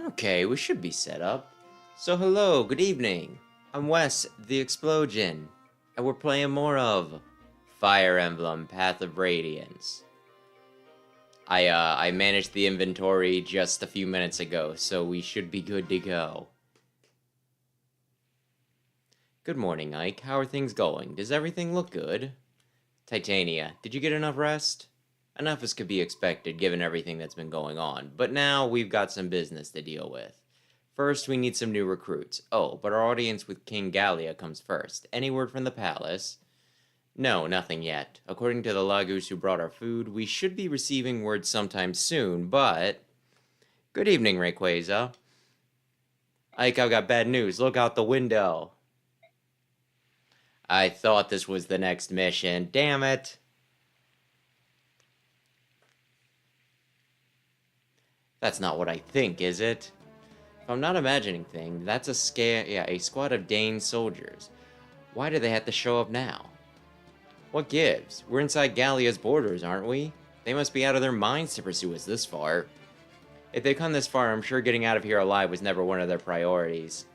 Okay, we should be set up. So hello, good evening. I'm Wes, the Explosion, and we're playing more of Fire Emblem, Path of Radiance. I managed the inventory just a few minutes ago, so we should be good to go. Good morning, Ike. How are things going? Does everything look good? Titania, did you get enough rest? Enough as could be expected given everything that's been going on, but now we've got some business to deal with. First, we need some new recruits. Oh, but our audience with King Gallia comes first. Any word from the palace? No, nothing yet. According to the Lagus who brought our food, we should be receiving word sometime soon, but... Good evening, Rayquaza. Ike, I've got bad news. Look out the window. I thought this was the next mission. Damn it. That's not what I think, is it? If I'm not imagining things, that's a squad of Dane soldiers. Why do they have to show up now? What gives? We're inside Gallia's borders, aren't we? They must be out of their minds to pursue us this far. If they've come this far, I'm sure getting out of here alive was never one of their priorities.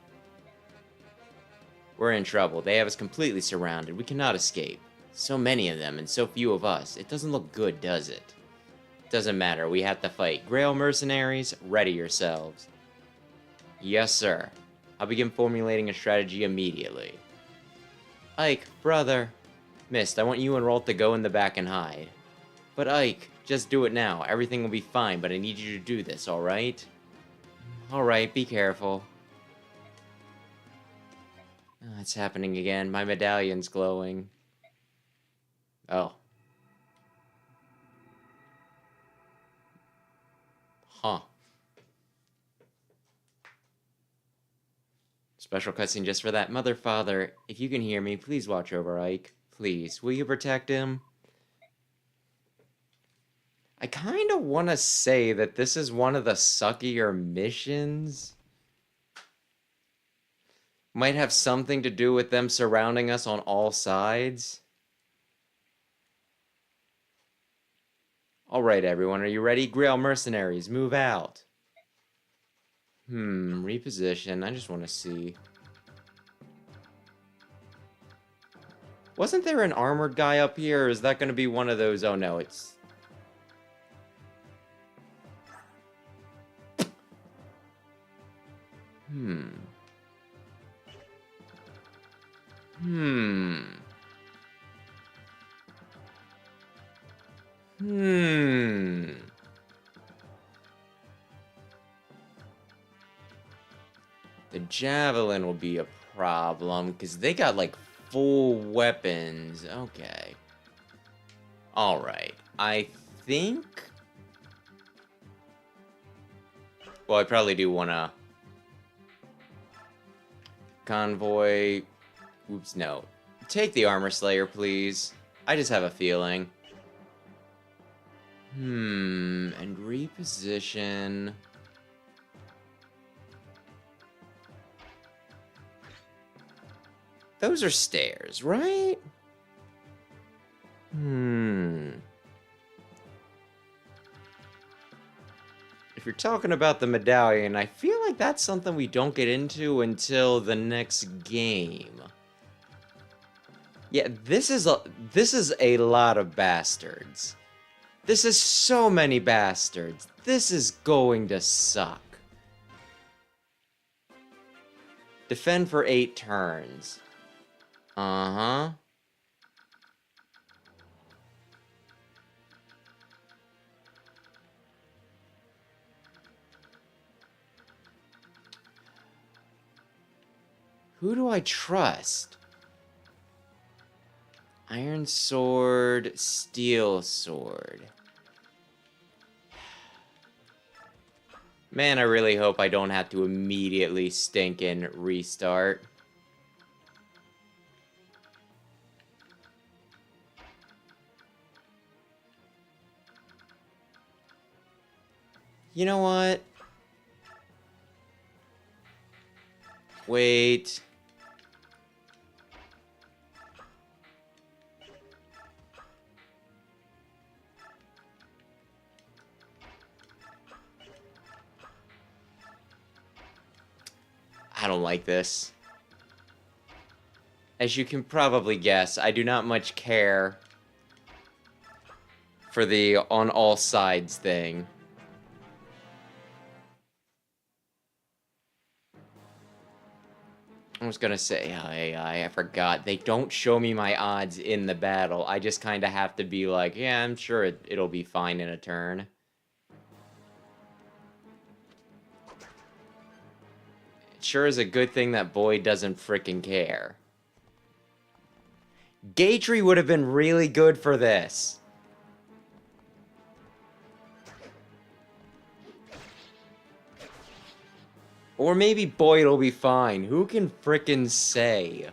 We're in trouble. They have us completely surrounded. We cannot escape. So many of them and so few of us. It doesn't look good, does it? Doesn't matter, we have to fight. Greil mercenaries, ready yourselves. Yes, sir. I'll begin formulating a strategy immediately. Ike, brother. Mist, I want you and Rolt to go in the back and hide. But Ike, just do it now. Everything will be fine, but I need you to do this, alright? Alright, be careful. Oh, it's happening again. My medallion's glowing. Oh. Huh. Special cutscene just for that. Mother, father, if you can hear me, please watch over Ike. Please, will you protect him? I kind of want to say that this is one of the suckier missions. Might have something to do with them surrounding us on all sides. Alright, everyone, are you ready? Greil mercenaries, move out. Reposition. I just want to see. Wasn't there an armored guy up here, or is that going to be one of those? Oh no, it's... The javelin will be a problem, because they got, like, full weapons. Okay. Alright. I think... Well, I probably do want to... Convoy... Oops, no. Take the Armor Slayer, please. I just have a feeling. And reposition... Those are stairs, right? If you're talking about the medallion, I feel like that's something we don't get into until the next game. Yeah, this is a lot of bastards. This is so many bastards. This is going to suck. Defend for 8 turns. Uh-huh. Who do I trust? Iron sword, steel sword. Man, I really hope I don't have to immediately stinkin' restart. You know what? Wait. don't like this. As you can probably guess, I do not much care for the on all sides thing. I was gonna say, I forgot. They don't show me my odds in the battle. I just kind of have to be like, yeah, I'm sure it'll be fine in a turn. It sure is a good thing that Boyd doesn't frickin' care. Gatry would have been really good for this. Or maybe Boyd will be fine. Who can frickin' say?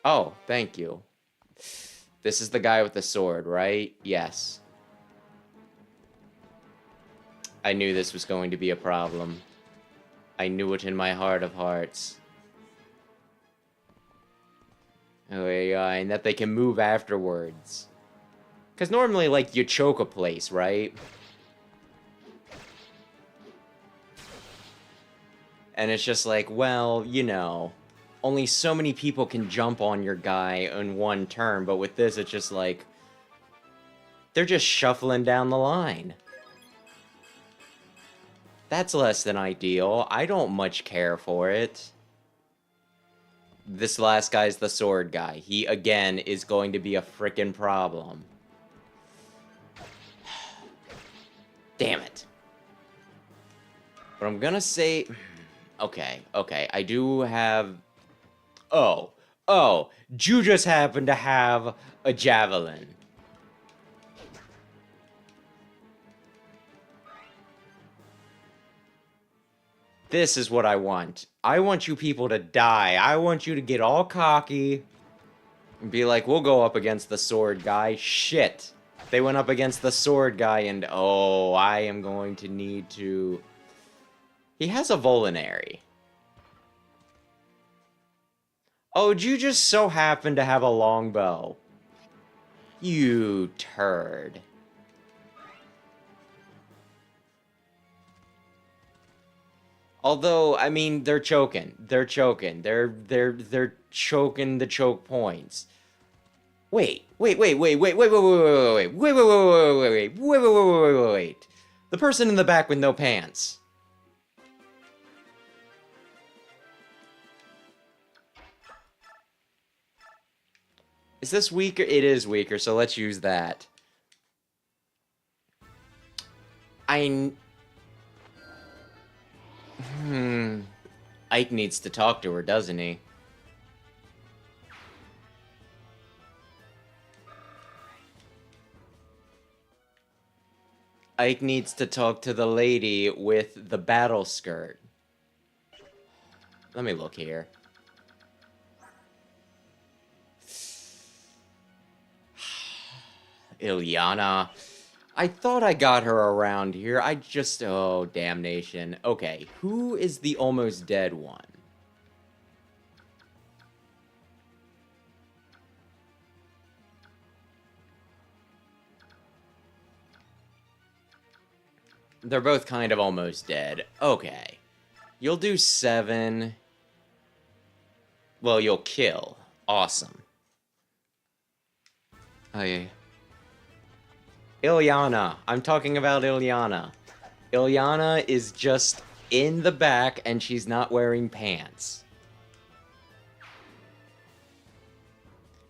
Oh, thank you. This is the guy with the sword, right? Yes. I knew this was going to be a problem. I knew it in my heart of hearts. Oh, yeah, and that they can move afterwards. Because normally, like, you choke a place, right? And it's just like, well, you know, only so many people can jump on your guy in one turn, but with this, it's just like, they're just shuffling down the line. That's less than ideal. I don't much care for it. This last guy's the sword guy. He, again, is going to be a frickin' problem. Damn it. But I'm gonna say... Okay, I do have... Oh, you just happen to have a javelin. This is what I want. I want you people to die. I want you to get all cocky and be like, we'll go up against the sword guy. Shit. They went up against the sword guy, and oh, I am going to need to... He has a Volinary. Oh, you just so happen to have a longbow. You turd. Although, I mean, they're choking. They're choking. They're choking the choke points. Wait. The person in the back with no pants. Is this weaker? It is weaker, so let's use that. Ike needs to talk to her, doesn't he? Ike needs to talk to the lady with the battle skirt. Let me look here. Ilyana. I thought I got her around here. I just... Oh, damnation. Okay, who is the almost dead one? They're both kind of almost dead. Okay. You'll do 7. Well, you'll kill. Awesome. Oh, yeah. Ilyana. I'm talking about Ilyana. Ilyana is just in the back, and she's not wearing pants.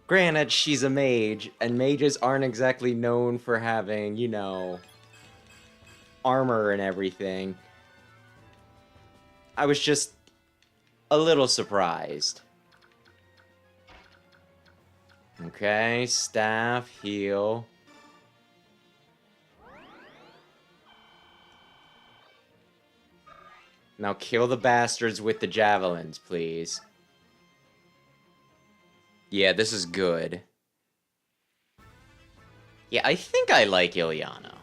Granted, she's a mage, and mages aren't exactly known for having, you know, armor and everything. I was just a little surprised. Okay, staff, heal. Now kill the bastards with the javelins, please. Yeah, this is good. Yeah, I think I like Ilyana.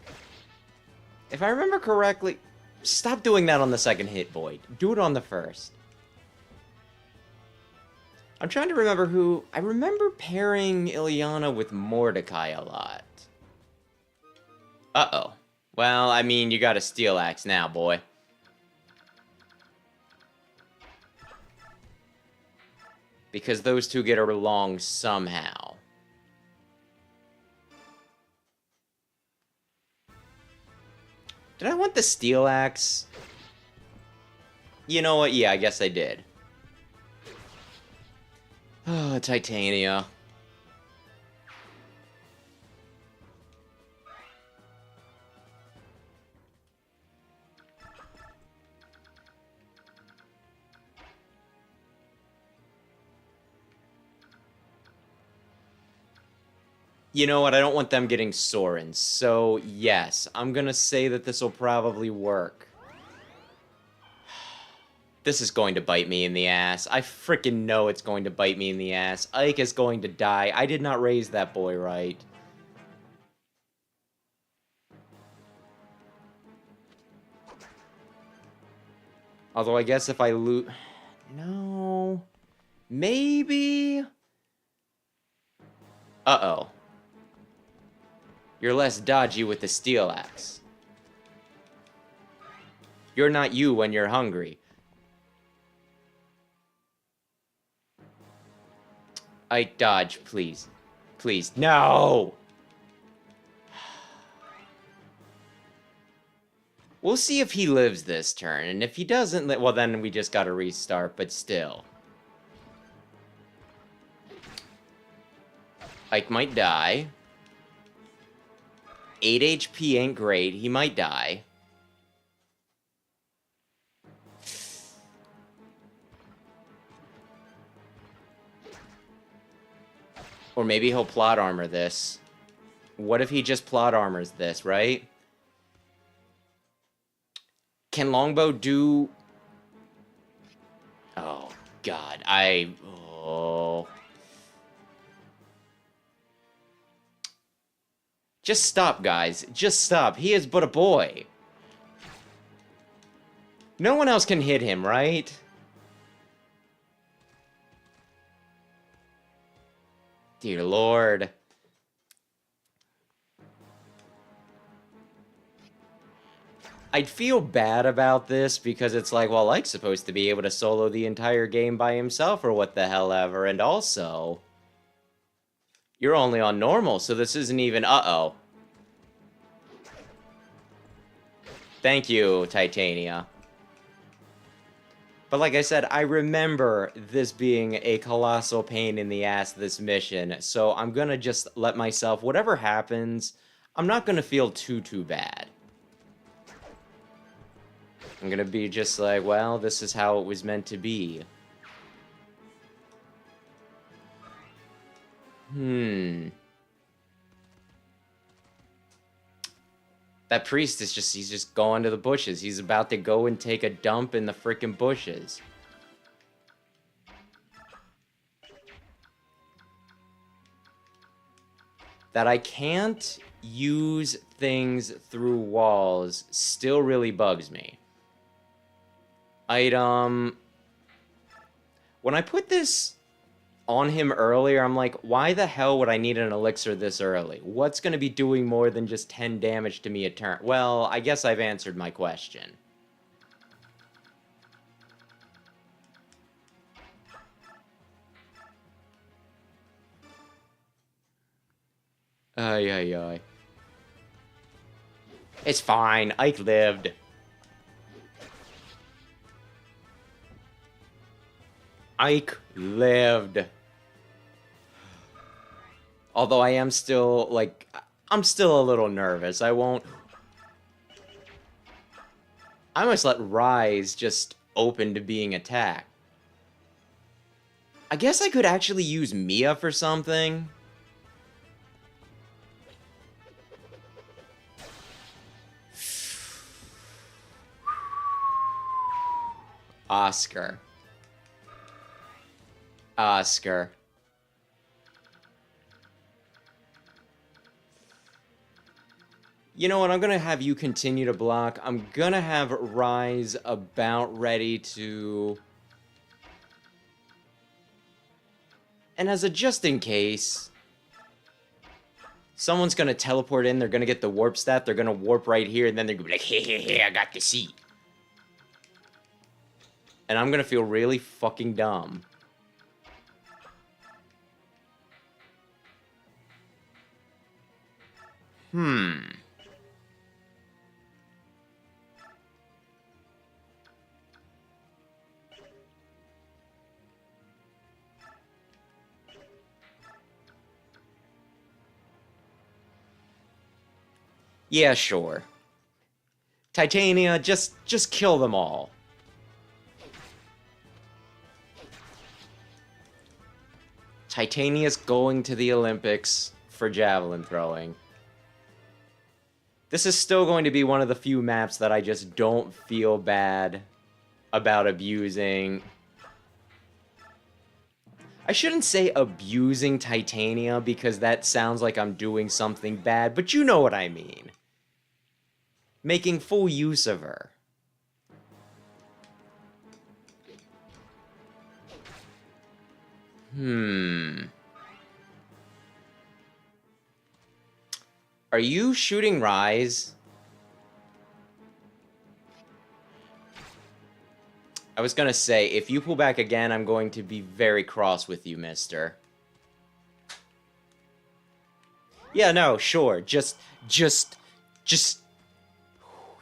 If I remember correctly... Stop doing that on the second hit, Boyd. Do it on the first. I'm trying to remember who... I remember pairing Ilyana with Mordecai a lot. Uh-oh. Well, I mean, you got a steel axe now, boy. Because those two get along somehow. Did I want the steel axe? You know what? Yeah, I guess I did. Oh, Titania. You know what? I don't want them getting Sorens. So, yes, I'm gonna say that this will probably work. This is going to bite me in the ass. I freaking know it's going to bite me in the ass. Ike is going to die. I did not raise that boy right. Although I guess if I loot... No... Maybe... Uh-oh. You're less dodgy with the steel axe. You're not you when you're hungry. Ike, dodge, please. Please. No! We'll see if he lives this turn, and if he doesn't, well, then we just gotta restart, but still. Ike might die. 8 HP ain't great. He might die. Or maybe he'll plot armor this. What if he just plot armors this, right? Can Longbow do... Oh, God. Oh... Just stop, guys. Just stop. He is but a boy. No one else can hit him, right? Dear Lord. I'd feel bad about this because it's like, well, Ike's supposed to be able to solo the entire game by himself or what the hell ever, and also... You're only on normal, so this isn't even... Uh-oh. Thank you, Titania. But like I said, I remember this being a colossal pain in the ass, this mission, so I'm gonna just let myself... Whatever happens, I'm not gonna feel too bad. I'm gonna be just like, well, this is how it was meant to be. That priest is just, he's just going to the bushes. He's about to go and take a dump in the frickin' bushes. That I can't use things through walls still really bugs me. Item... When I put this on him earlier, I'm like, why the hell would I need an elixir this early? What's going to be doing more than just 10 damage to me a turn? Well, I guess I've answered my question. Ay, ay, ay. It's fine. Ike lived. Ike lived. Although I am still, like, I'm still a little nervous. I must let Rise just open to being attacked. I guess I could actually use Mia for something. Oscar. Oscar. You know what, I'm gonna have you continue to block. I'm gonna have Rise about ready to... And as a just in case... Someone's gonna teleport in, they're gonna get the warp stat, they're gonna warp right here, and then they're gonna be like, hey, hey, hey, I got the seat. And I'm gonna feel really fucking dumb. Yeah, sure. Titania, just kill them all. Titania's going to the Olympics for javelin throwing. This is still going to be one of the few maps that I just don't feel bad about abusing. I shouldn't say abusing Titania because that sounds like I'm doing something bad, but you know what I mean. Making full use of her. Are you shooting Rise? I was gonna say, if you pull back again, I'm going to be very cross with you, mister. Yeah, no, sure. Just...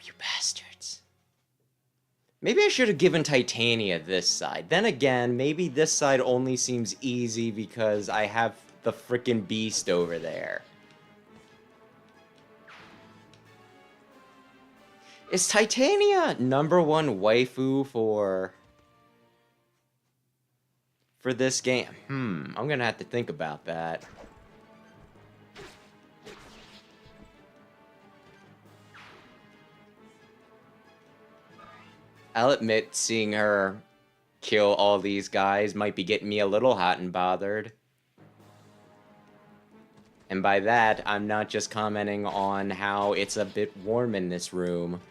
You bastards. Maybe I should have given Titania this side. Then again, maybe this side only seems easy because I have the frickin' beast over there. Is Titania #1 waifu for this game? I'm gonna have to think about that. I'll admit, seeing her kill all these guys might be getting me a little hot and bothered. And by that, I'm not just commenting on how it's a bit warm in this room.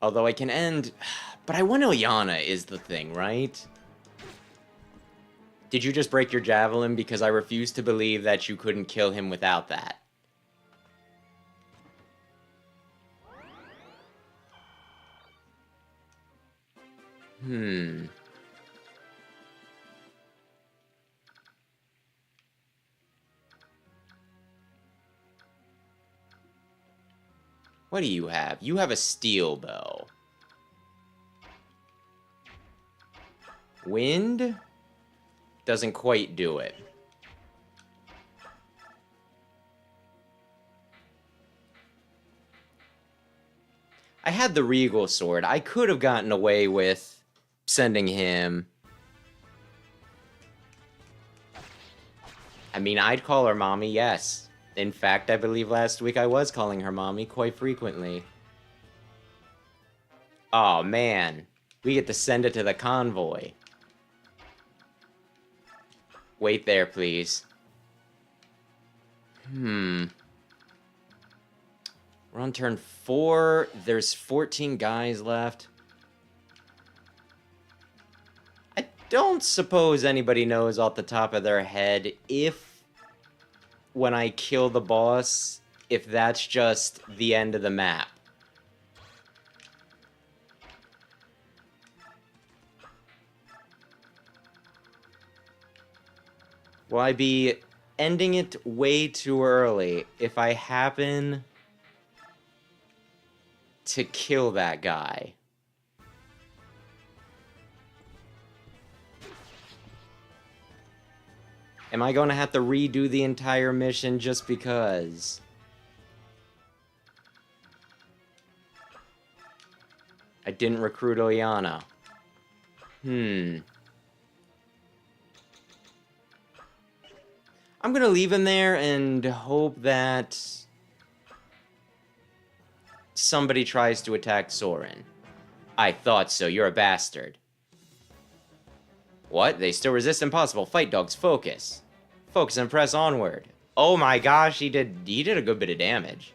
Although I can end... But I want Ilyana is the thing, right? Did you just break your javelin? Because I refuse to believe that you couldn't kill him without that. What do you have? You have a steel bow. Wind? Doesn't quite do it. I had the Regal Sword. I could have gotten away with sending him. I mean, I'd call her mommy, yes. In fact, I believe last week I was calling her mommy quite frequently. Oh, man. We get to send it to the convoy. Wait there, please. We're on turn 4. There's 14 guys left. I don't suppose anybody knows off the top of their head if, when I kill the boss, if that's just the end of the map. Will I be ending it way too early if I happen to kill that guy? Am I going to have to redo the entire mission just because? I didn't recruit Ilyana. I'm gonna leave him there and hope that somebody tries to attack Soren. I thought so. You're a bastard. What? They still resist? Impossible. Fight dogs, focus. Focus and press onward. Oh my gosh, he did a good bit of damage.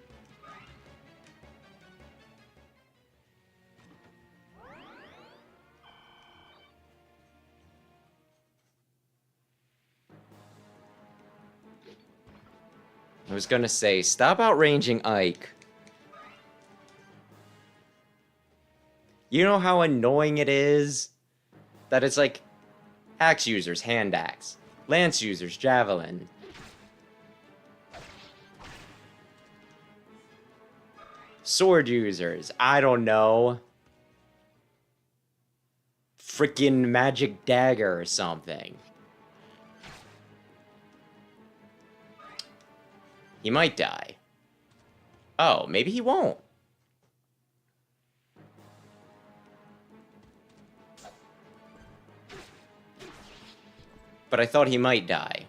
I was gonna say, stop outranging Ike. You know how annoying it is? That it's like, axe users, hand axe. Lance users, javelin. Sword users, I don't know. Frickin' magic dagger or something. He might die. Oh, maybe he won't. But I thought he might die.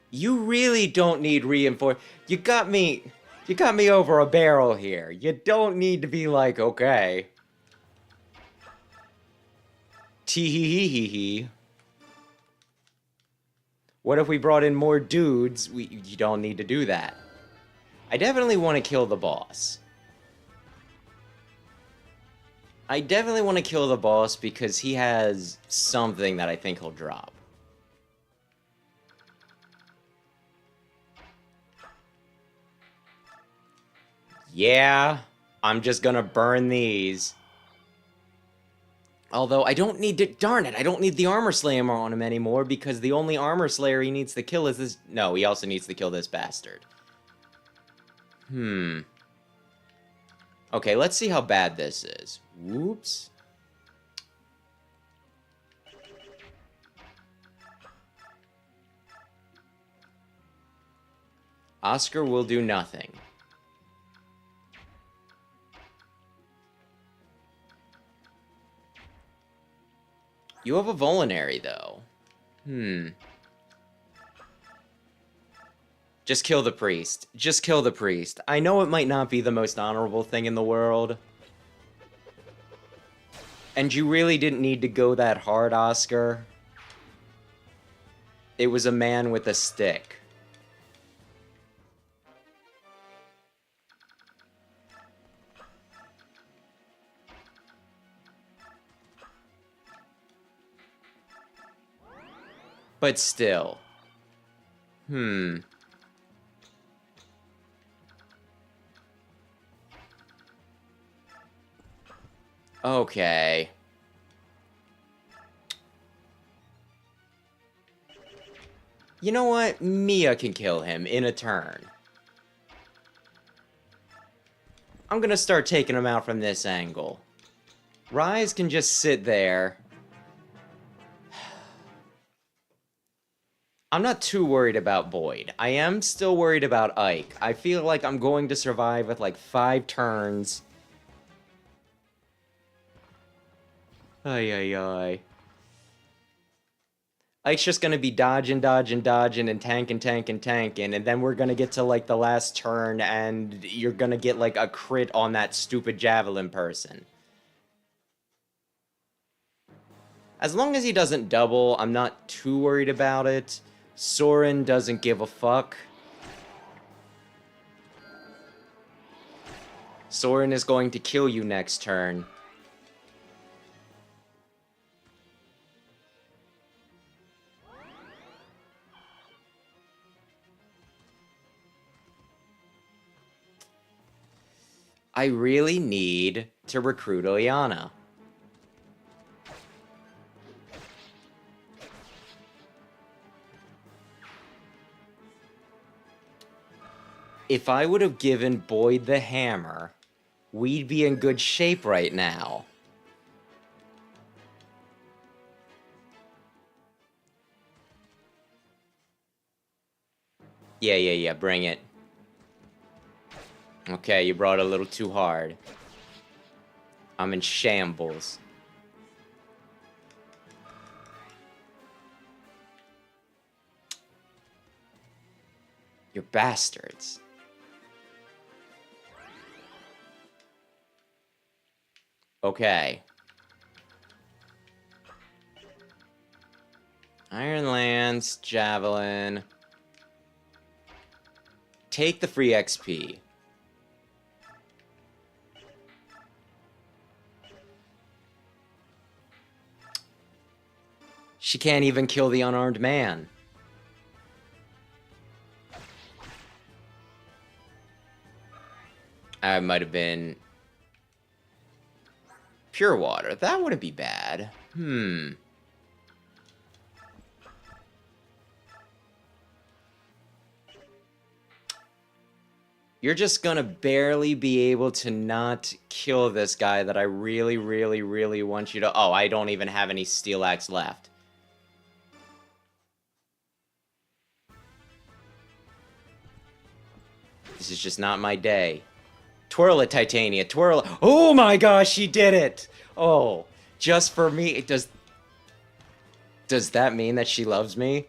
You really don't need reinforcement. You got me over a barrel here. You don't need to be like, okay. Tee-hee-hee-hee-hee. What if we brought in more dudes? You don't need to do that. I definitely want to kill the boss. I definitely want to kill the boss because he has something that I think he'll drop. Yeah, I'm just gonna burn these. Although, I don't need to... Darn it, I don't need the Armor Slayer on him anymore, because the only Armor Slayer he needs to kill is this... No, he also needs to kill this bastard. Okay, let's see how bad this is. Whoops. Oscar will do nothing. You have a Volinary, though. Just kill the priest. Just kill the priest. I know it might not be the most honorable thing in the world. And you really didn't need to go that hard, Oscar. It was a man with a stick. But still. Okay. You know what? Mia can kill him in a turn. I'm gonna start taking him out from this angle. Rise can just sit there. I'm not too worried about Boyd. I am still worried about Ike. I feel like I'm going to survive with like 5 turns. Ay. Ike's just gonna be dodging, and tanking, and then we're gonna get to, like, the last turn, and you're gonna get, like, a crit on that stupid javelin person. As long as he doesn't double, I'm not too worried about it. Soren doesn't give a fuck. Soren is going to kill you next turn. I really need to recruit Oyana. If I would have given Boyd the hammer, we'd be in good shape right now. Yeah, bring it. Okay, you brought it a little too hard. I'm in shambles. You're bastards. Okay. Iron Lance, Javelin. Take the free XP. She can't even kill the unarmed man. I might have been... Pure water. That wouldn't be bad. You're just gonna barely be able to not kill this guy that I really, really, really want you to... Oh, I don't even have any steel axe left. This is just not my day. Twirl it, Titania. Twirl it. Oh my gosh, she did it! Oh, just for me. Does that mean that she loves me?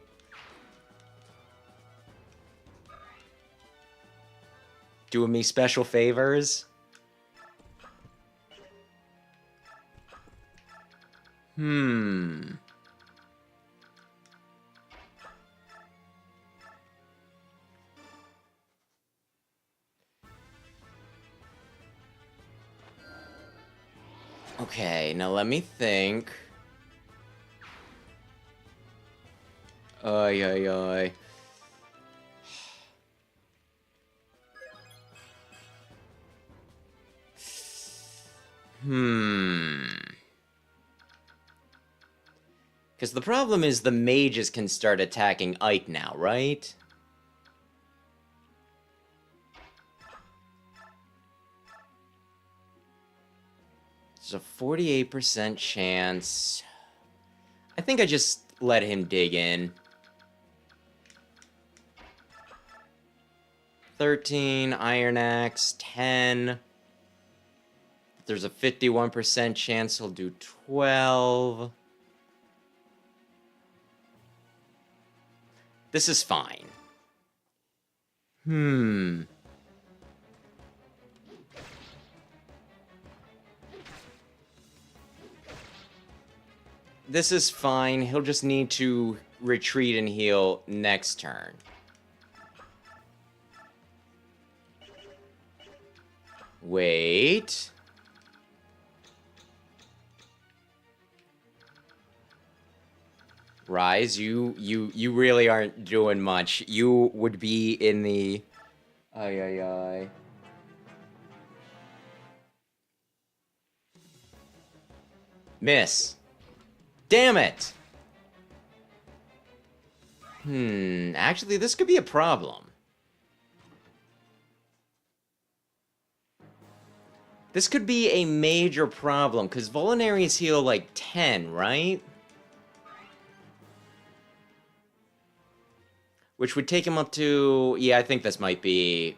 Doing me special favors? Okay, now let me think. Ay, ay, ay. Because the problem is the mages can start attacking Ike now, right? There's a 48% chance. I think I just let him dig in. 13, Iron Axe, 10. There's a 51% chance he'll do 12. This is fine. This is fine. He'll just need to retreat and heal next turn. Wait. Rise, you really aren't doing much. You would be in the... Ay, ay, ay. Miss. Damn it! Actually, this could be a problem. This could be a major problem, because Vulneraries heal like 10, right? Which would take him up to... Yeah, I think this might be...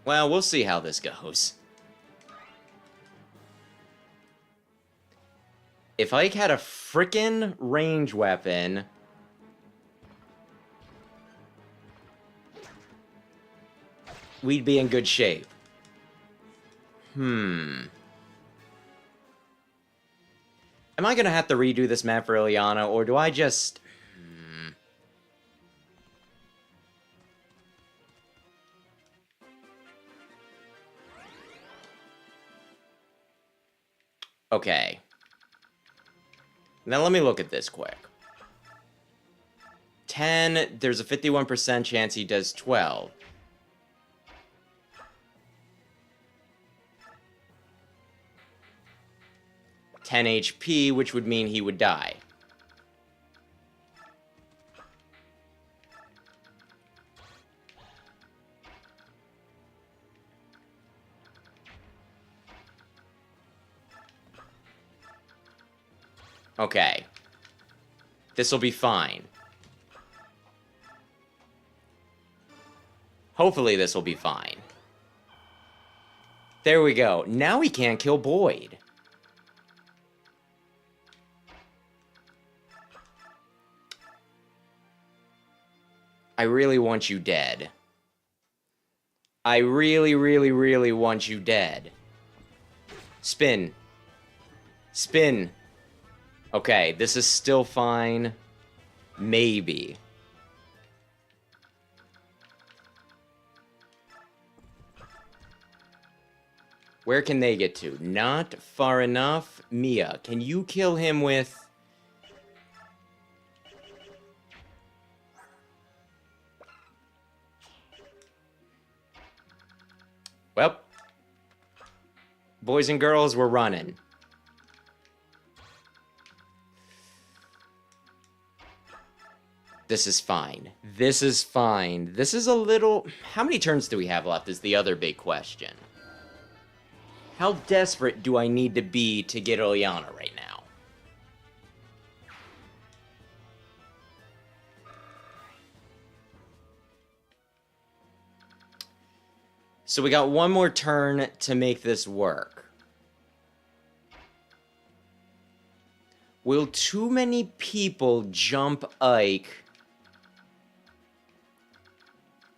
Well, we'll see how this goes. If Ike had a frickin' range weapon... we'd be in good shape. Am I gonna have to redo this map for Ileana, or do I just... Okay. Now let me look at this quick. 10, there's a 51% chance he does 12. $10 HP, which would mean he would die. Okay. This'll be fine. Hopefully this will be fine. There we go. Now he can't kill Boyd. I really want you dead. I really, really, really want you dead. Spin. Spin. Okay, this is still fine. Maybe. Where can they get to? Not far enough. Mia, can you kill him with... Well, boys and girls, we're running. This is fine. This is fine. This is a little... How many turns do we have left is the other big question. How desperate do I need to be to get Ilyana right now? So we got one more turn to make this work. Will too many people jump Ike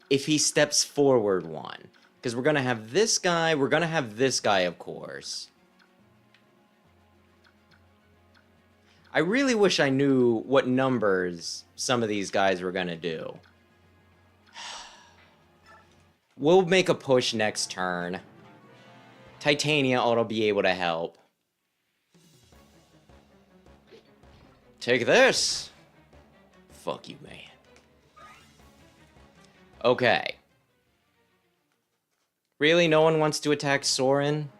if he steps forward one? Because we're going to have this guy, we're going to have this guy, of course. I really wish I knew what numbers some of these guys were going to do. We'll make a push next turn. Titania ought to be able to help. Take this! Fuck you, man. Okay. Really? No one wants to attack Soren?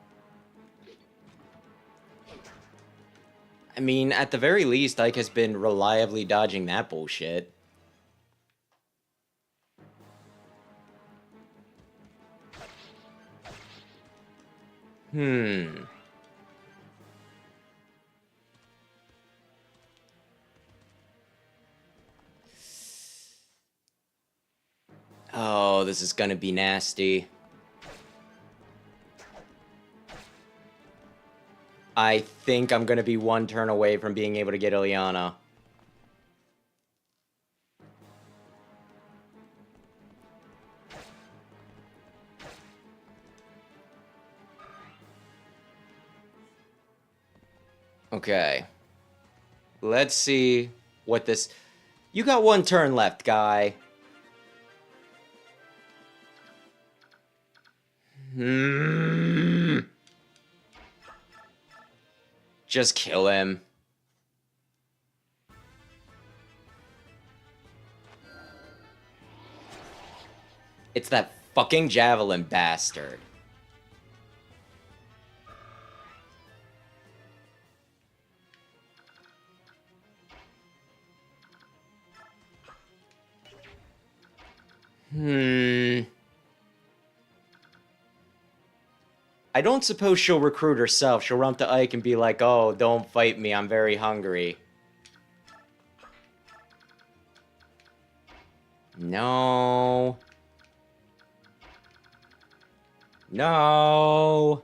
I mean, at the very least, Ike has been reliably dodging that bullshit. Oh, this is gonna be nasty. I think I'm gonna be one turn away from being able to get Ilyana. Okay. Let's see what this... You got one turn left, guy. Just kill him. It's that fucking javelin bastard. I don't suppose she'll recruit herself. She'll run up to Ike and be like, oh, don't fight me, I'm very hungry. No. No.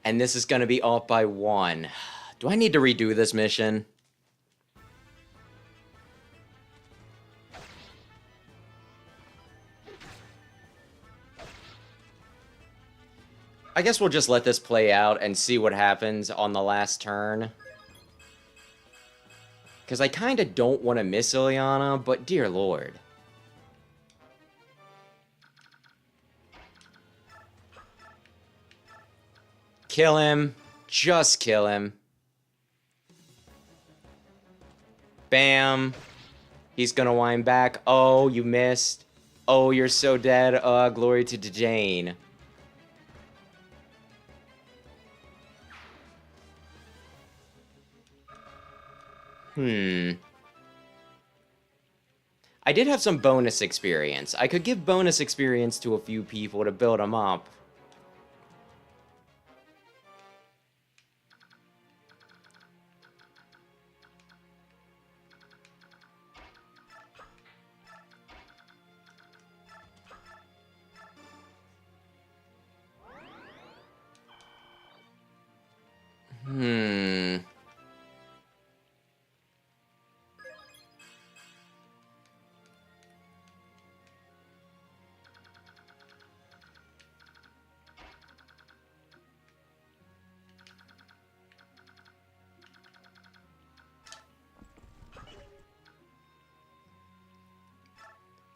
And this is gonna be off by 1. Do I need to redo this mission? I guess we'll just let this play out and see what happens on the last turn. Because I kind of don't want to miss Ilyana, but dear lord. Kill him. Just kill him. Bam. He's gonna wind back. Oh, you missed. Oh, you're so dead. Glory to Jane. I did have some bonus experience. I could give bonus experience to a few people to build them up.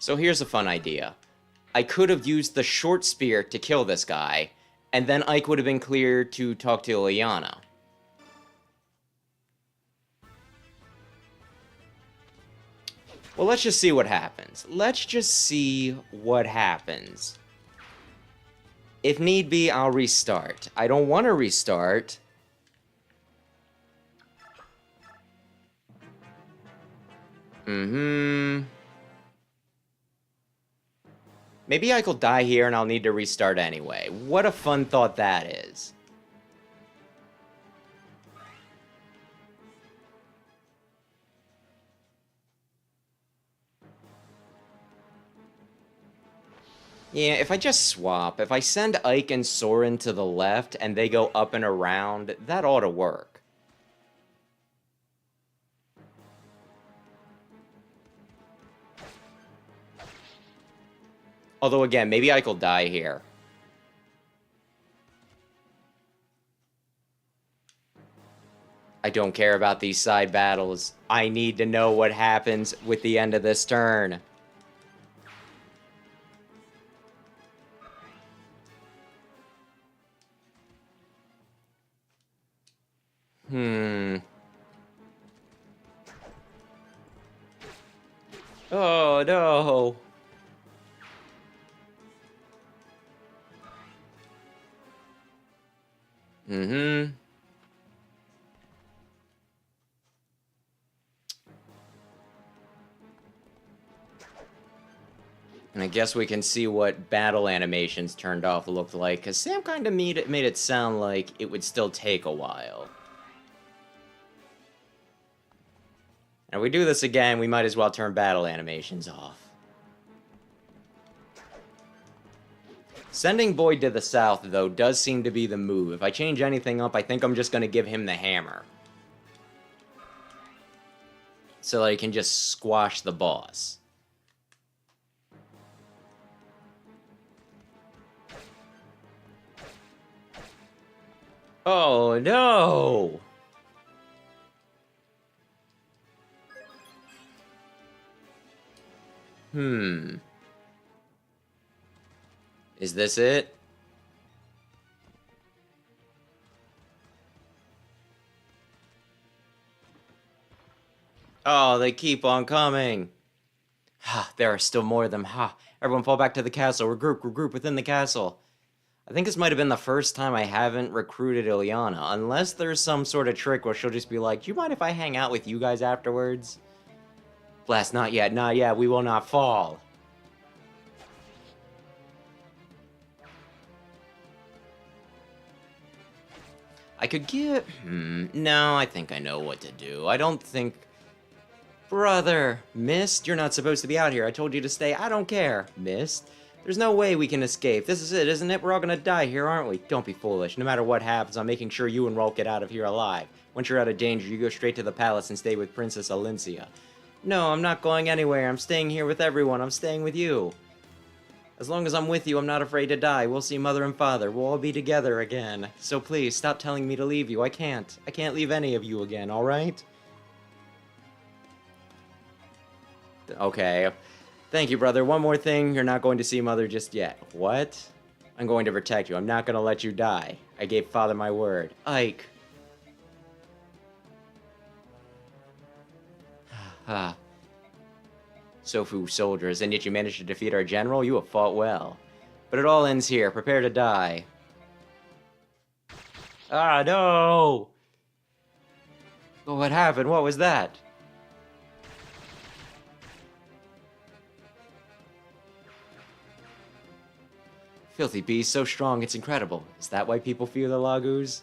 So here's a fun idea. I could have used the short spear to kill this guy, and then Ike would have been clear to talk to Ileana. Well, let's just see what happens. Let's just see what happens. If need be, I'll restart. I don't want to restart. Maybe I could die here and I'll need to restart anyway. What a fun thought that is. Yeah, if I just swap, if I send Ike and Soren to the left and they go up and around, that ought to work. Although, again, maybe Ike will die here. I don't care about these side battles. I need to know what happens with the end of this turn. Oh, no. And I guess we can see what battle animations turned off looked like, because Sam kind of made it sound like it would still take a while. And if we do this again, we might as well turn battle animations off. Sending Boyd to the south, though, does seem to be the move. If I change anything up, I think I'm just going to give him the hammer. So that he can just squash the boss. Oh, no! Is this it? Oh, they keep on coming. Ha, there are still more of them. Ha, everyone fall back to the castle. Regroup within the castle. I think this might have been the first time I haven't recruited Ileana, unless there's some sort of trick where she'll just be like, do you mind if I hang out with you guys afterwards? Blast, not yet, we will not fall. I could give... no, I think I know what to do. I don't think... Brother, Mist, you're not supposed to be out here. I told you to stay. I don't care. Mist, there's no way we can escape. This is it, isn't it? We're all gonna die here, aren't we? Don't be foolish. No matter what happens, I'm making sure you and Rolf get out of here alive. Once you're out of danger, you go straight to the palace and stay with Princess Alincia. No, I'm not going anywhere. I'm staying here with everyone. I'm staying with you. As long as I'm with you, I'm not afraid to die. We'll see Mother and Father. We'll all be together again. So please, stop telling me to leave you. I can't. I can't leave any of you again, alright? Okay. Thank you, brother. One more thing. You're not going to see Mother just yet. What? I'm going to protect you. I'm not going to let you die. I gave Father my word. Ike. Ha. Sofu soldiers, and yet you managed to defeat our general? You have fought well. But it all ends here. Prepare to die. Ah, no! Oh, what happened? What was that? Filthy beast, so strong, it's incredible. Is that why people fear the Lagus?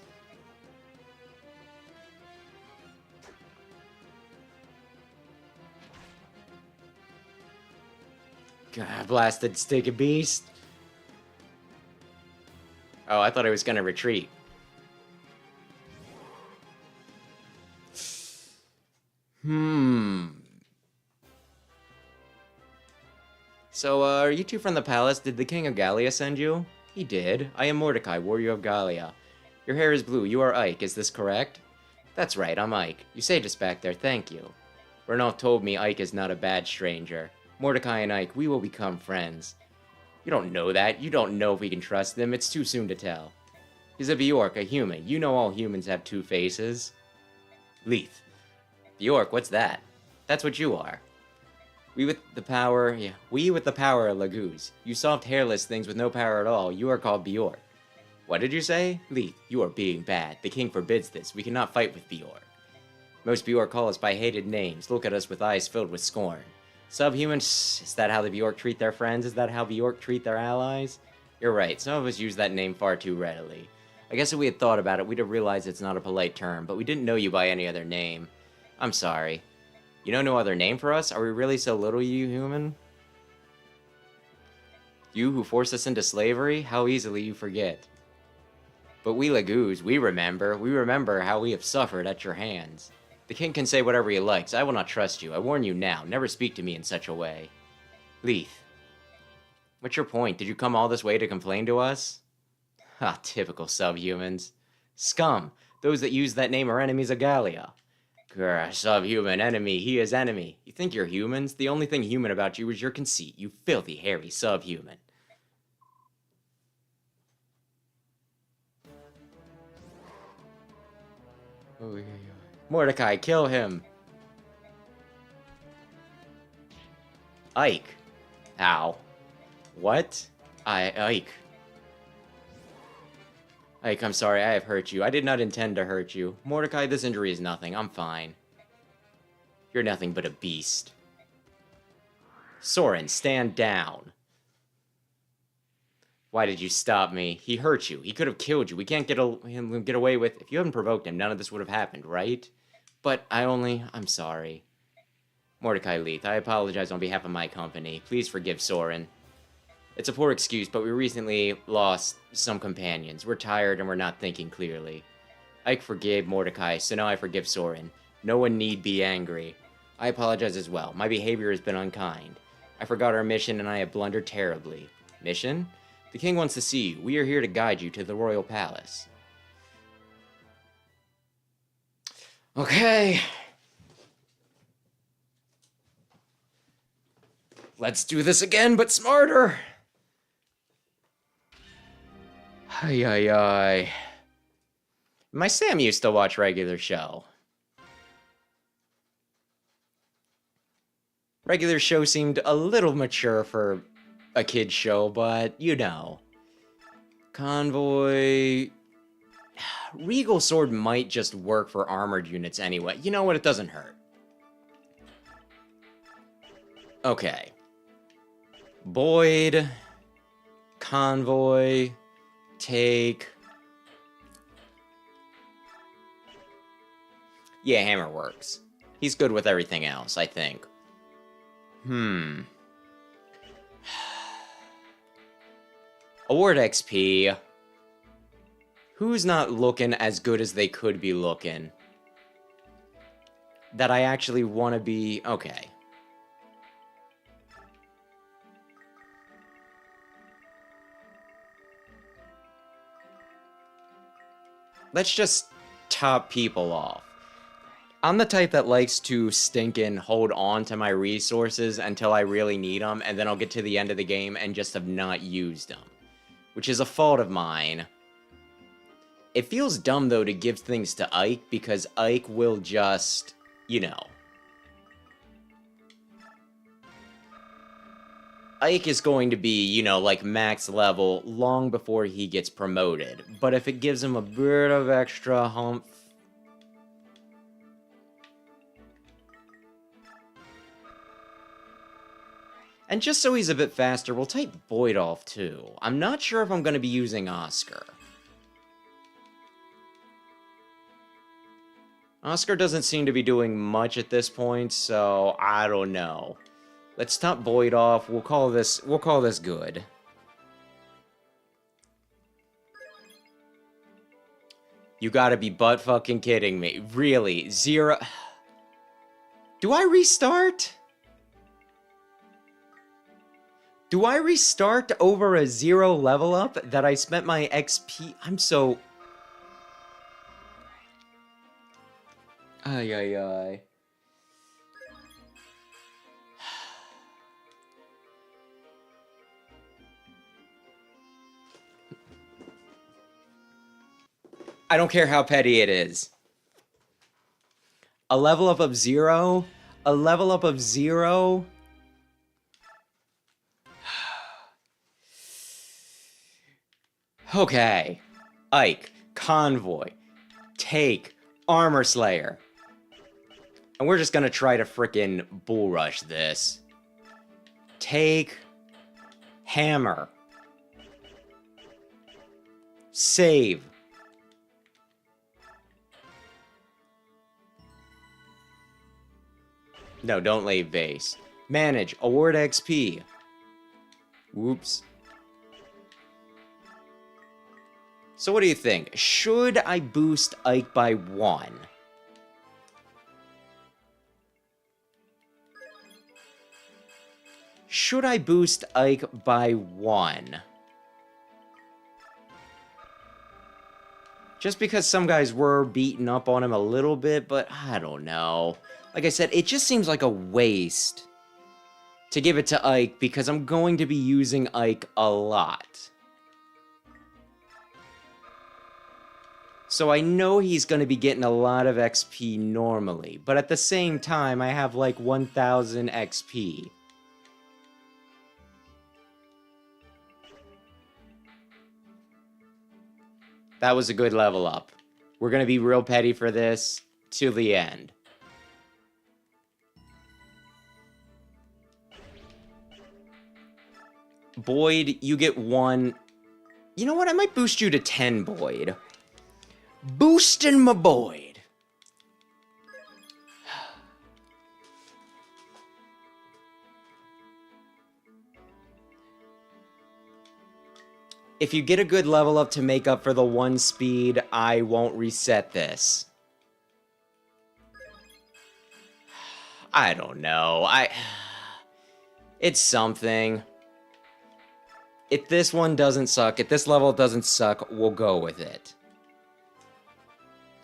God, blasted sticky beast. Oh, I thought I was gonna retreat. So, are you two from the palace? Did the king of Gallia send you? He did. I am Mordecai, warrior of Gallia. Your hair is blue. You are Ike, is this correct? That's right, I'm Ike. You saved us back there, thank you. Bernal told me Ike is not a bad stranger. Mordecai and Ike, we will become friends. You don't know that. You don't know if we can trust them. It's too soon to tell. He's a Bjork, a human. You know all humans have two faces. Leith. Bjork, what's that? That's what you are. We with the power are Laguz. You soft hairless things with no power at all. You are called Bjork. What did you say? Leith, you are being bad. The king forbids this. We cannot fight with Bjork. Most Bjork call us by hated names. Look at us with eyes filled with scorn. Subhumans? Is that how the Bjork treat their friends? Is that how Bjork treat their allies? You're right. Some of us use that name far too readily. I guess if we had thought about it, we'd have realized it's not a polite term, but we didn't know you by any other name. I'm sorry. You know no other name for us? Are we really so little, you human? You who forced us into slavery? How easily you forget. But we Laguz, we remember how we have suffered at your hands. The king can say whatever he likes. I will not trust you. I warn you now. Never speak to me in such a way. Leith. What's your point? Did you come all this way to complain to us? Ah, typical subhumans. Scum. Those that use that name are enemies of Gallia. Grr, subhuman enemy. He is enemy. You think you're humans? The only thing human about you is your conceit. You filthy, hairy subhuman. Oh, yeah. Mordecai, kill him! Ike. Ow. What? Ike. Ike, I'm sorry, I have hurt you. I did not intend to hurt you. Mordecai, this injury is nothing. I'm fine. You're nothing but a beast. Soren, stand down. Why did you stop me? He hurt you. He could have killed you. We can't get away with... If you hadn't provoked him, none of this would have happened, right? But I'm sorry. Mordecai Leith, I apologize on behalf of my company. Please forgive Soren. It's a poor excuse, but we recently lost some companions. We're tired and we're not thinking clearly. Ike forgave Mordecai, so now I forgive Soren. No one need be angry. I apologize as well. My behavior has been unkind. I forgot our mission and I have blundered terribly. Mission? The king wants to see you. We are here to guide you to the royal palace. Okay. Let's do this again, but smarter. Ay. My Sam used to watch regular show. Regular show seemed a little mature for a kid's show, but you know. Convoy... Regal Sword might just work for armored units anyway. You know what? It doesn't hurt. Okay. Boyd... Convoy... Take... Yeah, Hammer works. He's good with everything else, I think. Award XP. Who's not looking as good as they could be looking? That I actually want to be... Okay. Let's just top people off. I'm the type that likes to stinkin' hold on to my resources until I really need them, and then I'll get to the end of the game and just have not used them. Which is a fault of mine. It feels dumb, though, to give things to Ike, because Ike will just, you know. Ike is going to be, you know, like max level long before he gets promoted. But if it gives him a bit of extra humph... And just so he's a bit faster, we'll take Boyd off, too. I'm not sure if I'm going to be using Oscar. Oscar doesn't seem to be doing much at this point, so I don't know. Let's top Boyd off. We'll call this good. You gotta be butt fucking kidding me. Really? 0... Do I restart? Do I restart over a 0 level up that I spent my XP? I'm so... Ay. I don't care how petty it is. A level up of 0? A level up of 0? Okay. Ike, convoy, take, armor slayer. And we're just gonna try to frickin' bull rush this. Take, hammer. Save. No, don't leave base. Manage, award XP. Whoops. So what do you think? Should I boost Ike by 1? Should I boost Ike by 1? Just because some guys were beating up on him a little bit, but I don't know. Like I said, it just seems like a waste to give it to Ike because I'm going to be using Ike a lot. So I know he's going to be getting a lot of XP normally, but at the same time, I have like 1,000 XP. That was a good level up. We're going to be real petty for this till the end. Boyd, you get 1. You know what? I might boost you to 10, Boyd. Boosting my Boyd. If you get a good level up to make up for the 1 speed, I won't reset this. I don't know. It's something. If this one doesn't suck, if this level doesn't suck, we'll go with it.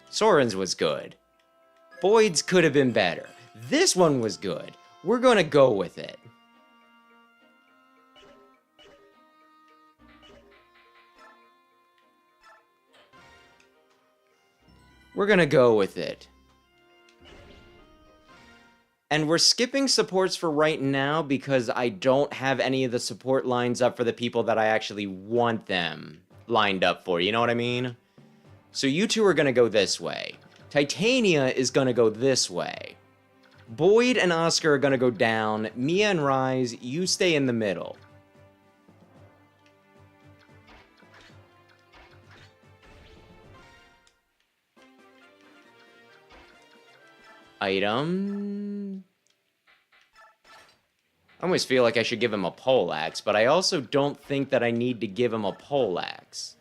Soren's was good. Boyd's could have been better. This one was good. We're gonna go with it. We're gonna go with it. And we're skipping supports for right now because I don't have any of the support lines up for the people that I actually want them lined up for, you know what I mean? So you two are gonna go this way. Titania is gonna go this way. Boyd and Oscar are gonna go down. Mia and Rise, you stay in the middle. Item. I always feel like I should give him a poleaxe, but I also don't think that I need to give him a poleaxe.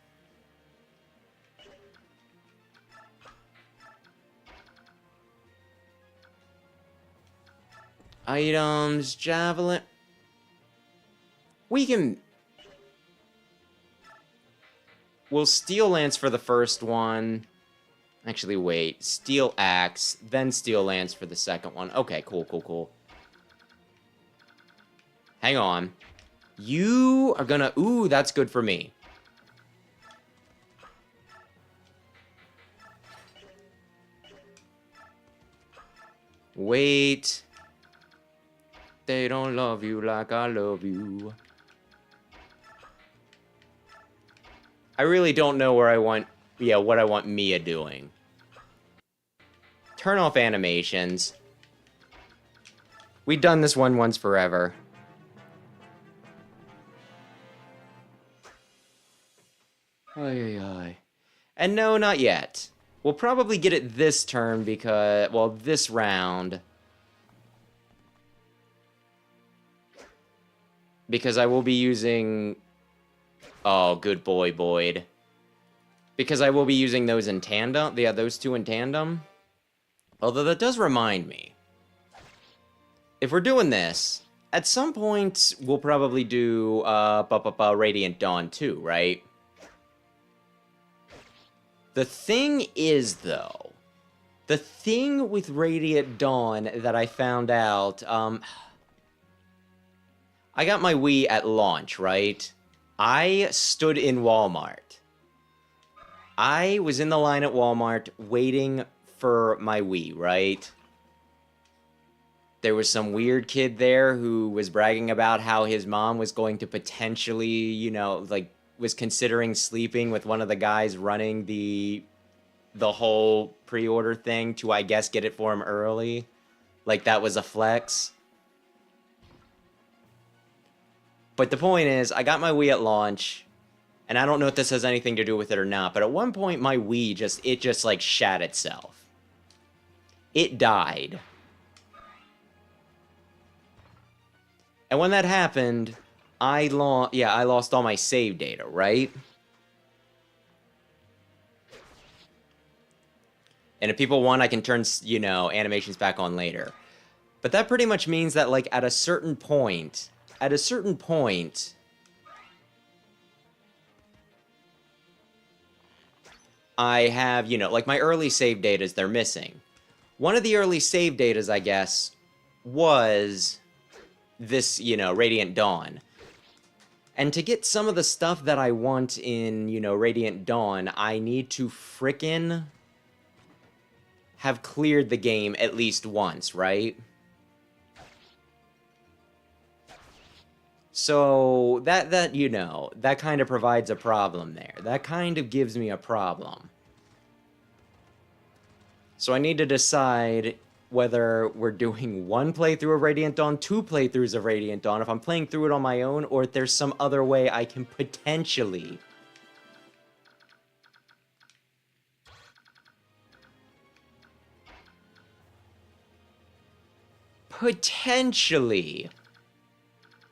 Items, javelin. We can... We'll steel lance for the first one. Actually, wait. Steel axe, then steel lance for the second one. Okay, cool, cool, cool. Hang on. You are gonna... Ooh, that's good for me. Wait. They don't love you like I love you. I really don't know where I want... Yeah, what I want Mia doing. Turn off animations. We've done this one once forever. Ay, ay, ay. And no, not yet. We'll probably get it this turn because... Well, this round. Because I will be using... Oh, good boy, Boyd. Because I will be using those in tandem. Yeah, those two in tandem. Although that does remind me. If we're doing this, at some point, we'll probably do Radiant Dawn too, right? The thing is, though, the thing with Radiant Dawn that I found out, I got my Wii at launch, right? I stood in Walmart. I was in the line at Walmart waiting for my Wii, right? There was some weird kid there who was bragging about how his mom was going to potentially, you know, like, was considering sleeping with one of the guys running the whole pre-order thing to, I guess, get it for him early. Like, that was a flex. But the point is, I got my Wii at launch, and I don't know if this has anything to do with it or not, but at one point, my Wii just like, shat itself. It died. And when that happened, I lost all my save data, right? And if people want, I can turn, you know, animations back on later. But that pretty much means that, like, at a certain point, I have, you know, like, my early save datas, they're missing. One of the early save datas, I guess, was this, you know, Radiant Dawn. And to get some of the stuff that I want in, you know, Radiant Dawn, I need to frickin' have cleared the game at least once, right? So, that you know, that kind of provides a problem there. That kind of gives me a problem. So I need to decide whether we're doing one playthrough of Radiant Dawn, 2 playthroughs of Radiant Dawn, if I'm playing through it on my own, or if there's some other way I can potentially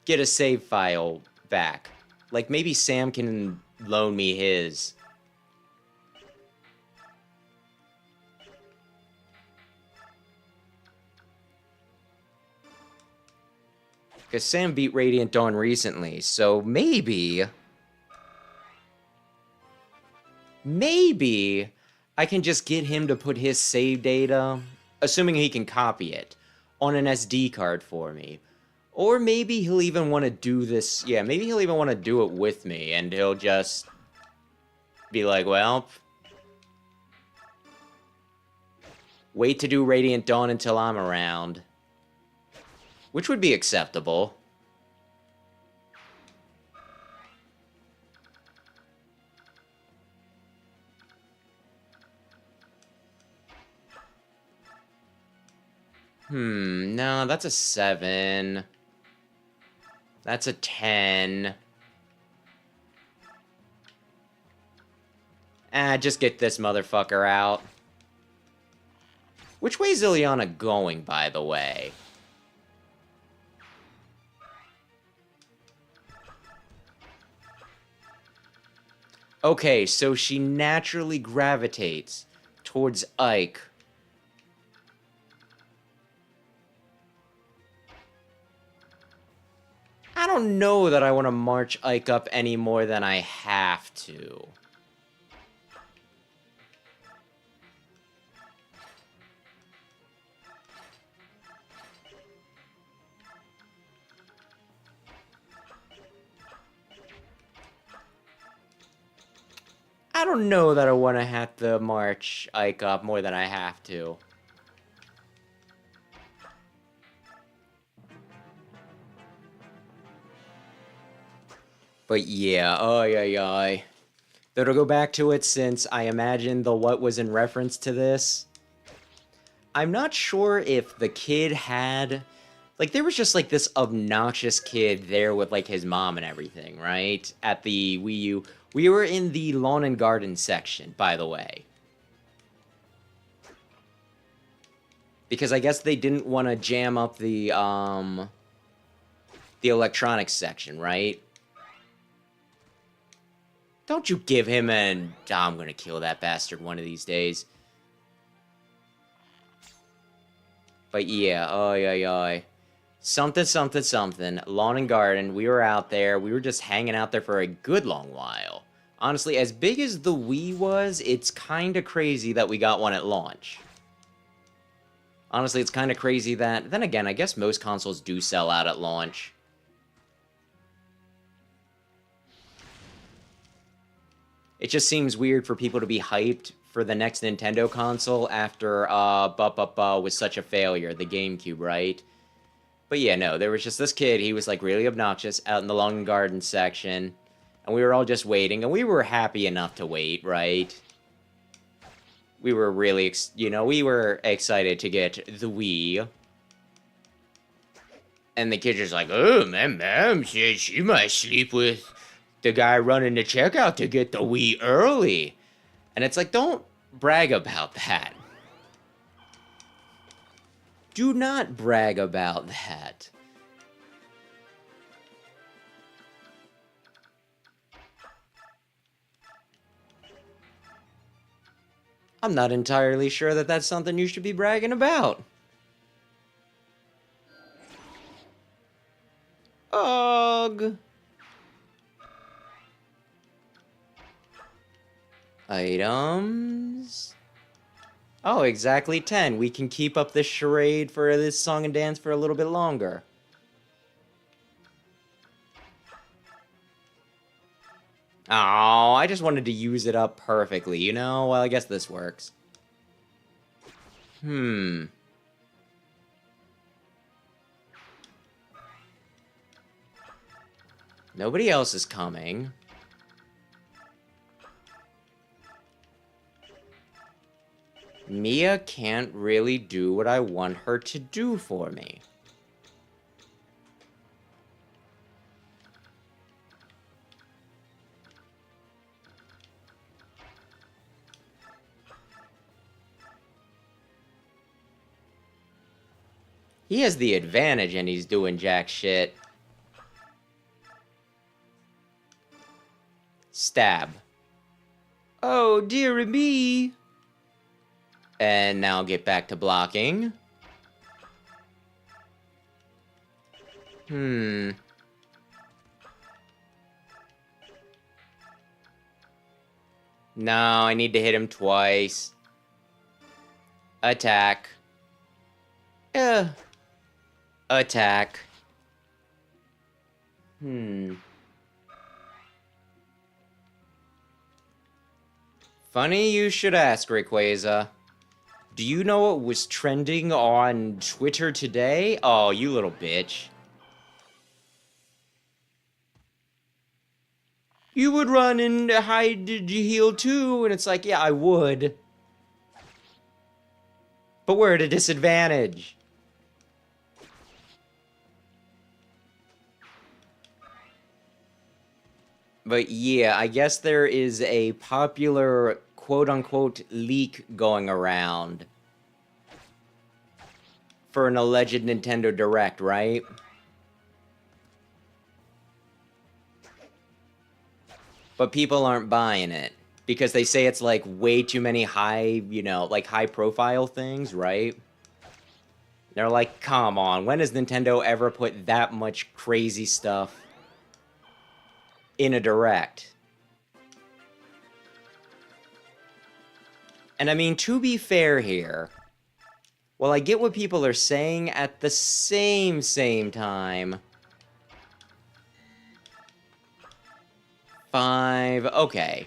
get a save file back. Like, maybe Sam can loan me his. Because Sam beat Radiant Dawn recently, so maybe I can just get him to put his save data, assuming he can copy it, on an SD card for me. Or maybe he'll even want to do this, yeah, maybe he'll even want to do it with me, and he'll just be like, well, wait to do Radiant Dawn until I'm around. Which would be acceptable. No, that's a 7. That's a 10. Just get this motherfucker out. Which way is Ileana going, by the way? Okay, so she naturally gravitates towards Ike. I don't know that I want to march Ike up any more than I have to. I don't know that I want to have to march Ike up more than I have to. But yeah, oy. Though to go back to it, since I imagine the what was in reference to this, I'm not sure if the kid had... Like, there was just, like, this obnoxious kid there with, like, his mom and everything, right? At the Wii U. We were in the lawn and garden section, by the way. Because I guess they didn't want to jam up the electronics section, right? Don't you give him an... Oh, I'm gonna kill that bastard one of these days. But yeah, oy. Something. Lawn and garden. We were out there. We were just hanging out there for a good long while. Honestly, as big as the Wii was, it's kind of crazy that we got one at launch. Honestly, it's kind of crazy that... Then again, I guess most consoles do sell out at launch. It just seems weird for people to be hyped for the next Nintendo console after was such a failure, the GameCube, right? But yeah, no, there was just this kid, he was like really obnoxious out in the lawn and garden section, and we were all just waiting, and we were happy enough to wait, right? We were really, we were excited to get the Wii. And the kid's just like, oh, my mom said she might sleep with the guy running the checkout to get the Wii early. And it's like, don't brag about that. Do not brag about that. I'm not entirely sure that that's something you should be bragging about. Ugh. Items. Oh, exactly 10. We can keep up this charade for this song and dance for a little bit longer. Oh, I just wanted to use it up perfectly, you know? Well, I guess this works. Nobody else is coming. Mia can't really do what I want her to do for me. He has the advantage and he's doing jack shit. Stab. Oh, dearie me. And now get back to blocking. No, I need to hit him twice. Attack. Attack. Funny you should ask, Rayquaza. Do you know what was trending on Twitter today? Oh, you little bitch. You would run and hide heal too, and it's like, yeah, I would. But we're at a disadvantage. But yeah, I guess there is a popular quote-unquote leak going around for an alleged Nintendo Direct, right? But people aren't buying it because they say it's like way too many high-profile things, right? They're like, come on, when has Nintendo ever put that much crazy stuff in a Direct? And I mean, to be fair here, well, I get what people are saying at the same time. 5, okay.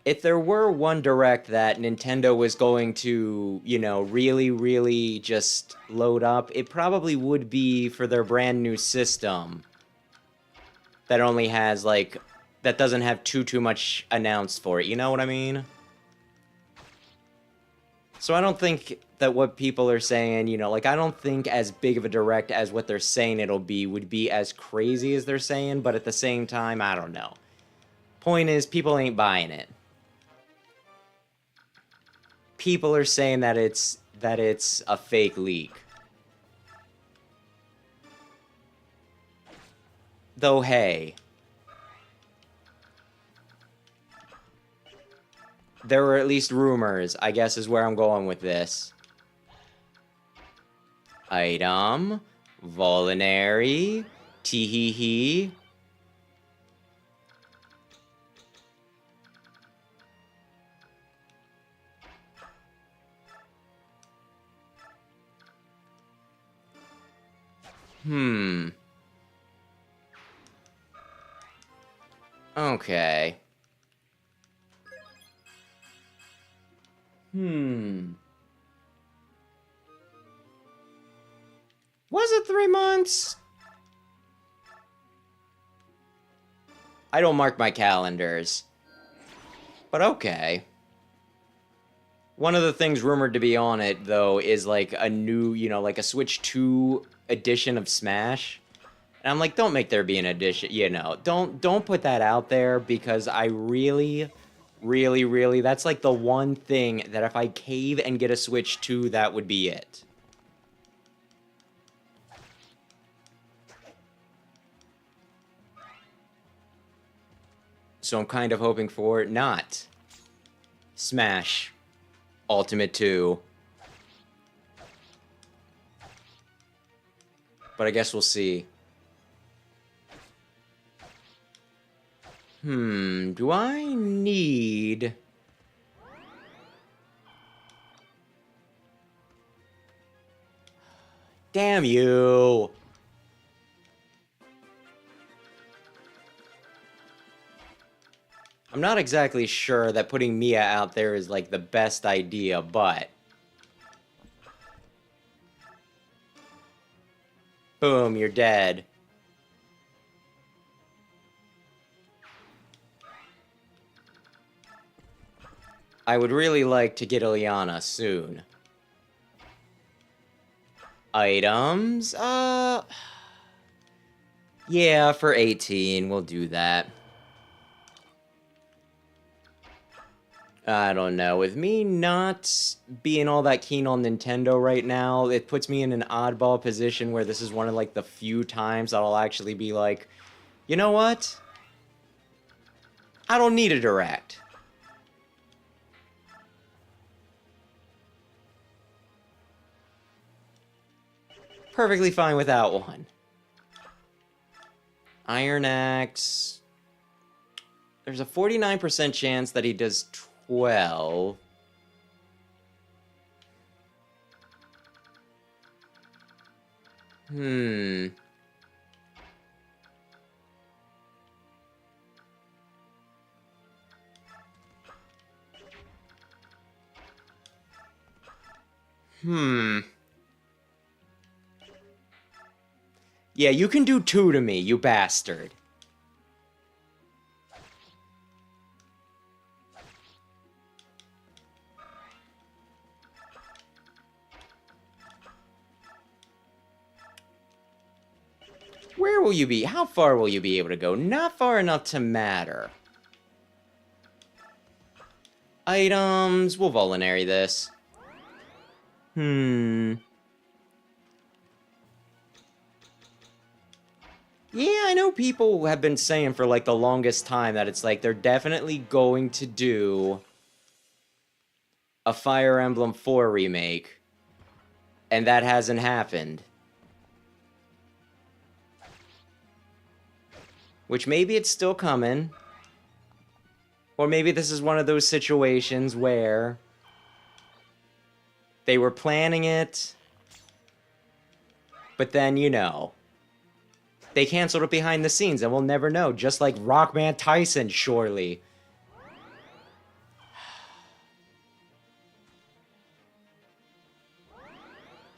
If there were one Direct that Nintendo was going to, really just load up, it probably would be for their brand new system. That only has, that doesn't have too much announced for it, you know what I mean? So I don't think that what people are saying, I don't think as big of a Direct as what they're saying it'll be would be as crazy as they're saying, but at the same time, I don't know. Point is, people ain't buying it. People are saying that it's a fake leak. Though, hey, there were at least rumors, I guess is where I'm going with this. Item, Volinary, Teehee. Okay. Was it 3 months? I don't mark my calendars. But okay. One of the things rumored to be on it, though, is like a new, like a Switch 2 edition of Smash. And I'm like, don't make there be an edition, don't put that out there, because I really, that's like the one thing that if I cave and get a Switch 2, that would be it. So I'm kind of hoping for not Smash Ultimate 2. But I guess we'll see. Do I need... Damn you! I'm not exactly sure that putting Mia out there is, like, the best idea, but... Boom, you're dead. I would really like to get Ileana soon. Items? Yeah, for 18, we'll do that. I don't know. With me not being all that keen on Nintendo right now, it puts me in an oddball position where this is one of, like, the few times that I'll actually be like, you know what? I don't need a Direct. Perfectly fine without one. Iron Axe. There's a 49% chance that he does 12. Yeah, you can do 2 to me, you bastard. Where will you be? How far will you be able to go? Not far enough to matter. Items. We'll Volinary this. Yeah, I know people have been saying for, like, the longest time that it's like they're definitely going to do a Fire Emblem 4 remake, and that hasn't happened. Which maybe it's still coming. Or maybe this is one of those situations where they were planning it, but then, they canceled it behind the scenes, and we'll never know. Just like Rockman Tyson, surely.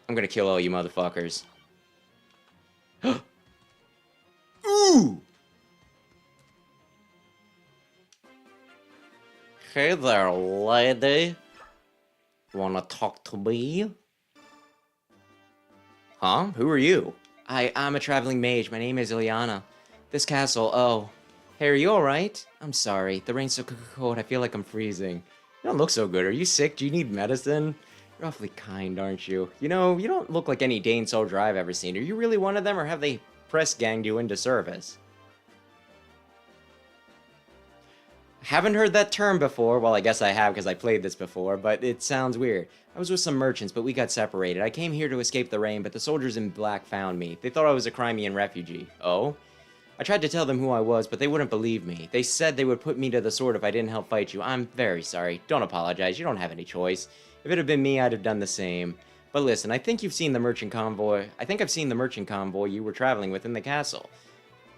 I'm gonna kill all you motherfuckers. Ooh! Hey there, lady. Wanna talk to me? Huh? Who are you? I'm a traveling mage. My name is Ileana. This castle, oh. Hey, are you alright? I'm sorry. The rain's so cold, I feel like I'm freezing. You don't look so good. Are you sick? Do you need medicine? You're awfully kind, aren't you? You don't look like any Dane soldier I've ever seen. Are you really one of them, or have they press ganged you into service? Haven't heard that term before. Well, I guess I have because I played this before, but it sounds weird. I was with some merchants, but we got separated. I came here to escape the rain, but the soldiers in black found me. They thought I was a Crimean refugee. Oh? I tried to tell them who I was, but they wouldn't believe me. They said they would put me to the sword if I didn't help fight you. I'm very sorry. Don't apologize. You don't have any choice. If it had been me, I'd have done the same. But listen, I think you've seen the merchant convoy. I think I've seen the merchant convoy you were traveling with in the castle.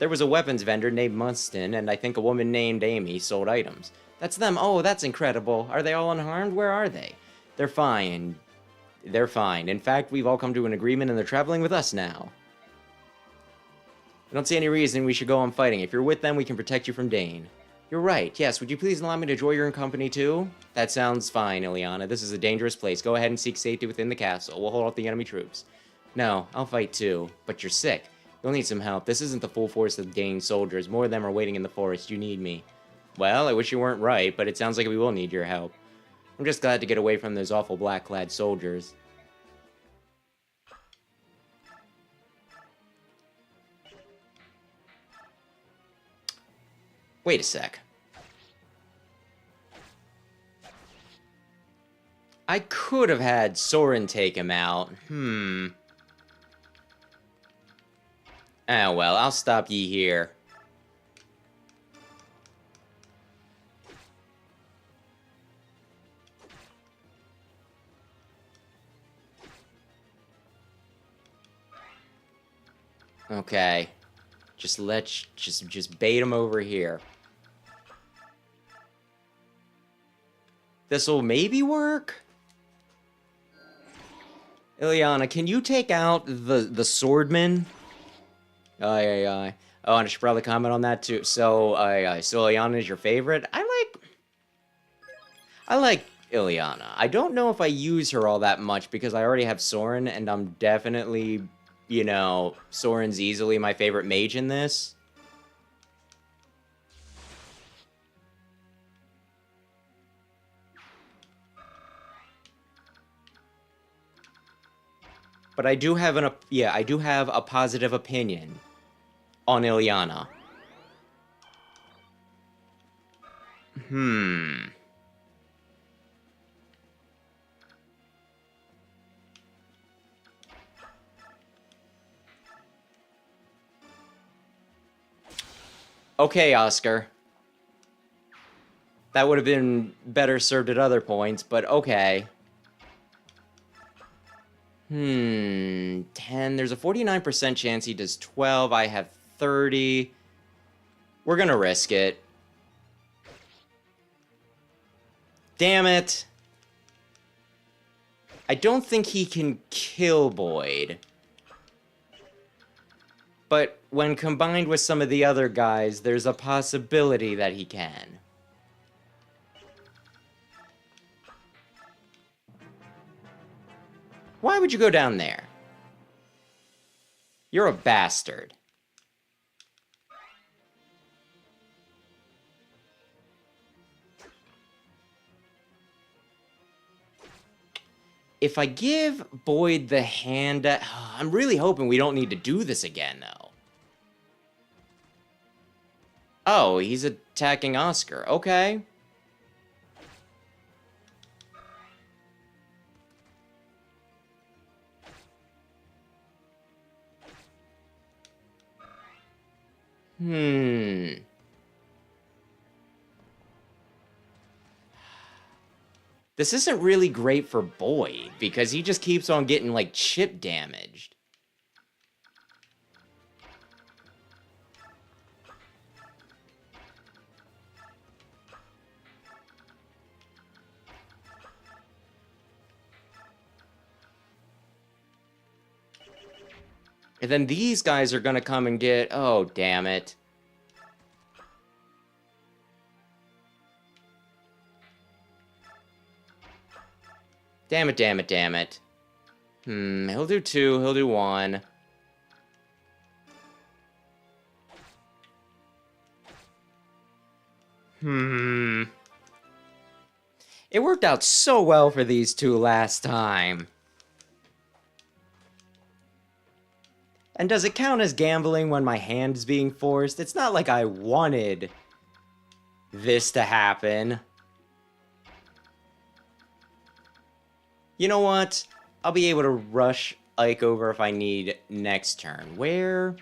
There was a weapons vendor named Munston, and I think a woman named Amy sold items. That's them. Oh, that's incredible. Are they all unharmed? Where are they? They're fine. They're fine. In fact, we've all come to an agreement and they're traveling with us now. I don't see any reason we should go on fighting. If you're with them, we can protect you from Dane. You're right. Yes, would you please allow me to join your company too? That sounds fine, Ileana. This is a dangerous place. Go ahead and seek safety within the castle. We'll hold off the enemy troops. No, I'll fight too. But you're sick. You'll need some help. This isn't the full force of Dane soldiers. More of them are waiting in the forest. You need me. Well, I wish you weren't right, but it sounds like we will need your help. I'm just glad to get away from those awful black-clad soldiers. Wait a sec. I could have had Soren take him out. Oh well, I'll stop ye here. Okay. Just bait him over here. This'll maybe work? Ileana, can you take out the swordman? Aye. Oh, and I should probably comment on that too. So, so Ileana is your favorite? I like Ileana. I don't know if I use her all that much because I already have Soren, and I'm definitely, you know, Soren's easily my favorite mage in this. But I do have I do have a positive opinion on Ileana. Okay, Oscar. That would have been better served at other points, but okay. 10. There's a 49% chance he does 12. I have 30. We're gonna risk it. Damn it. I don't think he can kill Boyd. But when combined with some of the other guys, there's a possibility that he can. Why would you go down there? You're a bastard. If I give Boyd the hand... I'm really hoping we don't need to do this again, though. Oh, he's attacking Oscar. Okay. This isn't really great for Boyd, because he just keeps on getting, like, chip damaged. And then these guys are gonna come and get... Oh, damn it. Damn it. He'll do 2, he'll do 1. It worked out so well for these two last time. And does it count as gambling when my hand is being forced? It's not like I wanted this to happen. You know what? I'll be able to rush Ike over if I need next turn. Where?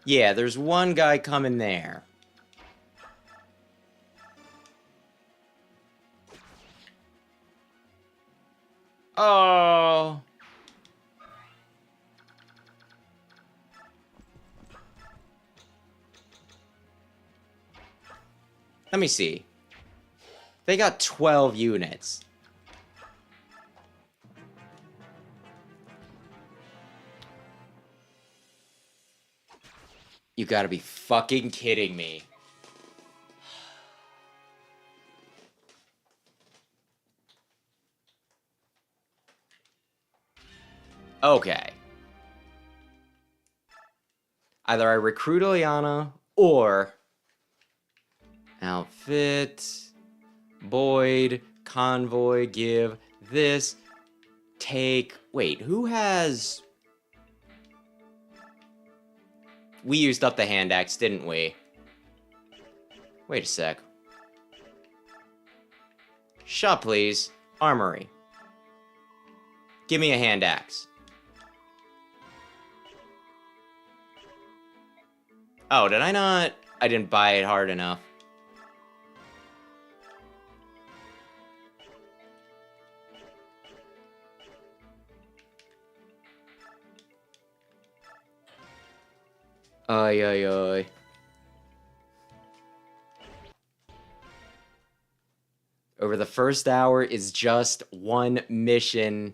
Yeah, there's one guy coming there. Oh. Let me see. They got 12 units. You gotta be fucking kidding me. Okay. Either I recruit Ileana, or... Outfit... Boyd, convoy, give, this, take... Wait, who has... We used up the hand axe, didn't we? Wait a sec. Shop, please. Armory. Give me a hand axe. Oh, did I not? I didn't buy it hard enough. Ay, ay, ay. Over the first hour is just one mission.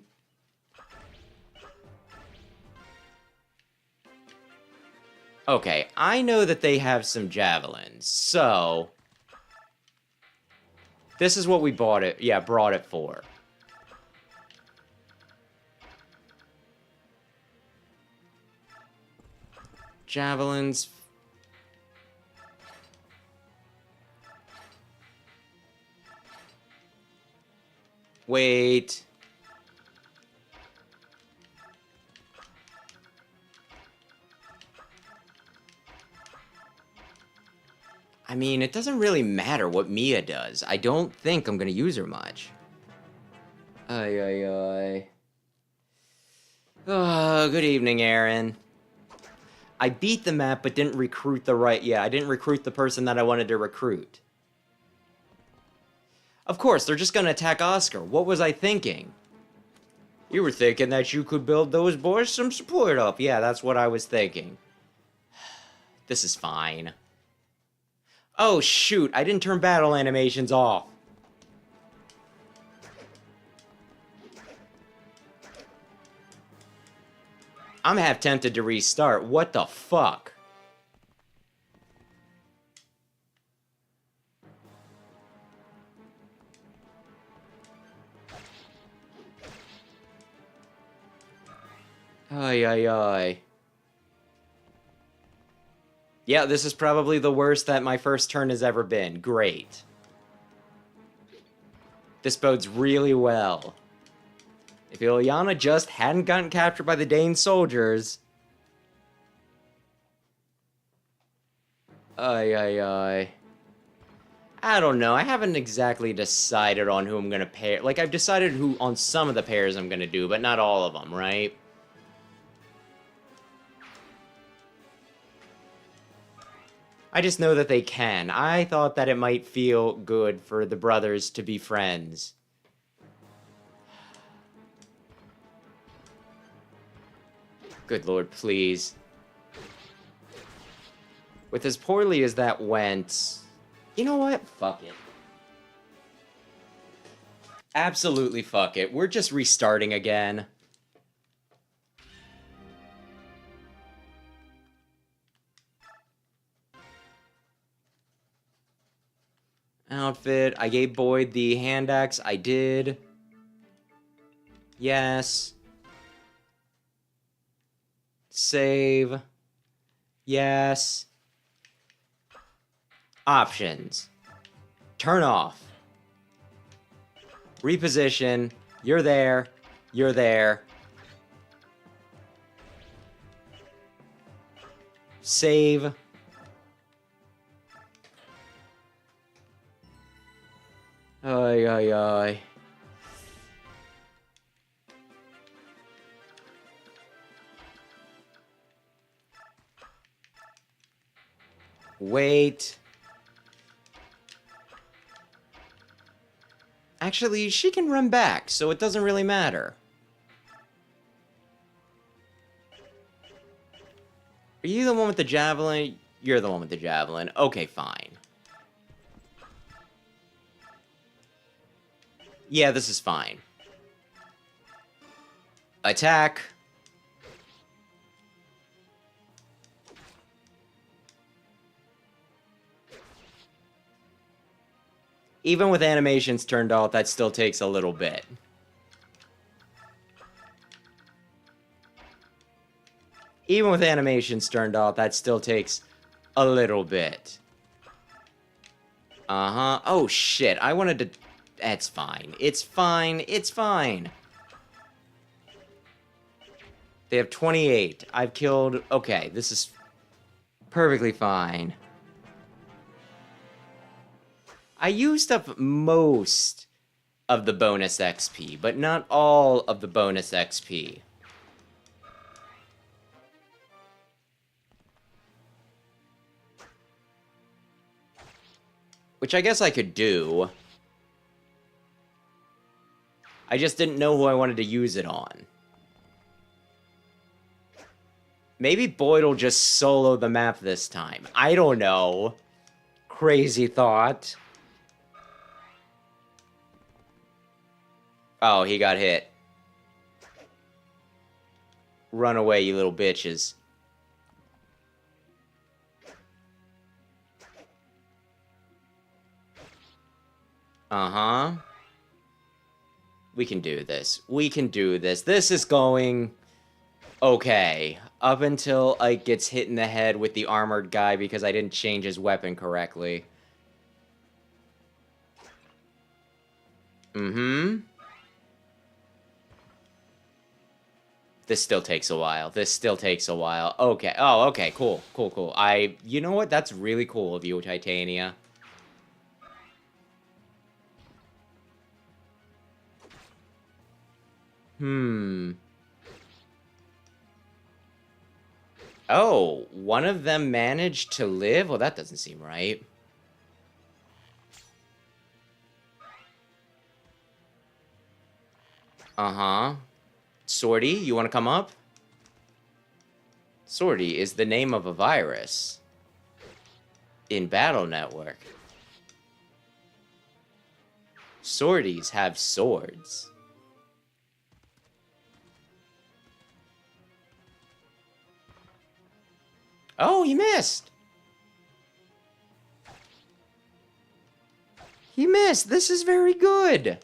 Okay, I know that they have some javelins, so... This is what we bought it, yeah, brought it for. Javelins. Wait. I mean, it doesn't really matter what Mia does. I don't think I'm gonna use her much. Ay, ay, ay. Oh, good evening, Aaron. I beat the map, but didn't recruit the right... Yeah, I didn't recruit the person that I wanted to recruit. Of course, they're just gonna attack Oscar. What was I thinking? You were thinking that you could build those boys some support up. Yeah, that's what I was thinking. This is fine. Oh, shoot. I didn't turn battle animations off. I'm half tempted to restart. What the fuck? Ay, ay, ay. Yeah, this is probably the worst that my first turn has ever been. Great. This bodes really well. If Ileana just hadn't gotten captured by the Dane soldiers... Ay, ay, ay. I don't know. I haven't exactly decided on who I'm gonna pair. Like, I've decided who on some of the pairs I'm gonna do, but not all of them, right? I just know that they can. I thought that it might feel good for the brothers to be friends. Good lord, please. With as poorly as that went... You know what? Fuck it. Absolutely fuck it. We're just restarting again. Outfit. I gave Boyd the hand axe. I did. Yes. Save. Yes. Options. Turn off. Reposition. You're there. You're there. Save. Ay, ay, ay. Wait. Actually, she can run back, so it doesn't really matter. Are you the one with the javelin? You're the one with the javelin. Okay, fine. Yeah, this is fine. Attack. Even with animations turned off, that still takes a little bit. Even with animations turned off, that still takes a little bit. Uh-huh. Oh, shit. I wanted to... That's fine. It's fine. It's fine. They have 28. I've killed... Okay, this is perfectly fine. I used up most of the bonus XP, but not all of the bonus XP. Which I guess I could do. I just didn't know who I wanted to use it on. Maybe Boyd will just solo the map this time. I don't know. Crazy thought. Oh, he got hit. Run away, you little bitches. Uh-huh. We can do this. We can do this. This is going... okay. Up until Ike gets hit in the head with the armored guy because I didn't change his weapon correctly. Mm-hmm. This still takes a while. This still takes a while. Okay. Oh, okay. Cool. Cool, cool. You know what? That's really cool of you, Titania. Oh, one of them managed to live? Well, that doesn't seem right. Uh-huh. Sortie, you want to come up? Sortie is the name of a virus. In Battle Network. Sorties have swords. Oh, he missed! He missed! This is very good!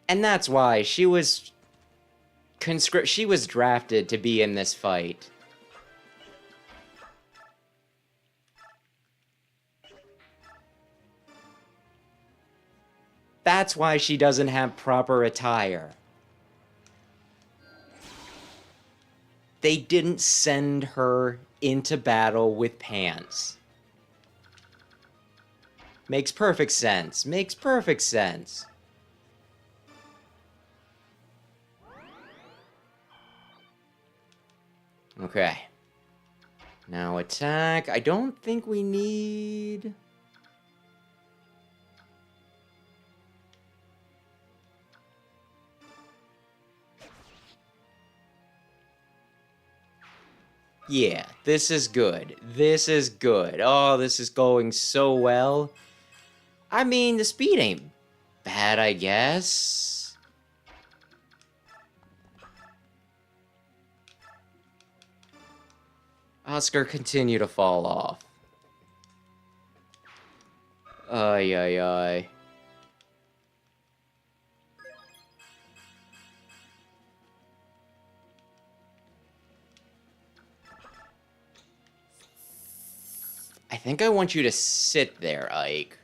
And that's why she was... she was drafted to be in this fight. That's why she doesn't have proper attire. They didn't send her into battle with pants. Makes perfect sense. Makes perfect sense. Okay. Now attack. I don't think we need... Yeah, this is good. This is good. Oh, this is going so well. I mean, the speed ain't bad, I guess. Oscar continue to fall off. Ay, ay, ay. I think I want you to sit there, Ike.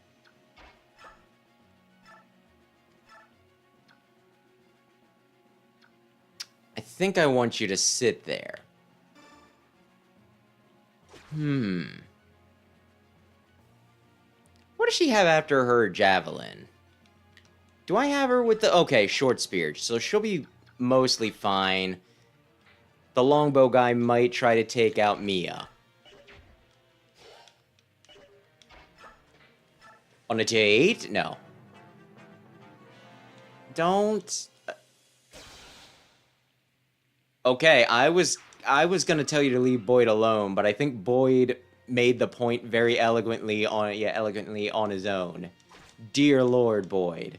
I think I want you to sit there. What does she have after her javelin? Do I have her with the... okay, short spear. So she'll be mostly fine. The longbow guy might try to take out Mia. On a date? No. Don't... Okay, I was I was gonna tell you to leave Boyd alone, but I think Boyd made the point very eloquently on his own. Dear Lord, Boyd.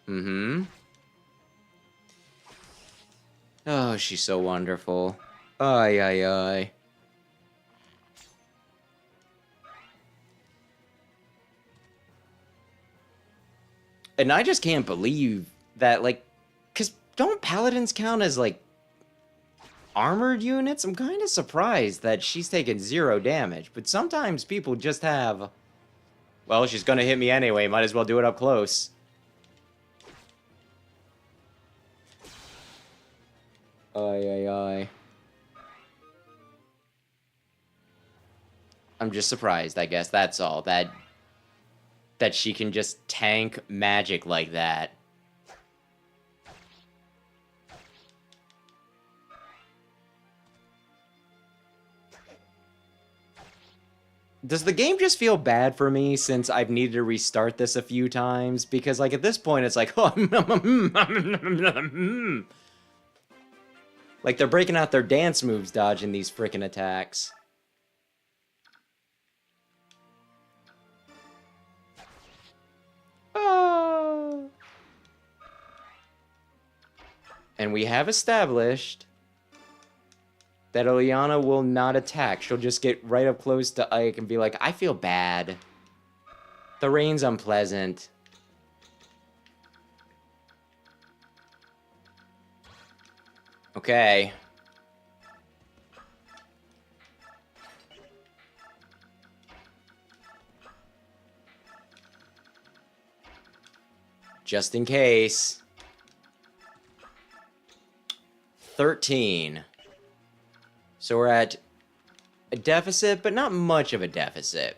Mm-hmm. Oh, she's so wonderful. Ay, ay, ay. And I just can't believe that, like, because don't paladins count as, like, armored units? I'm kind of surprised that she's taken 0 damage, but sometimes people just have... Well, she's gonna hit me anyway, might as well do it up close. Ay, ay, ay. I'm just surprised, I guess, that's all. That she can just tank magic like that. Does the game just feel bad for me since I've needed to restart this a few times? Because, like, at this point, it's like... like, they're breaking out their dance moves dodging these frickin' attacks. Oh. And we have established that Ileana will not attack. She'll just get right up close to Ike and be like, I feel bad. The rain's unpleasant. Okay. Just in case. 13. So we're at a deficit, but not much of a deficit.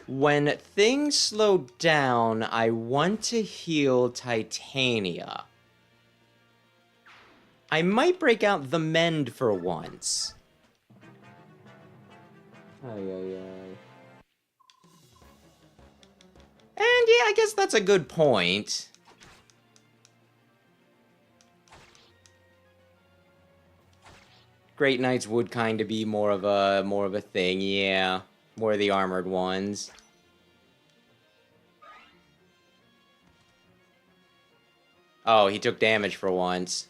When things slow down, I want to heal Titania. I might break out the Mend for once. Ay, ay, ay. And yeah, I guess that's a good point. Great Knights would kind of be more of a thing, yeah. More of the armored ones. Oh, he took damage for once.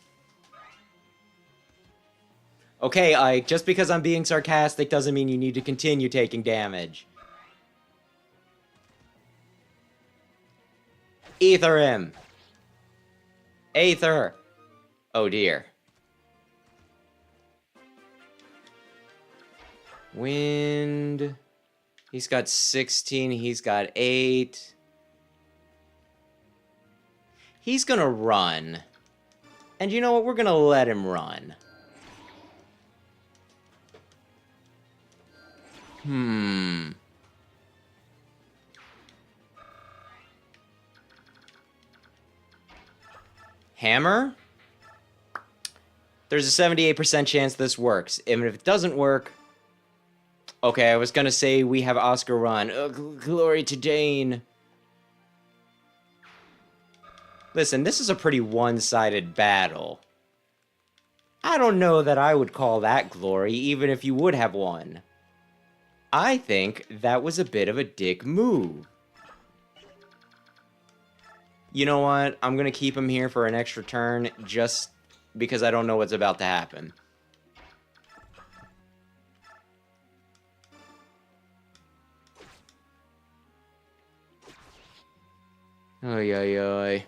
Okay, Ike, just because I'm being sarcastic doesn't mean you need to continue taking damage. Ether him. Aether. Oh dear. Wind. He's got 16, he's got 8. He's gonna run. And you know what? We're gonna let him run. Hammer? There's a 78% chance this works. And if it doesn't work... Okay, I was gonna say we have Oscar run. Glory to Dane. Listen, this is a pretty one-sided battle. I don't know that I would call that glory, even if you would have won. I think that was a bit of a dick move. You know what? I'm gonna keep him here for an extra turn, just because I don't know what's about to happen. Ay, ay, ay.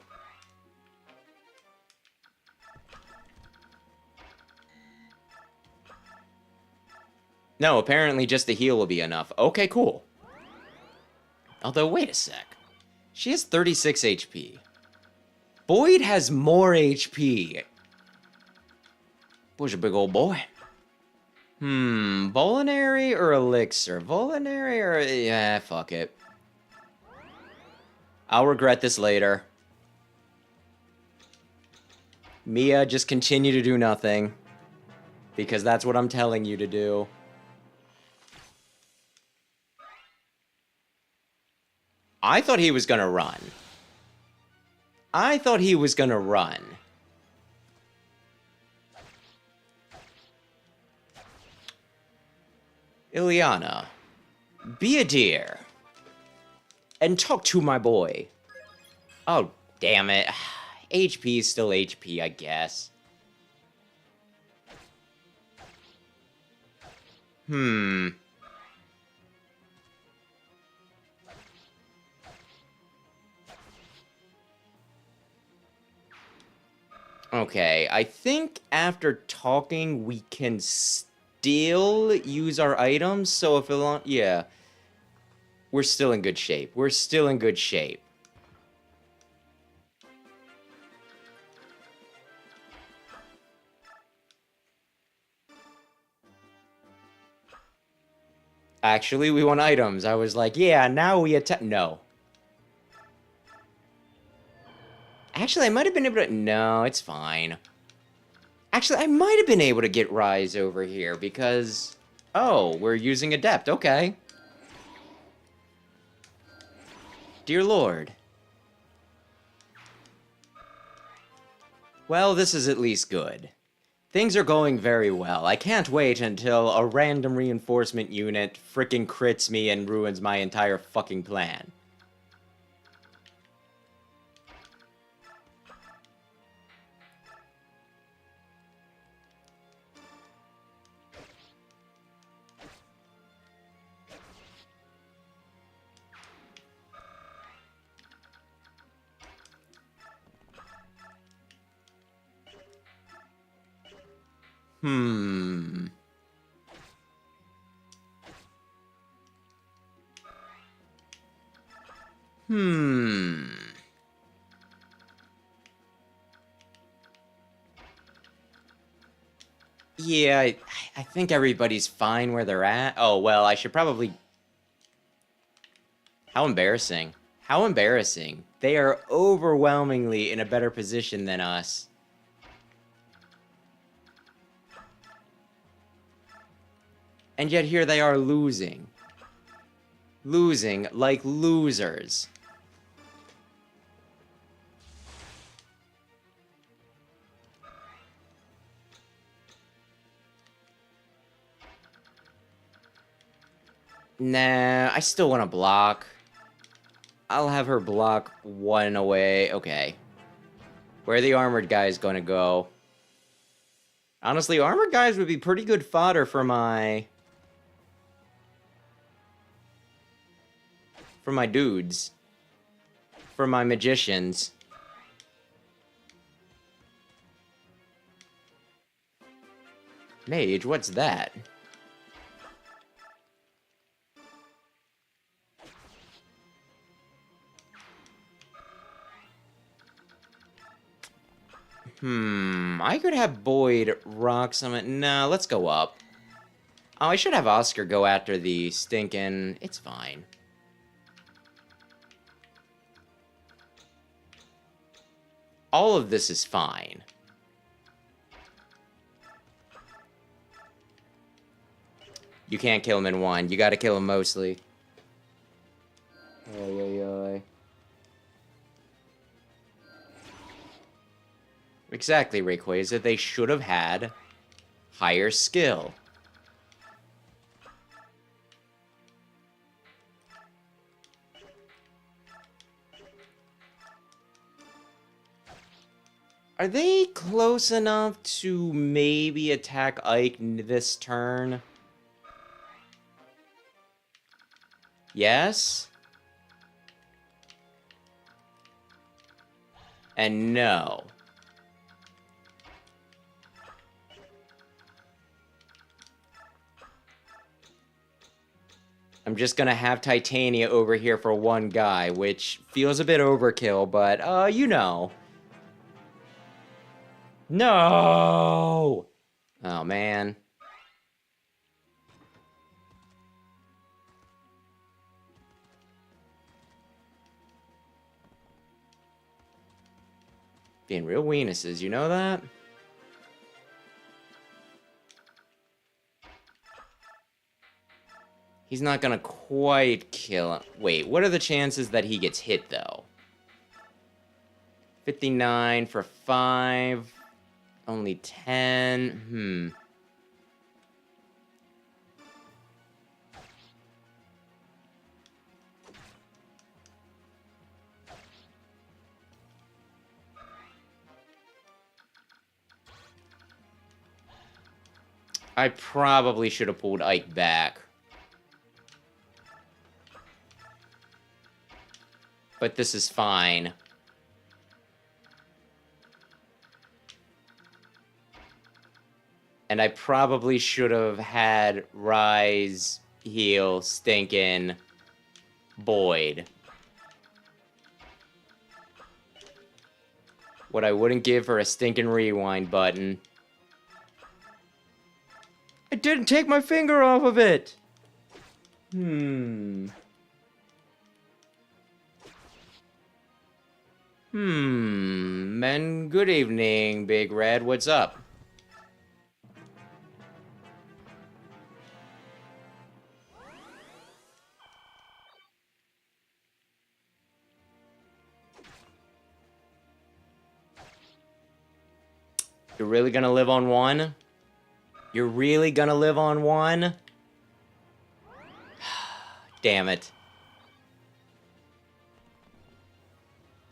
No, apparently just a heal will be enough. Okay, cool. Although, wait a sec. She has 36 HP. Boyd has more HP. Boy's a big old boy. Volinary or Elixir? Volinary or... Yeah, fuck it. I'll regret this later. Mia, just continue to do nothing. Because that's what I'm telling you to do. I thought he was gonna run. I thought he was gonna run. Ileana, be a dear. And talk to my boy. Oh, damn it. HP is still HP, I guess. Okay, I think after talking, we can still use our items, so if it... Yeah. We're still in good shape. We're still in good shape. Actually, we want items. I was like, yeah, now we attack... No. Actually, I might have been able to... No, it's fine. Actually, I might have been able to get Rise over here, because... Oh, we're using Adept. Okay. Dear Lord. Well, this is at least good. Things are going very well. I can't wait until a random reinforcement unit frickin' crits me and ruins my entire fucking plan. Yeah, I think everybody's fine where they're at. Oh, well, I should probably... How embarrassing. How embarrassing. They are overwhelmingly in a better position than us. And yet here they are losing. Losing like losers. Nah, I still want to block. I'll have her block one away. Okay. Where are the armored guys gonna go? Honestly, armored guys would be pretty good fodder for my... For my dudes. For my magicians. Mage, what's that? I could have Boyd rock some... No, let's go up. Oh, I should have Oscar go after the stinking... It's fine. All of this is fine. You can't kill him in one. You gotta kill him mostly. Oy, oy, oy. Exactly, Rayquaza. They should have had higher skill. Are they close enough to maybe attack Ike this turn? Yes? And no. I'm just gonna have Titania over here for one guy, which feels a bit overkill, but, you know. No! Oh, man. Being real weenuses, you know that? He's not gonna quite kill him. Wait, what are the chances that he gets hit, though? 59 for 5. Only 10. I probably should have pulled Ike back. But this is fine. And I probably should have had Rise, heal, Stinkin', Boyd. What I wouldn't give for a stinking rewind button. I didn't take my finger off of it! And good evening, Big Red. What's up? You're really gonna live on one? You're really gonna live on one? Damn it.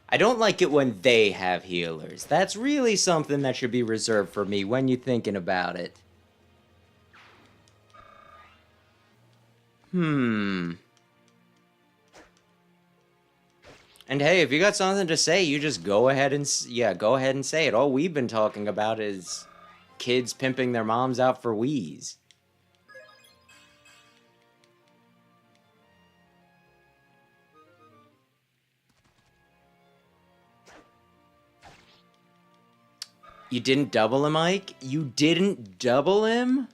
I don't like it when they have healers. That's really something that should be reserved for me when you're thinking about it. And hey, if you got something to say, you just go ahead and say it. All we've been talking about is kids pimping their moms out for Wii's. You didn't double him, Ike? You didn't double him?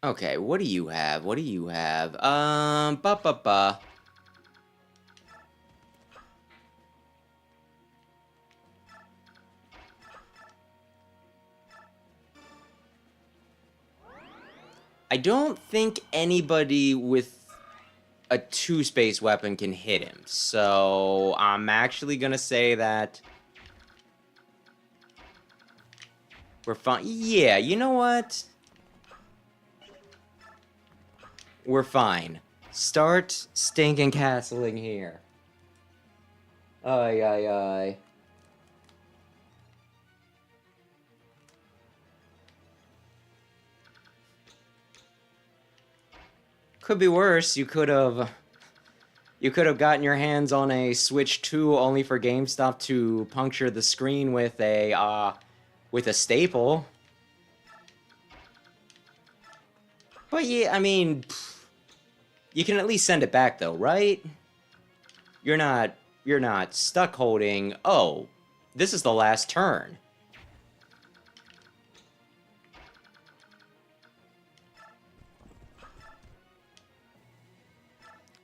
Okay, what do you have? What do you have? I don't think anybody with a 2-space weapon can hit him, so I'm actually gonna say that we're fine. Yeah, you know what? We're fine. Start stinking castling here. Aye. Could be worse. You could have gotten your hands on a Switch 2 only for GameStop to puncture the screen with a staple. But yeah, I mean, you can at least send it back though, right? You're not stuck holding, oh, this is the last turn.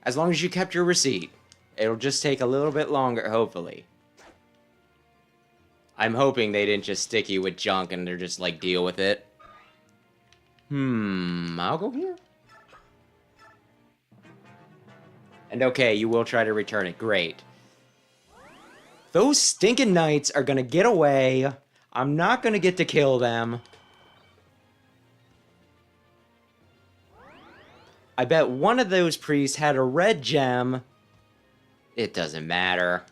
As long as you kept your receipt. It'll just take a little bit longer, hopefully. I'm hoping they didn't just stick you with junk and they're just like, deal with it. I'll go here. And okay, you will try to return it. Great. Those stinking knights are gonna get away. I'm not gonna get to kill them. I bet one of those priests had a red gem. It doesn't matter.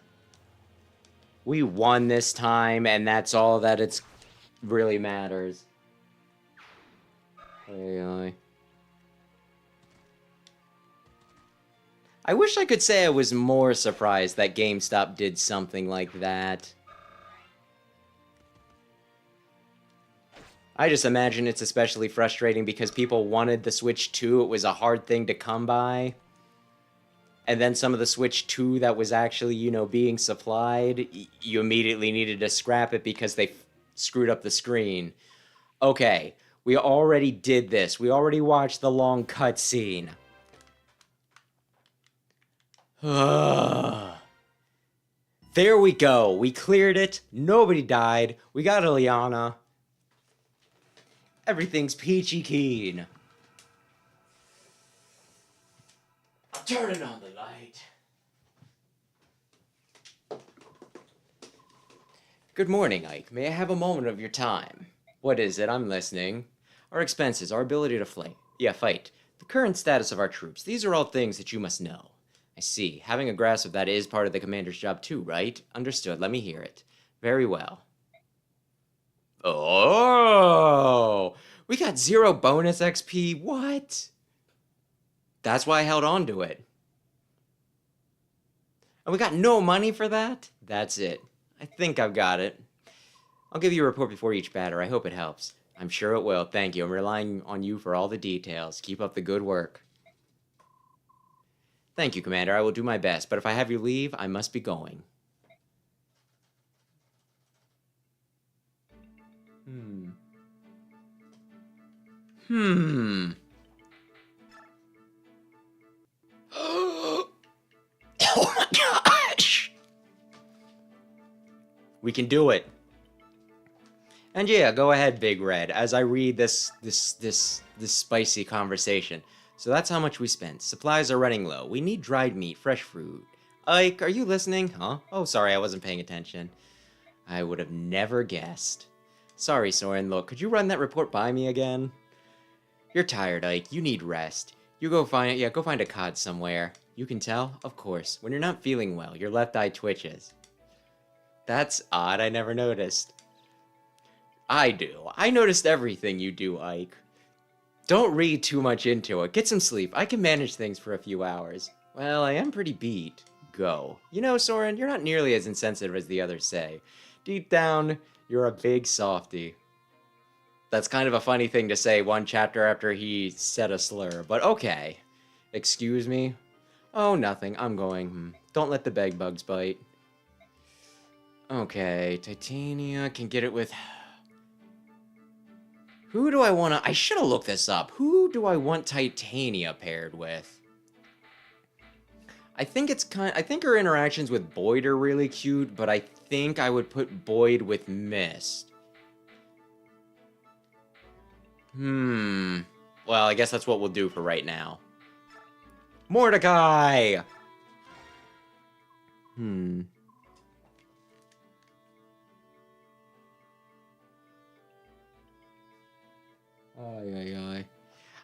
We won this time, and that's all that it's really matters. I wish I could say I was more surprised that GameStop did something like that. I just imagine it's especially frustrating because people wanted the Switch 2. It was a hard thing to come by. And then some of the Switch 2 that was actually, you know, being supplied, you immediately needed to scrap it because they screwed up the screen. Okay, we already did this. We already watched the long cutscene. There we go. We cleared it. Nobody died. We got Ileana. Everything's peachy keen. I'm turning on the light. Good morning, Ike. May I have a moment of your time? What is it? I'm listening. Our expenses, our ability to fight. The current status of our troops. These are all things that you must know. I see. Having a grasp of that is part of the commander's job too, right? Understood. Let me hear it. Very well. Oh! We got 0 bonus XP? What? That's why I held on to it. And we got no money for that? That's it. I think I've got it. I'll give you a report before each batter. I hope it helps. I'm sure it will. Thank you. I'm relying on you for all the details. Keep up the good work. Thank you, Commander. I will do my best, but if I have you leave, I must be going. Oh my gosh! We can do it. And yeah, go ahead, Big Red, as I read this spicy conversation. So that's how much we spent. Supplies are running low. We need dried meat, fresh fruit. Ike, are you listening? Huh? Oh, sorry, I wasn't paying attention. I would have never guessed. Sorry, Soren. Look, could you run that report by me again? You're tired, Ike. You need rest. You go find a cod somewhere. You can tell? Of course. When you're not feeling well, your left eye twitches. That's odd. I never noticed. I do. I noticed everything you do, Ike. Don't read too much into it. Get some sleep. I can manage things for a few hours. Well, I am pretty beat. Go. You know, Soren, you're not nearly as insensitive as the others say. Deep down, you're a big softy. That's kind of a funny thing to say one chapter after he said a slur, but okay. Excuse me? Oh, nothing. I'm going. Don't let the bed bugs bite. Okay, Titania can get it with... Who do I want to... I should have looked this up. Who do I want Titania paired with? I think her interactions with Boyd are really cute, but I think I would put Boyd with Mist. Well, I guess that's what we'll do for right now. Mordecai!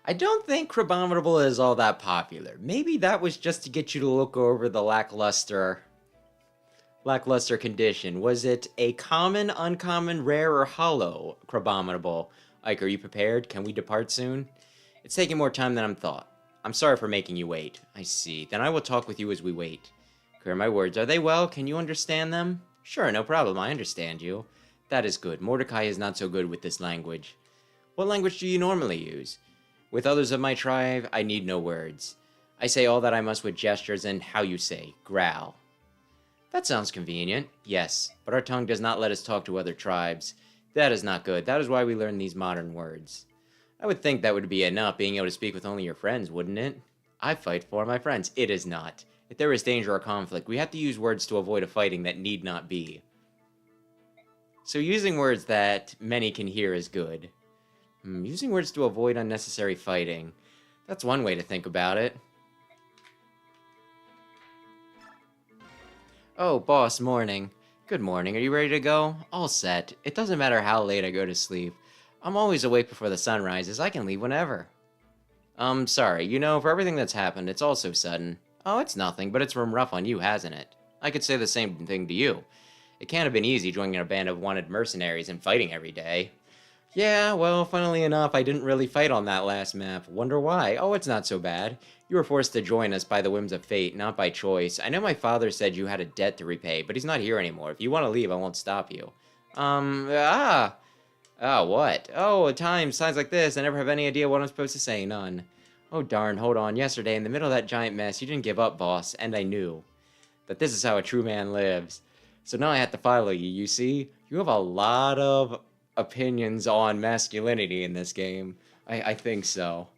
I don't think Crabominable is all that popular. Maybe that was just to get you to look over the lackluster condition. Was it a common, uncommon, rare, or hollow Crabominable? Ike, are you prepared? Can we depart soon? It's taking more time than I thought. I'm sorry for making you wait. I see. Then I will talk with you as we wait. Clear my words. Are they well? Can you understand them? Sure, no problem. I understand you. That is good. Mordecai is not so good with this language. What language do you normally use? With others of my tribe, I need no words. I say all that I must with gestures and how you say, growl. That sounds convenient. Yes, but our tongue does not let us talk to other tribes. That is not good. That is why we learn these modern words. I would think that would be enough, being able to speak with only your friends, wouldn't it? I fight for my friends. It is not. If there is danger or conflict, we have to use words to avoid a fighting that need not be. So using words that many can hear is good. Using words to avoid unnecessary fighting. That's one way to think about it. Oh, boss, morning. Good morning. Are you ready to go? All set. It doesn't matter how late I go to sleep. I'm always awake before the sun rises. I can leave whenever. Sorry. You know, for everything that's happened, it's all so sudden. Oh, it's nothing, but it's been rough on you, hasn't it? I could say the same thing to you. It can't have been easy joining a band of wanted mercenaries and fighting every day. Yeah, well, funnily enough, I didn't really fight on that last map. Wonder why? Oh, it's not so bad. You were forced to join us by the whims of fate, not by choice. I know my father said you had a debt to repay, but he's not here anymore. If you want to leave, I won't stop you. Oh, what? Oh, at times, signs like this, I never have any idea what I'm supposed to say, none. Oh, darn, hold on. Yesterday, in the middle of that giant mess, you didn't give up, boss, and I knew that this is how a true man lives. So now I have to follow you, you see? You have a lot of opinions on masculinity in this game. I think so.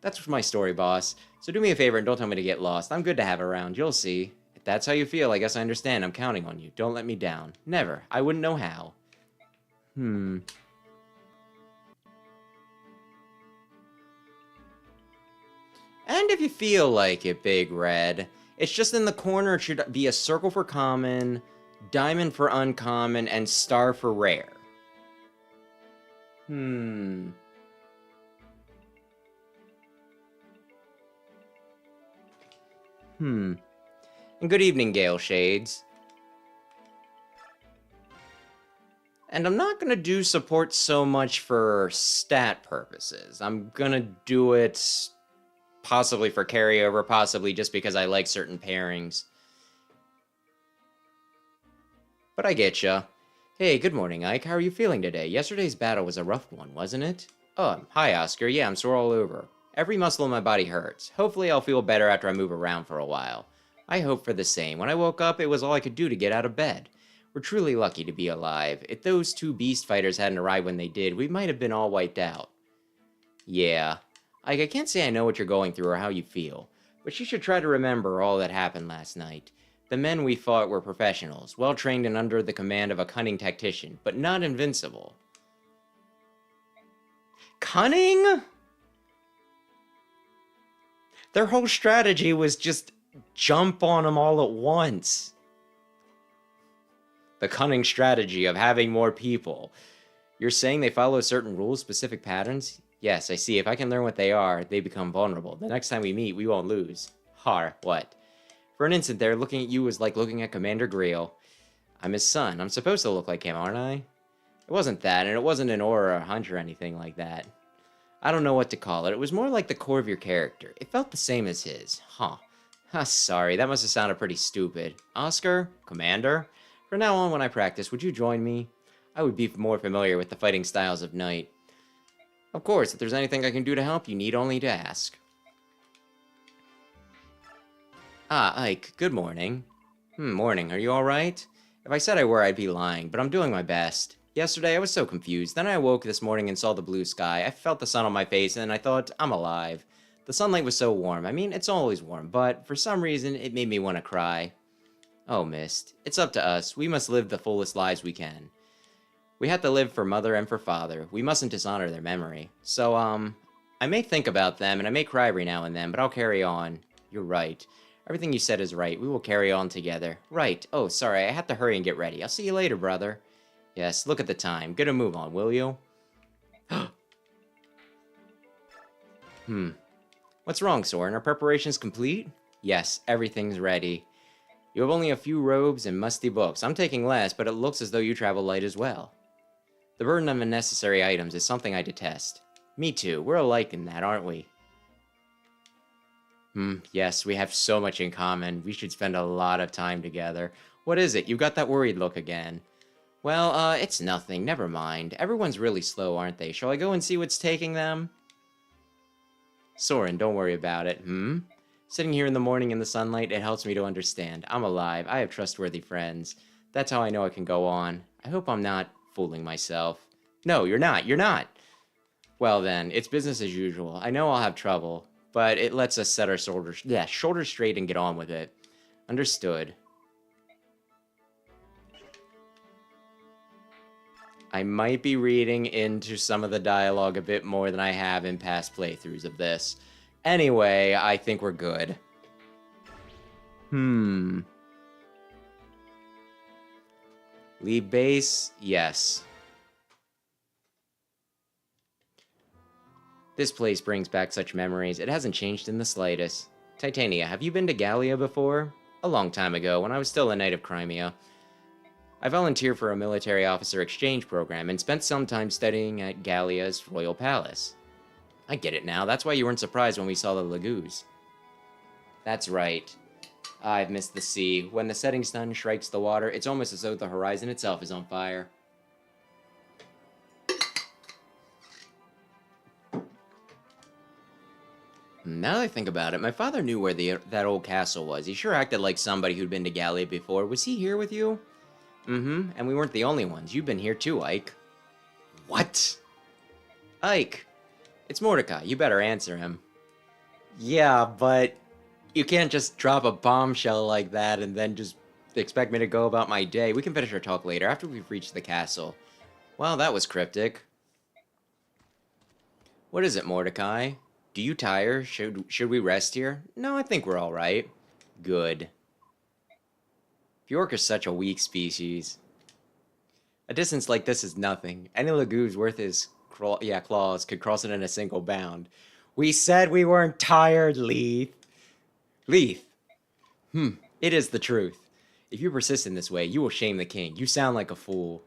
That's my story, boss. So do me a favor and don't tell me to get lost. I'm good to have around. You'll see. If that's how you feel, I guess I understand. I'm counting on you. Don't let me down. Never. I wouldn't know how. And if you feel like it, Big Red, it's just in the corner. It should be a circle for common, diamond for uncommon, and star for rare. And good evening, Gale Shades. And I'm not going to do support so much for stat purposes. I'm going to do it possibly for carryover, possibly just because I like certain pairings. But I getcha. Hey, good morning, Ike. How are you feeling today? Yesterday's battle was a rough one, wasn't it? Oh, hi, Oscar. Yeah, I'm sore all over. Every muscle in my body hurts. Hopefully I'll feel better after I move around for a while. I hope for the same. When I woke up, it was all I could do to get out of bed. We're truly lucky to be alive. If those two beast fighters hadn't arrived when they did, we might have been all wiped out. Yeah. Ike, I can't say I know what you're going through or how you feel, but you should try to remember all that happened last night. The men we fought were professionals, well-trained and under the command of a cunning tactician, but not invincible. Cunning? Their whole strategy was just jump on them all at once. The cunning strategy of having more people. You're saying they follow certain rules, specific patterns? Yes, I see. If I can learn what they are, they become vulnerable. The next time we meet, we won't lose. What? For an instant there, looking at you was like looking at Commander Greil. I'm his son. I'm supposed to look like him, aren't I? It wasn't that, and it wasn't an aura or a hunch or anything like that. I don't know what to call it. It was more like the core of your character. It felt the same as his. Sorry, that must have sounded pretty stupid. Oscar? Commander? From now on, when I practice, would you join me? I would be more familiar with the fighting styles of Knight. Of course, if there's anything I can do to help, you need only to ask. Ike, good morning. Morning, are you alright? If I said I were, I'd be lying, but I'm doing my best. Yesterday, I was so confused. Then I awoke this morning and saw the blue sky. I felt the sun on my face, and I thought, I'm alive. The sunlight was so warm. I mean, it's always warm, but for some reason, it made me want to cry. Oh, Mist. It's up to us. We must live the fullest lives we can. We have to live for Mother and for Father. We mustn't dishonor their memory. So, I may think about them, and I may cry every now and then, but I'll carry on. You're right. Everything you said is right. We will carry on together. Right. Oh, sorry. I have to hurry and get ready. I'll see you later, brother. Yes, look at the time. Get a move on, will you? What's wrong, Soren? Are preparations complete? Yes, everything's ready. You have only a few robes and musty books. I'm taking less, but it looks as though you travel light as well. The burden of unnecessary items is something I detest. Me too. We're alike in that, aren't we? Yes, we have so much in common. We should spend a lot of time together. What is it? You got that worried look again. Well, it's nothing. Never mind. Everyone's really slow, aren't they? Shall I go and see what's taking them? Soren, don't worry about it. Sitting here in the morning in the sunlight, it helps me to understand. I'm alive. I have trustworthy friends. That's how I know I can go on. I hope I'm not fooling myself. No, you're not. You're not. Well then, it's business as usual. I know I'll have trouble, but it lets us set our shoulders straight and get on with it. Understood. I might be reading into some of the dialogue a bit more than I have in past playthroughs of this. Anyway, I think we're good. Leave base? Yes. This place brings back such memories. It hasn't changed in the slightest. Titania, have you been to Gallia before? A long time ago, when I was still a Knight of Crimea. I volunteered for a military officer exchange program and spent some time studying at Gallia's royal palace. I get it now. That's why you weren't surprised when we saw the Lagoos. That's right. I've missed the sea. When the setting sun strikes the water, it's almost as though the horizon itself is on fire. Now that I think about it, my father knew where that old castle was. He sure acted like somebody who'd been to Gallia before. Was he here with you? And we weren't the only ones. You've been here too, Ike. What? Ike! It's Mordecai. You better answer him. Yeah, but you can't just drop a bombshell like that and then just expect me to go about my day. We can finish our talk later, after we've reached the castle. Well, that was cryptic. What is it, Mordecai? Do you tire? Should we rest here? No, I think we're all right. Good. Bjork is such a weak species. A distance like this is nothing. Any Lagoo's worth his claws could cross it in a single bound. We said we weren't tired, Leith. Leith. It is the truth. If you persist in this way, you will shame the king. You sound like a fool.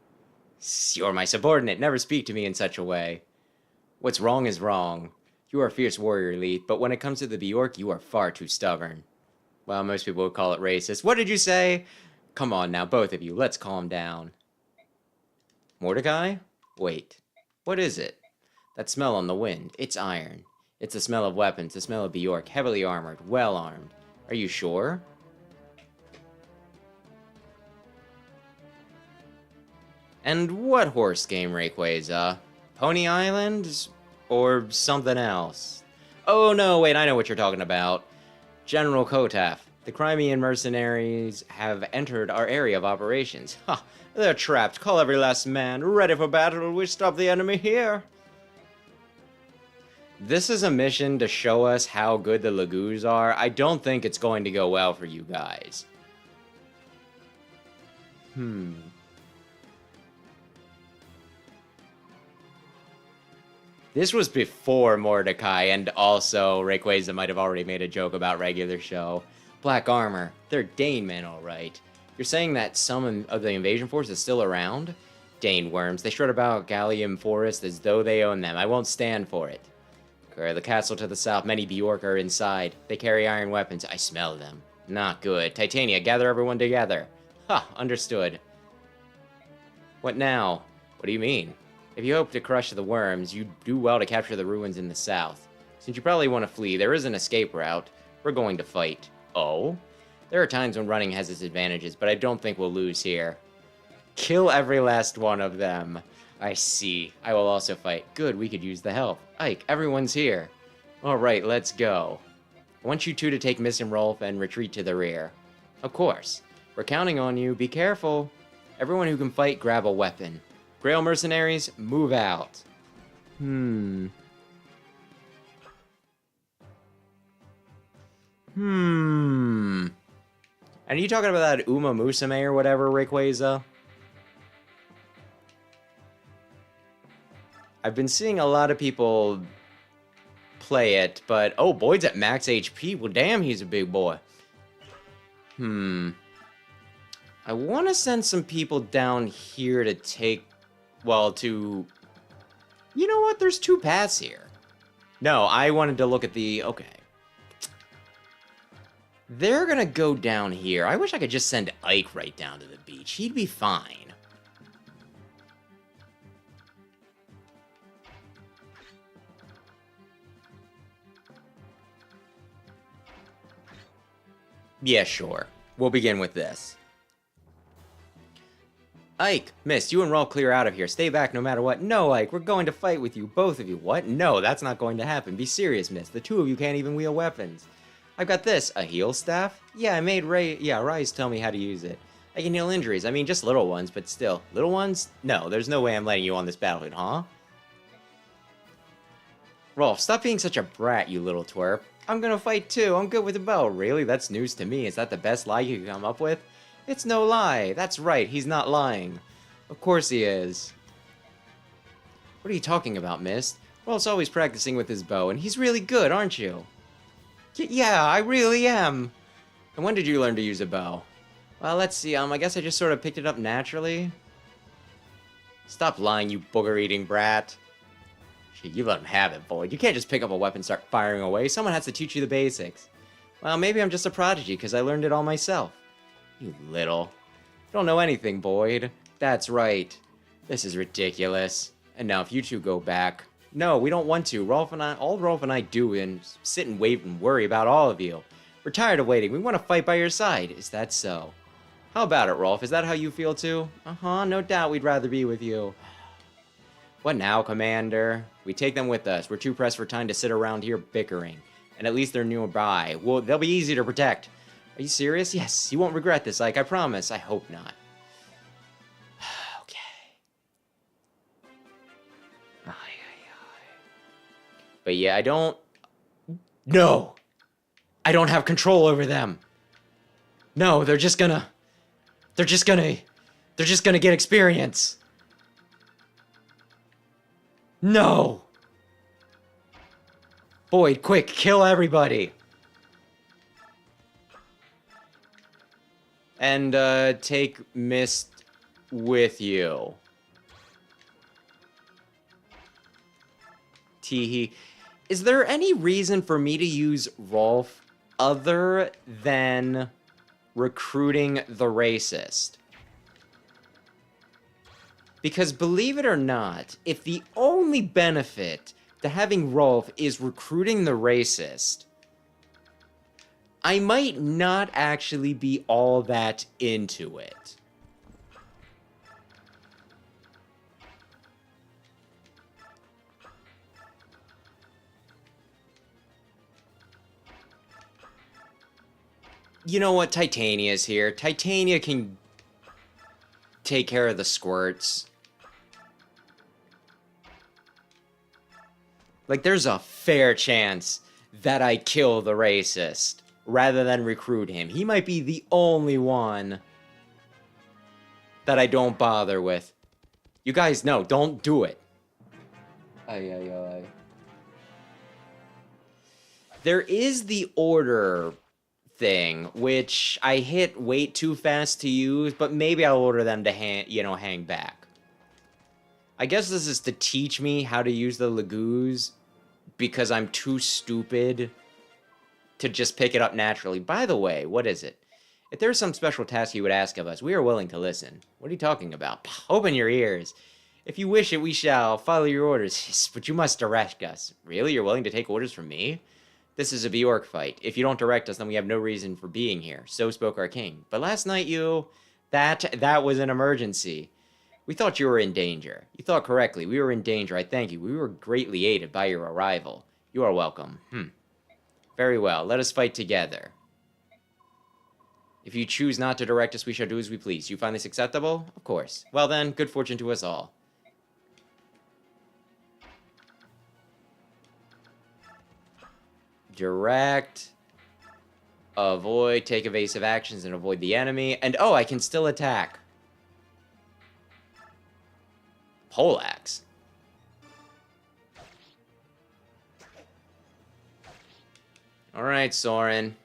You're my subordinate. Never speak to me in such a way. What's wrong is wrong. You are a fierce warrior, Leith, but when it comes to the Bjork, you are far too stubborn. Well, most people would call it racist. What did you say? Come on now, both of you. Let's calm down. Mordecai? Wait. What is it? That smell on the wind. It's iron. It's the smell of weapons, the smell of Bjork, heavily armored, well armed. Are you sure? And what horse game, Rayquaza? Pony Island? Or something else? Oh no, wait, I know what you're talking about. General Kotaf. The Crimean mercenaries have entered our area of operations. Ha! They're trapped. Call every last man. Ready for battle. We stop the enemy here. This is a mission to show us how good the Lagoos are. I don't think it's going to go well for you guys. This was before Mordecai, and also Rayquaza might have already made a joke about regular show. Black armor. They're Dane men, alright. You're saying that some of the invasion force is still around? Dane worms. They strut about Gallia forest as though they own them. I won't stand for it. The castle to the south, many Bjork are inside. They carry iron weapons. I smell them. Not good. Titania, gather everyone together. Ha, understood. What now? What do you mean? If you hope to crush the worms, you do well to capture the ruins in the south. Since you probably want to flee, there is an escape route. We're going to fight. Oh? There are times when running has its advantages, but I don't think we'll lose here. Kill every last one of them. I see. I will also fight. Good, we could use the help. Ike, everyone's here. Alright, let's go. I want you two to take Miss and Rolf and retreat to the rear. Of course. We're counting on you. Be careful. Everyone who can fight, grab a weapon. Greil mercenaries, move out. And are you talking about that Uma Musume or whatever, Rayquaza? I've been seeing a lot of people play it, but... Oh, Boyd's at max HP. Well, damn, he's a big boy. I want to send some people down here to take... Well, to... You know what? There's two paths here. No, I wanted to look at the... Okay. They're gonna go down here. I wish I could just send Ike right down to the beach. He'd be fine. Yeah, sure. We'll begin with this. Ike, Miss, you and Rolf clear out of here. Stay back no matter what. No, Ike, we're going to fight with you, both of you. What? No, that's not going to happen. Be serious, Miss. The two of you can't even wield weapons. I've got this. A heal staff? Yeah, I made Rise tell me how to use it. I can heal injuries. I mean, just little ones, but still. Little ones? No, there's no way I'm letting you on this battlefield, huh? Rolf, stop being such a brat, you little twerp. I'm gonna fight too. I'm good with a bow. Really? That's news to me. Is that the best lie you can come up with? It's no lie. That's right. He's not lying. Of course he is. What are you talking about, Mist? Rolf's always practicing with his bow, and he's really good, aren't you? Yeah, I really am. And when did you learn to use a bow? Well, let's see. I guess I just sort of picked it up naturally. Stop lying, you booger-eating brat. Shit, you let him have it, Boyd. You can't just pick up a weapon and start firing away. Someone has to teach you the basics. Well, maybe I'm just a prodigy, because I learned it all myself. You little. You don't know anything, Boyd. That's right. This is ridiculous. And now if you two go back... No, we don't want to. All Rolf and I do is sit and wait and worry about all of you. We're tired of waiting. We want to fight by your side. Is that so? How about it, Rolf? Is that how you feel too? Uh-huh, no doubt we'd rather be with you. What now, Commander? We take them with us. We're too pressed for time to sit around here bickering. and at least they're nearby. Well, they'll be easy to protect. Are you serious? Yes, you won't regret this, Ike, I promise. I hope not. Okay. Ay, ay, ay. But yeah, I don't... No! I don't have control over them. No, they're just gonna get experience. No! Boyd, quick, kill everybody. And, take Mist with you. Teehee. Is there any reason for me to use Rolf other than recruiting the racist? Because believe it or not, if the only benefit to having Rolf is recruiting the racist, I might not actually be all that into it. You know what? Titania's here. Titania can take care of the squirts. Like, there's a fair chance that I kill the racist rather than recruit him. He might be the only one that I don't bother with. You guys know, don't do it. Ay, ay, ay. There is the order thing, which I hit way too fast to use, but maybe I'll order them to hang back. I guess this is to teach me how to use the Lagoos, because I'm too stupid to just pick it up naturally. By the way, what is it? If there's some special task you would ask of us, we are willing to listen. What are you talking about? Open your ears. If you wish it, we shall follow your orders, but you must direct us. Really? You're willing to take orders from me? This is a Bjork fight. If you don't direct us, then we have no reason for being here. So spoke our king. But last night that was an emergency. We thought you were in danger. You thought correctly. We were in danger. I thank you. We were greatly aided by your arrival. You are welcome. Very well. Let us fight together. If you choose not to direct us, we shall do as we please. You find this acceptable? Of course. Well then, good fortune to us all. Direct. Avoid. Take evasive actions and avoid the enemy. And oh, I can still attack. Poleaxe. Alright, Soren.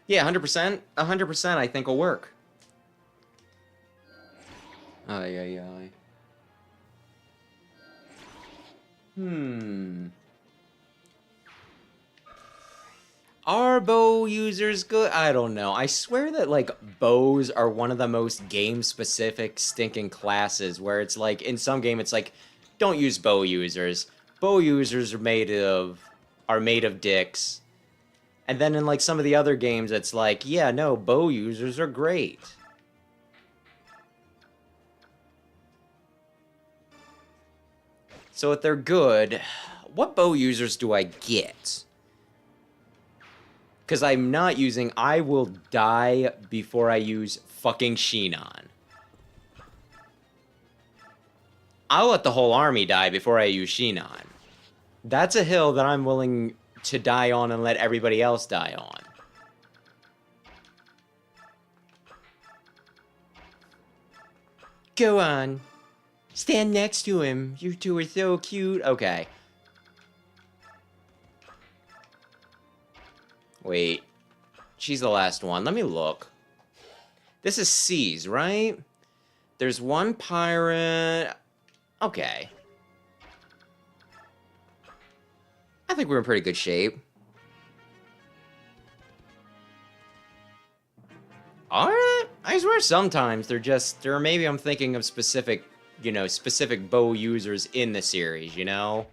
Yeah, 100%. 100% I think will work. Ay, ay, ay. Are bow users good? I don't know. I swear that, like, bows are one of the most game-specific stinking classes, where it's like, in some game it's like, don't use bow users. Bow users are made of dicks. And then in, like, some of the other games it's like, yeah, no, bow users are great. So if they're good, what bow users do I get? Because I'm not using... I will die before I use fucking Shinon. I'll let the whole army die before I use Shinon. That's a hill that I'm willing to die on and let everybody else die on. Go on. Stand next to him. You two are so cute. Okay. Wait. She's the last one. Let me look. This is C's, right? There's one pirate. Okay. I think we're in pretty good shape. Alright. I swear sometimes they're maybe I'm thinking of specific, specific bow users in the series, you know?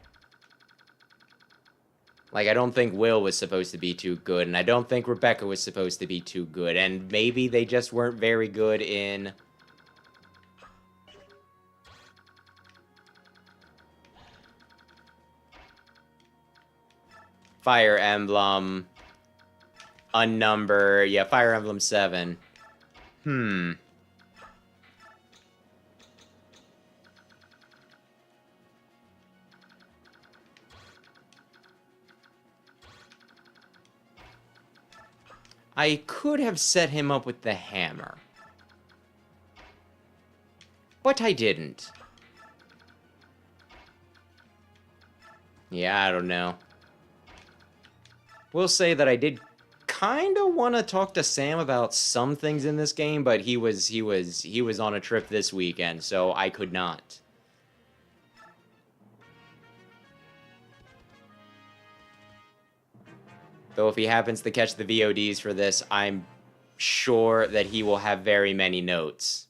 Like, I don't think Will was supposed to be too good, and I don't think Rebecca was supposed to be too good, and maybe they just weren't very good in... Fire Emblem. Unnumbered. Yeah, Fire Emblem 7. I could have set him up with the hammer. But I didn't. Yeah, I don't know. We'll say that I did kind of want to talk to Sam about some things in this game, but he was on a trip this weekend, so I could not. Though if he happens to catch the VODs for this, I'm sure that he will have very many notes.